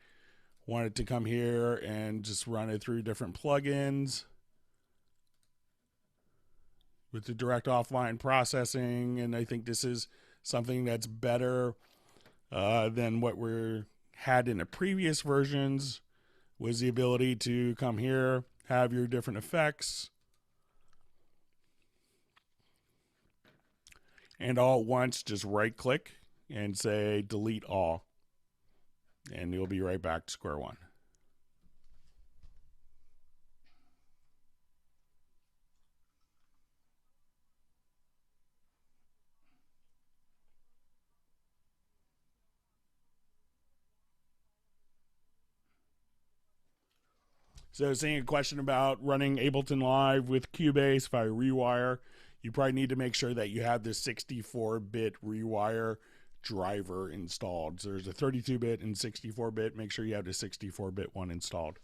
wanted to come here and just run it through different plugins with the direct offline processing, and I think this is something that's better than what we had in the previous versions, was the ability to come here, have your different effects, and all at once just right click and say delete all, and you'll be right back to square one. So seeing a question about running Ableton Live with Cubase via Rewire, you probably need to make sure that you have the 64-bit Rewire driver installed. So there's a 32-bit and 64-bit. Make sure you have the 64-bit one installed.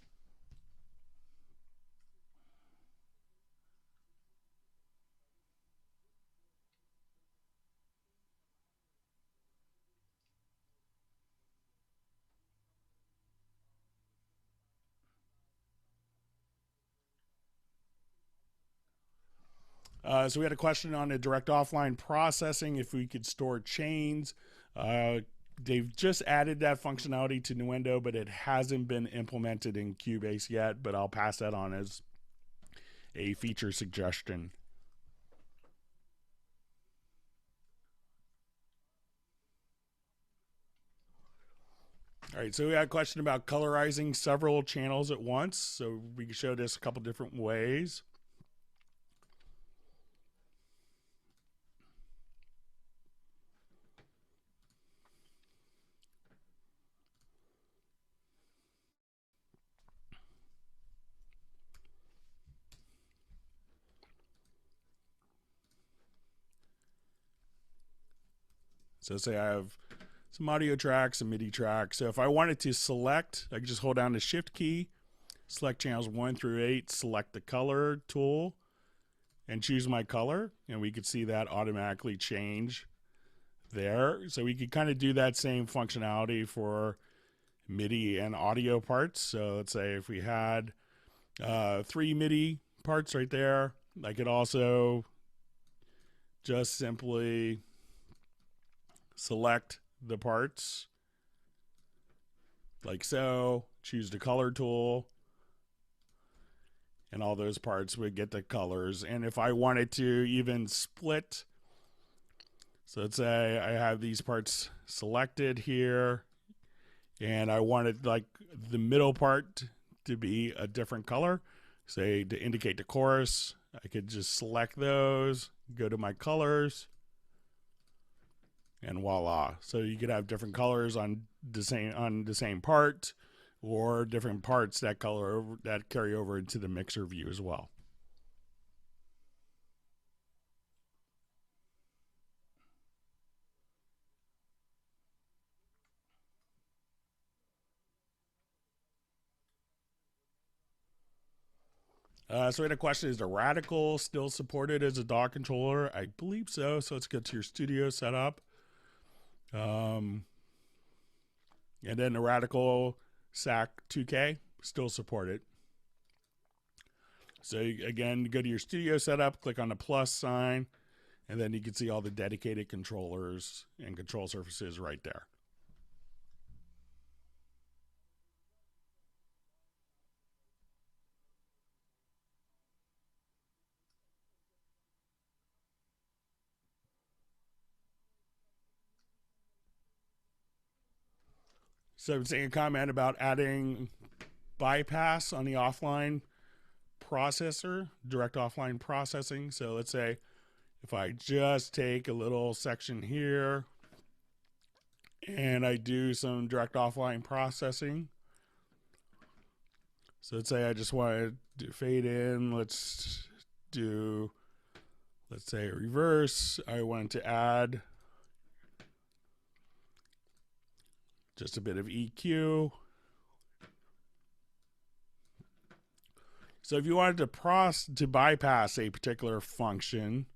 So we had a question on a direct offline processing, if we could store chains. They've just added that functionality to Nuendo, but it hasn't been implemented in Cubase yet, but I'll pass that on as a feature suggestion. All right, so we had a question about colorizing several channels at once. So we can show this a couple different ways. So say I have some audio tracks, some Midi tracks. So if I wanted to select, I could just hold down the Shift key, select channels 1 through 8, select the color tool, and choose my color. And we could see that automatically change there. So we could kind of do that same functionality for Midi and audio parts. So let's say if we had 3 Midi parts right there, I could also just simply select the parts like so, choose the color tool, and all those parts would get the colors. And if I wanted to even split, so let's say I have these parts selected here, and I wanted like the middle part to be a different color, say to indicate the chorus, I could just select those, go to my colors, and voila. So you could have different colors on the same part, or different parts that carry over into the mixer view as well. So we had a question, is the Radical still supported as a DAW controller? I believe so. So let's get to your studio setup. And then the Radical SAC 2K still supported. So again, go to your studio setup, click on the plus sign, and then you can see all the dedicated controllers and control surfaces right there. So I'm saying a comment about adding bypass on the offline processor, direct offline processing. So let's say if I just take a little section here and I do some direct offline processing. So let's say I just want to do fade in. Let's say a reverse. I want to add just a bit of EQ. So if you wanted to bypass a particular function,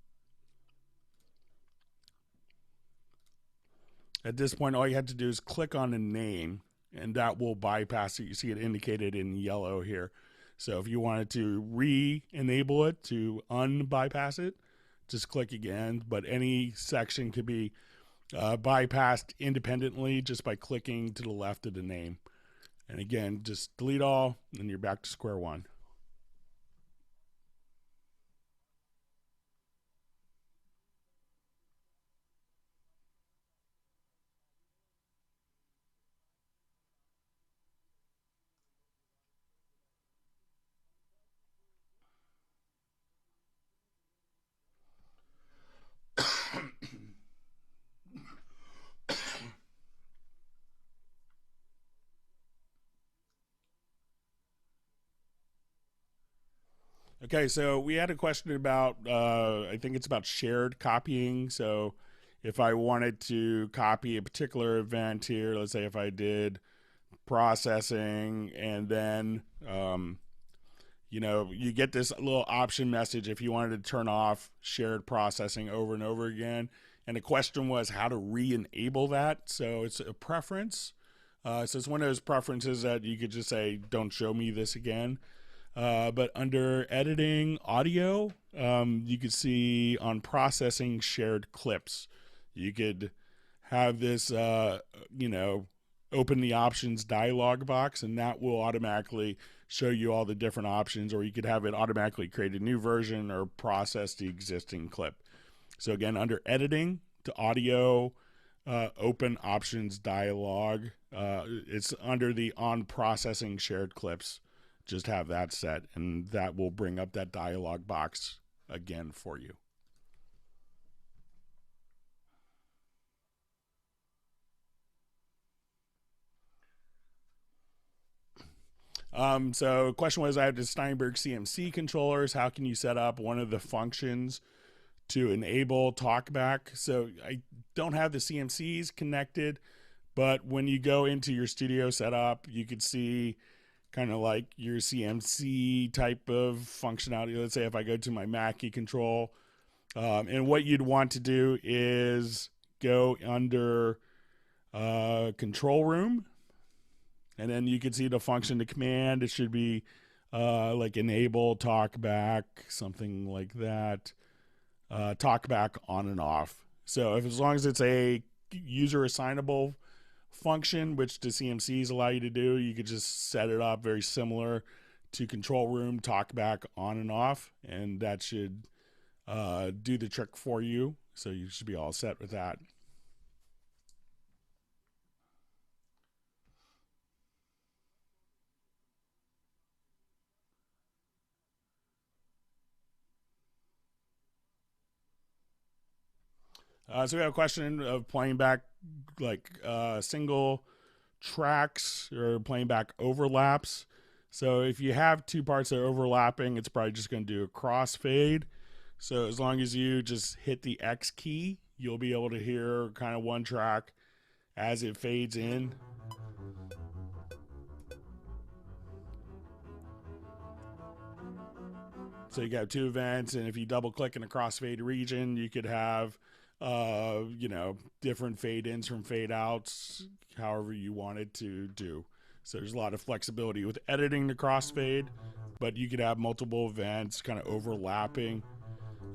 at this point, all you have to do is click on the name, and that will bypass it. You see it indicated in yellow here. So if you wanted to re-enable it, to unbypass it, just click again. But any section could be bypassed independently just by clicking to the left of the name. And again, just delete all, and you're back to square one. Okay, so we had a question about, I think it's about shared copying. So if I wanted to copy a particular event here, let's say if I did processing and then, you get this little option message if you wanted to turn off shared processing over and over again. And the question was how to re-enable that. So it's a preference. So it's one of those preferences that you could just say, don't show me this again. But under editing audio, you could see on processing shared clips. You could have this, open the options dialog box, and that will automatically show you all the different options, or you could have it automatically create a new version or process the existing clip. So again, under editing to audio, open options dialog, it's under the on processing shared clips. Just have that set, and that will bring up that dialog box again for you. So the question was, I have the Steinberg CMC controllers. How can you set up one of the functions to enable Talkback? So I don't have the CMCs connected, but when you go into your studio setup, you could see kind of like your CMC type of functionality. Let's say if I go to my Mackie control, and what you'd want to do is go under control room, and then you can see the function, the command. It should be like enable Talkback, something like that. Talkback on and off. So as long as it's a user assignable function, which the CMCs allow you to do, you could just set it up very similar to control room, Talkback on and off, and that should do the trick for you. So you should be all set with that. So we have a question of playing back like single tracks or playing back overlaps. So if you have two parts that are overlapping, it's probably just going to do a crossfade. So as long as you just hit the X key, you'll be able to hear kind of one track as it fades in. So you got 2 events, and if you double click in a crossfade region, you could have, different fade ins from fade outs, however you wanted to do. So there's a lot of flexibility with editing the crossfade, but you could have multiple events kind of overlapping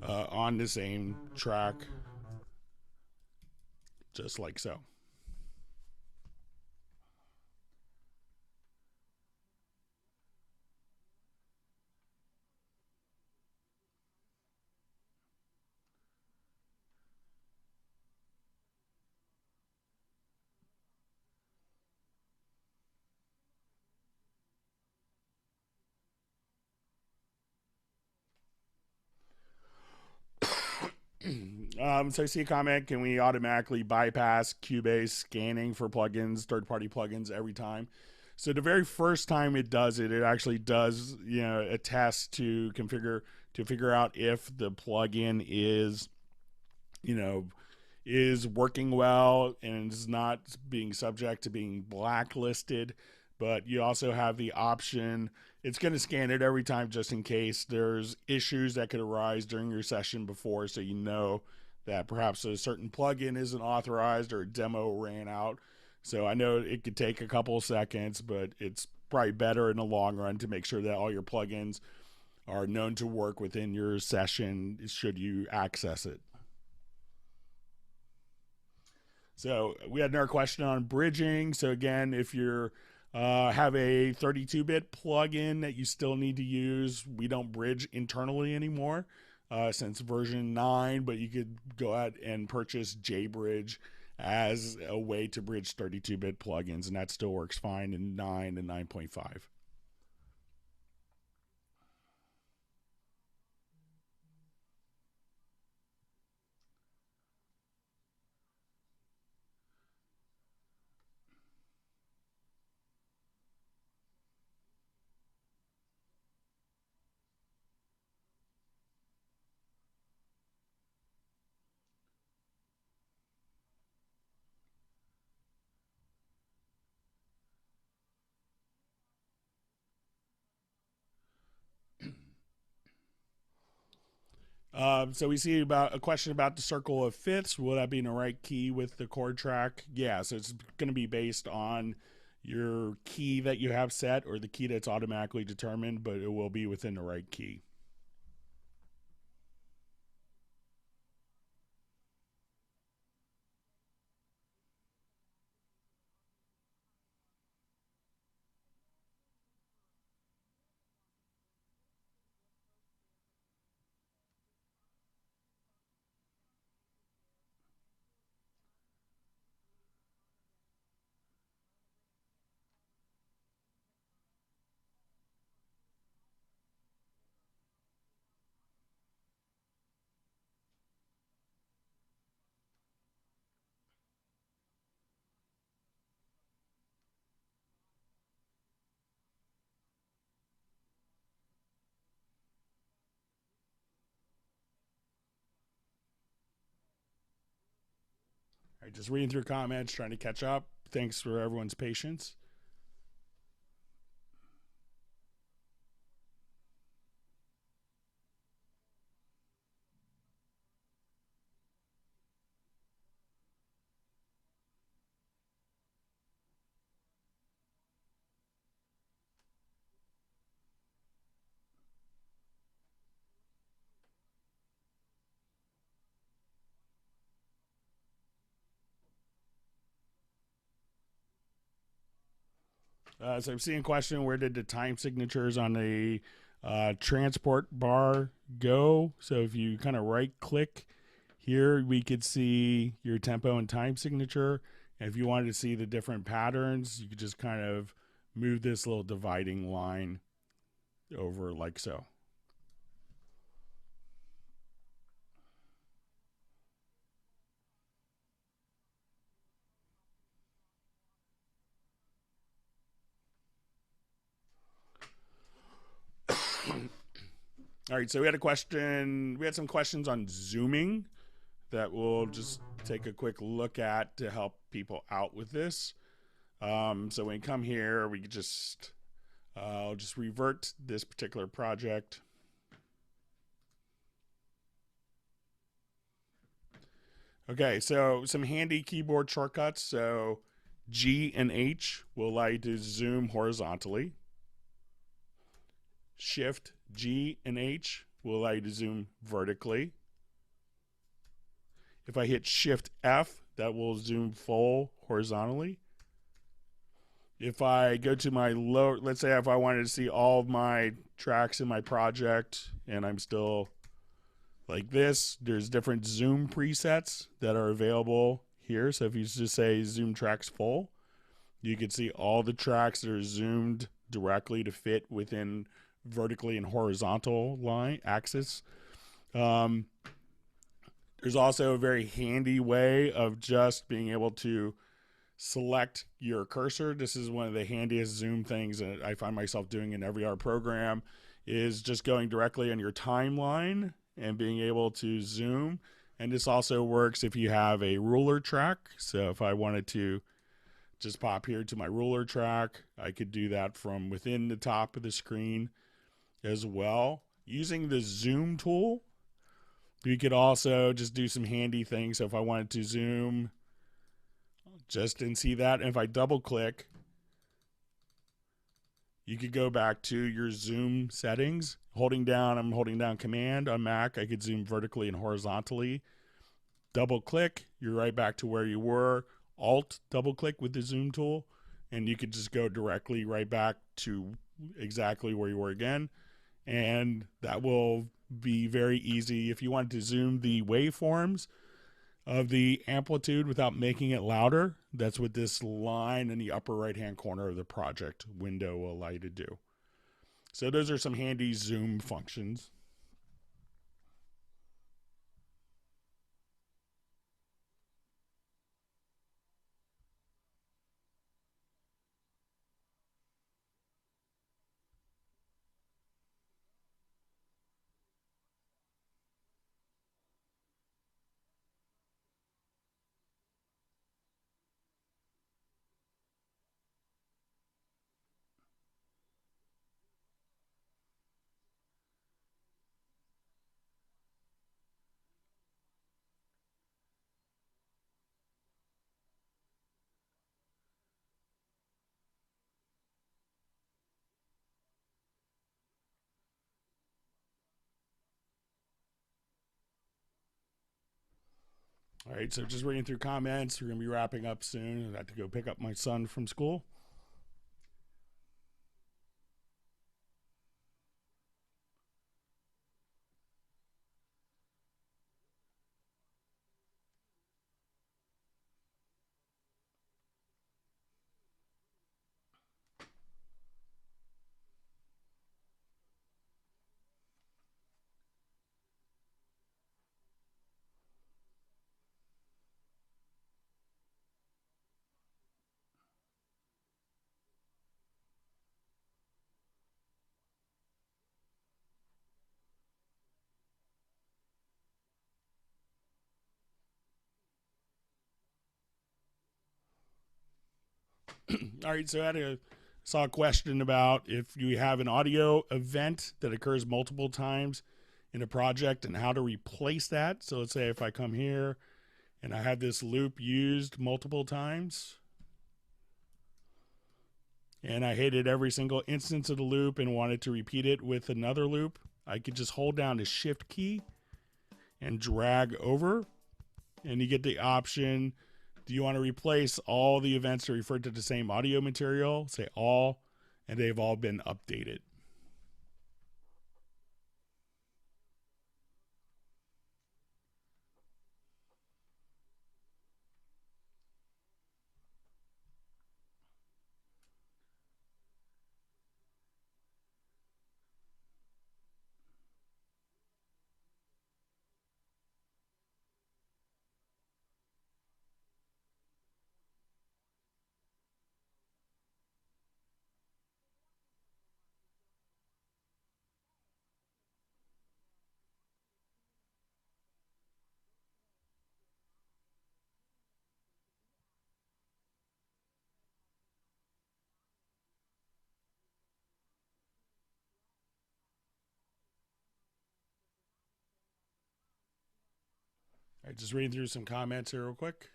on the same track, just like so. So I see a comment, can we automatically bypass Cubase scanning for plugins, third-party plugins every time? So the very first time it does it, it actually does, a test to figure out if the plugin is working well and is not being subject to being blacklisted. But you also have the option, it's going to scan it every time just in case there's issues that could arise during your session before, so you know that perhaps a certain plugin isn't authorized or a demo ran out. So I know it could take a couple of seconds, but it's probably better in the long run to make sure that all your plugins are known to work within your session should you access it. So we had another question on bridging. So again, if you're have a 32-bit plugin that you still need to use, we don't bridge internally anymore since version 9, but you could go out and purchase JBridge as a way to bridge 32-bit plugins, and that still works fine in 9 and 9.5. So we see about a question about the circle of fifths. Will that be in the right key with the chord track? Yeah, so it's going to be based on your key that you have set or the key that's automatically determined, but it will be within the right key. All right, just reading through comments, trying to catch up. Thanks for everyone's patience. So I'm seeing a question, where did the time signatures on the transport bar go? So if you kind of right click here, we could see your tempo and time signature. And if you wanted to see the different patterns, you could just kind of move this little dividing line over like so. All right, so we had some questions on zooming that we'll just take a quick look at to help people out with this. So when we come here, we could just I'll just revert this particular project. Okay, so some handy keyboard shortcuts. So G and H will allow you to zoom horizontally. Shift G and H will allow you to zoom vertically. If I hit Shift F, that will zoom full horizontally. If I go to my low, let's say if I wanted to see all of my tracks in my project and I'm still like this, there's different zoom presets that are available here. So if you just say zoom tracks full, you can see all the tracks that are zoomed directly to fit within vertically and horizontal line axis. There's also a very handy way of just being able to select your cursor. This is one of the handiest zoom things that I find myself doing in every art program, is just going directly on your timeline and being able to zoom. And this also works if you have a ruler track. So if I wanted to just pop here to my ruler track, I could do that from within the top of the screen as well. Using the zoom tool, you could also just do some handy things. So if I wanted to zoom just and see that, and if I double click, you could go back to your zoom settings. I'm holding down Command on Mac. I could zoom vertically and horizontally. Double click, you're right back to where you were. Alt double click with the zoom tool, and you could just go directly right back to exactly where you were again. And that will be very easy. If you wanted to zoom the waveforms of the amplitude without making it louder, that's what this line in the upper right hand corner of the project window will allow you to do. So those are some handy zoom functions. All right, so just reading through comments. We're going to be wrapping up soon. I have to go pick up my son from school. All right, so saw a question about if you have an audio event that occurs multiple times in a project and how to replace that. So let's say if I come here and I have this loop used multiple times and I hit it every single instance of the loop and wanted to repeat it with another loop, I could just hold down the shift key and drag over, and you get the option. Do you want to replace all the events that refer to the same audio material? Say all, and they've all been updated. just reading through some comments here real quick.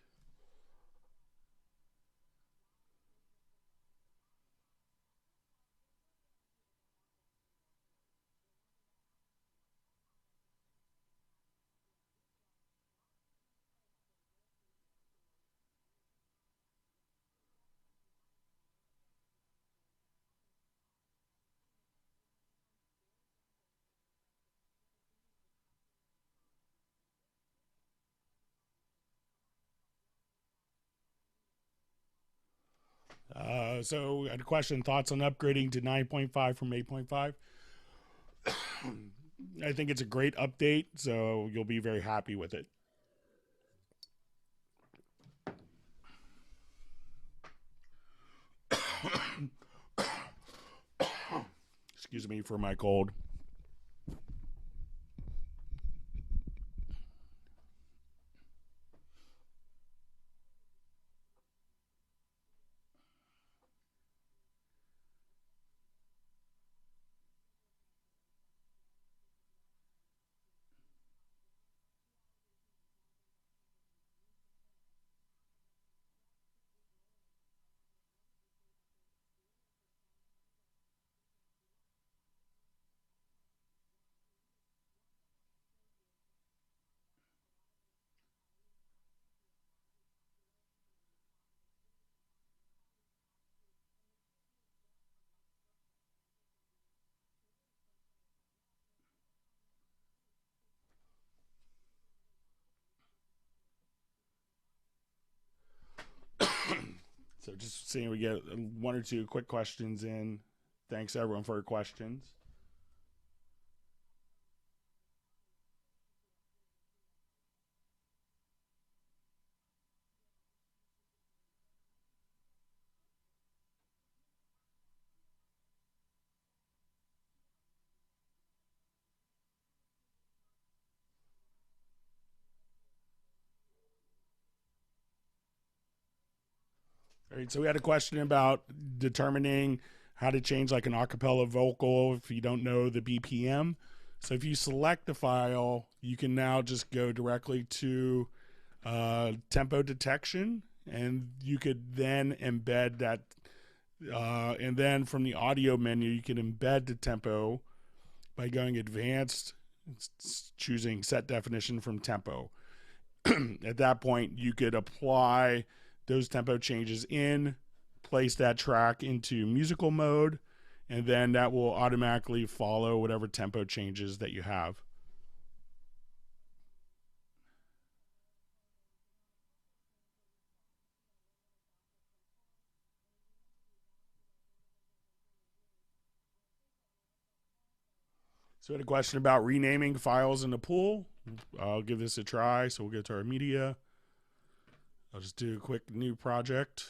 So I had a question, thoughts on upgrading to 9.5 from 8.5? I think it's a great update, so you'll be very happy with it. Excuse me for my cold. So just seeing we get one or two quick questions in. Thanks everyone for your questions. All right, so we had a question about determining how to change like an acapella vocal if you don't know the BPM. So if you select the file, you can now just go directly to tempo detection, and you could then embed that. And then from the audio menu, you can embed the tempo by going advanced, choosing set definition from tempo. At that point, you could apply those tempo changes in, place that track into musical mode, and then that will automatically follow whatever tempo changes that you have. So we had a question about renaming files in the pool. I'll give this a try. So we'll get to our media. I'll just do a quick new project.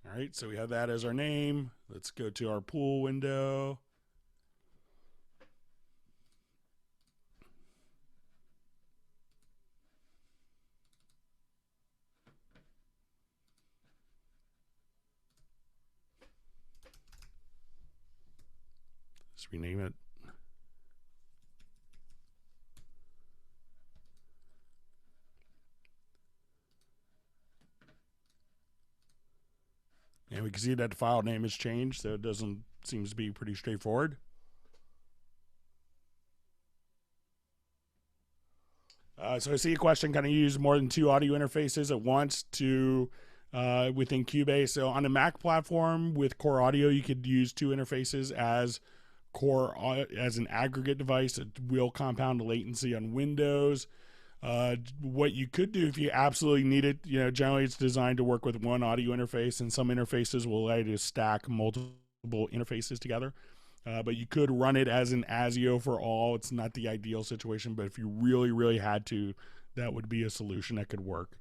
All right, so we have that as our name. Let's go to our pool window. Let's rename it. And we can see that the file name has changed, so it seems to be pretty straightforward. So I see a question, can I use more than two audio interfaces at once to within Cubase? So on the Mac platform with Core Audio, you could use two interfaces as as an aggregate device. It will compound the latency on Windows. What you could do if you absolutely need it, generally it's designed to work with one audio interface, and some interfaces will allow you to stack multiple interfaces together. But you could run it as an ASIO for all. It's not the ideal situation, but if you really, really had to, that would be a solution that could work.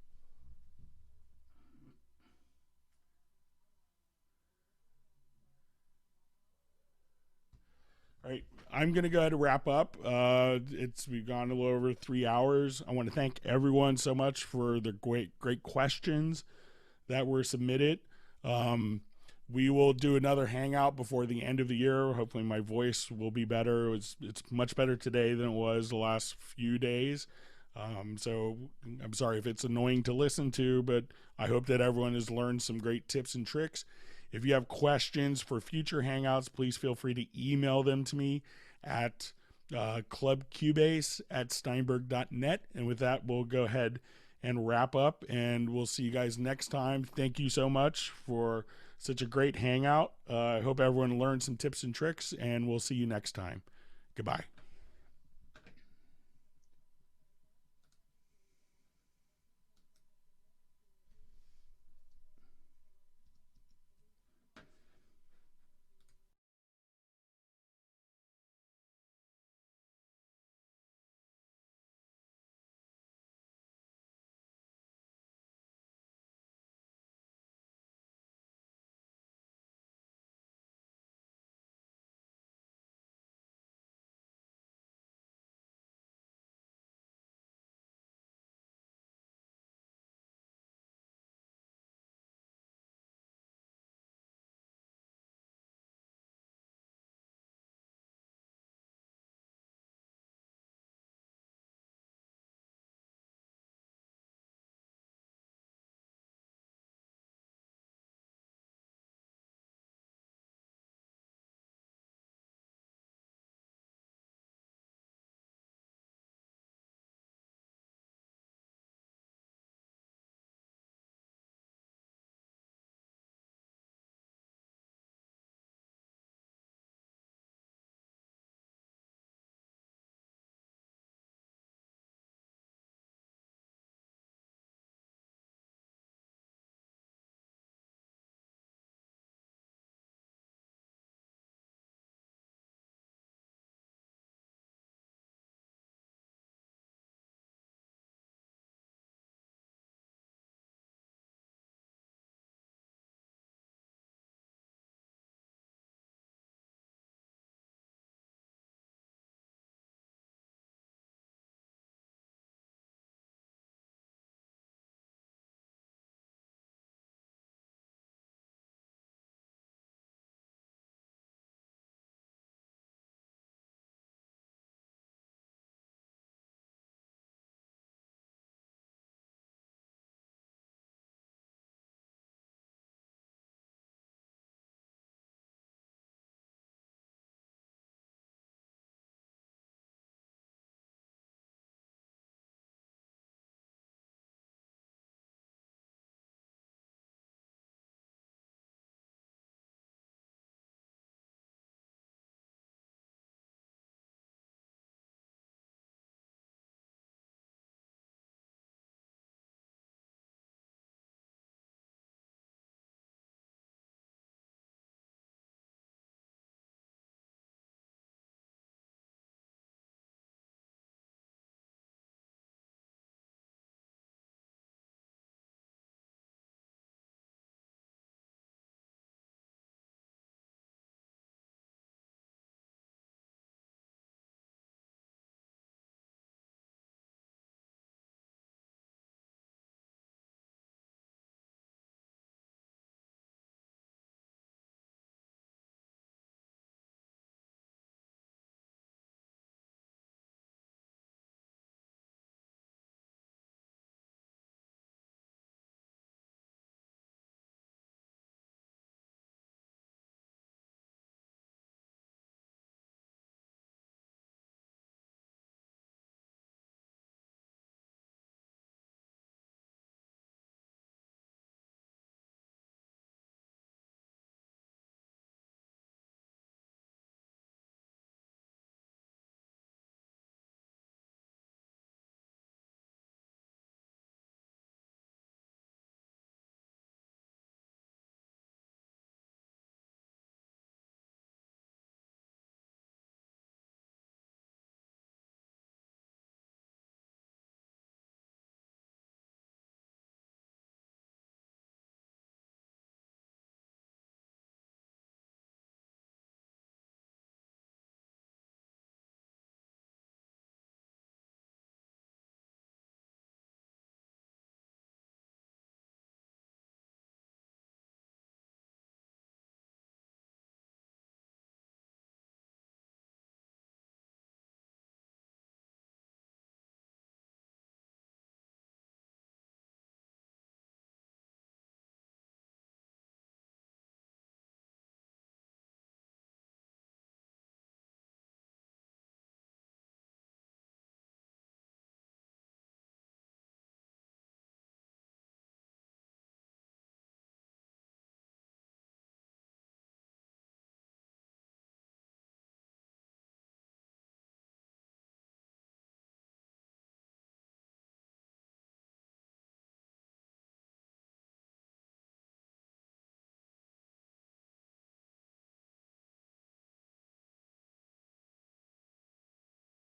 Great. I'm going to go ahead and wrap up. We've gone a little over 3 hours. I want to thank everyone so much for the great questions that were submitted. We will do another hangout before the end of the year. Hopefully my voice will be better. It's much better today than it was the last few days. So I'm sorry if it's annoying to listen to, but I hope that everyone has learned some great tips and tricks. If you have questions for future hangouts, please feel free to email them to me at clubcubase@steinberg.net. And with that, we'll go ahead and wrap up, and we'll see you guys next time. Thank you so much for such a great hangout. I hope everyone learned some tips and tricks, and we'll see you next time. Goodbye.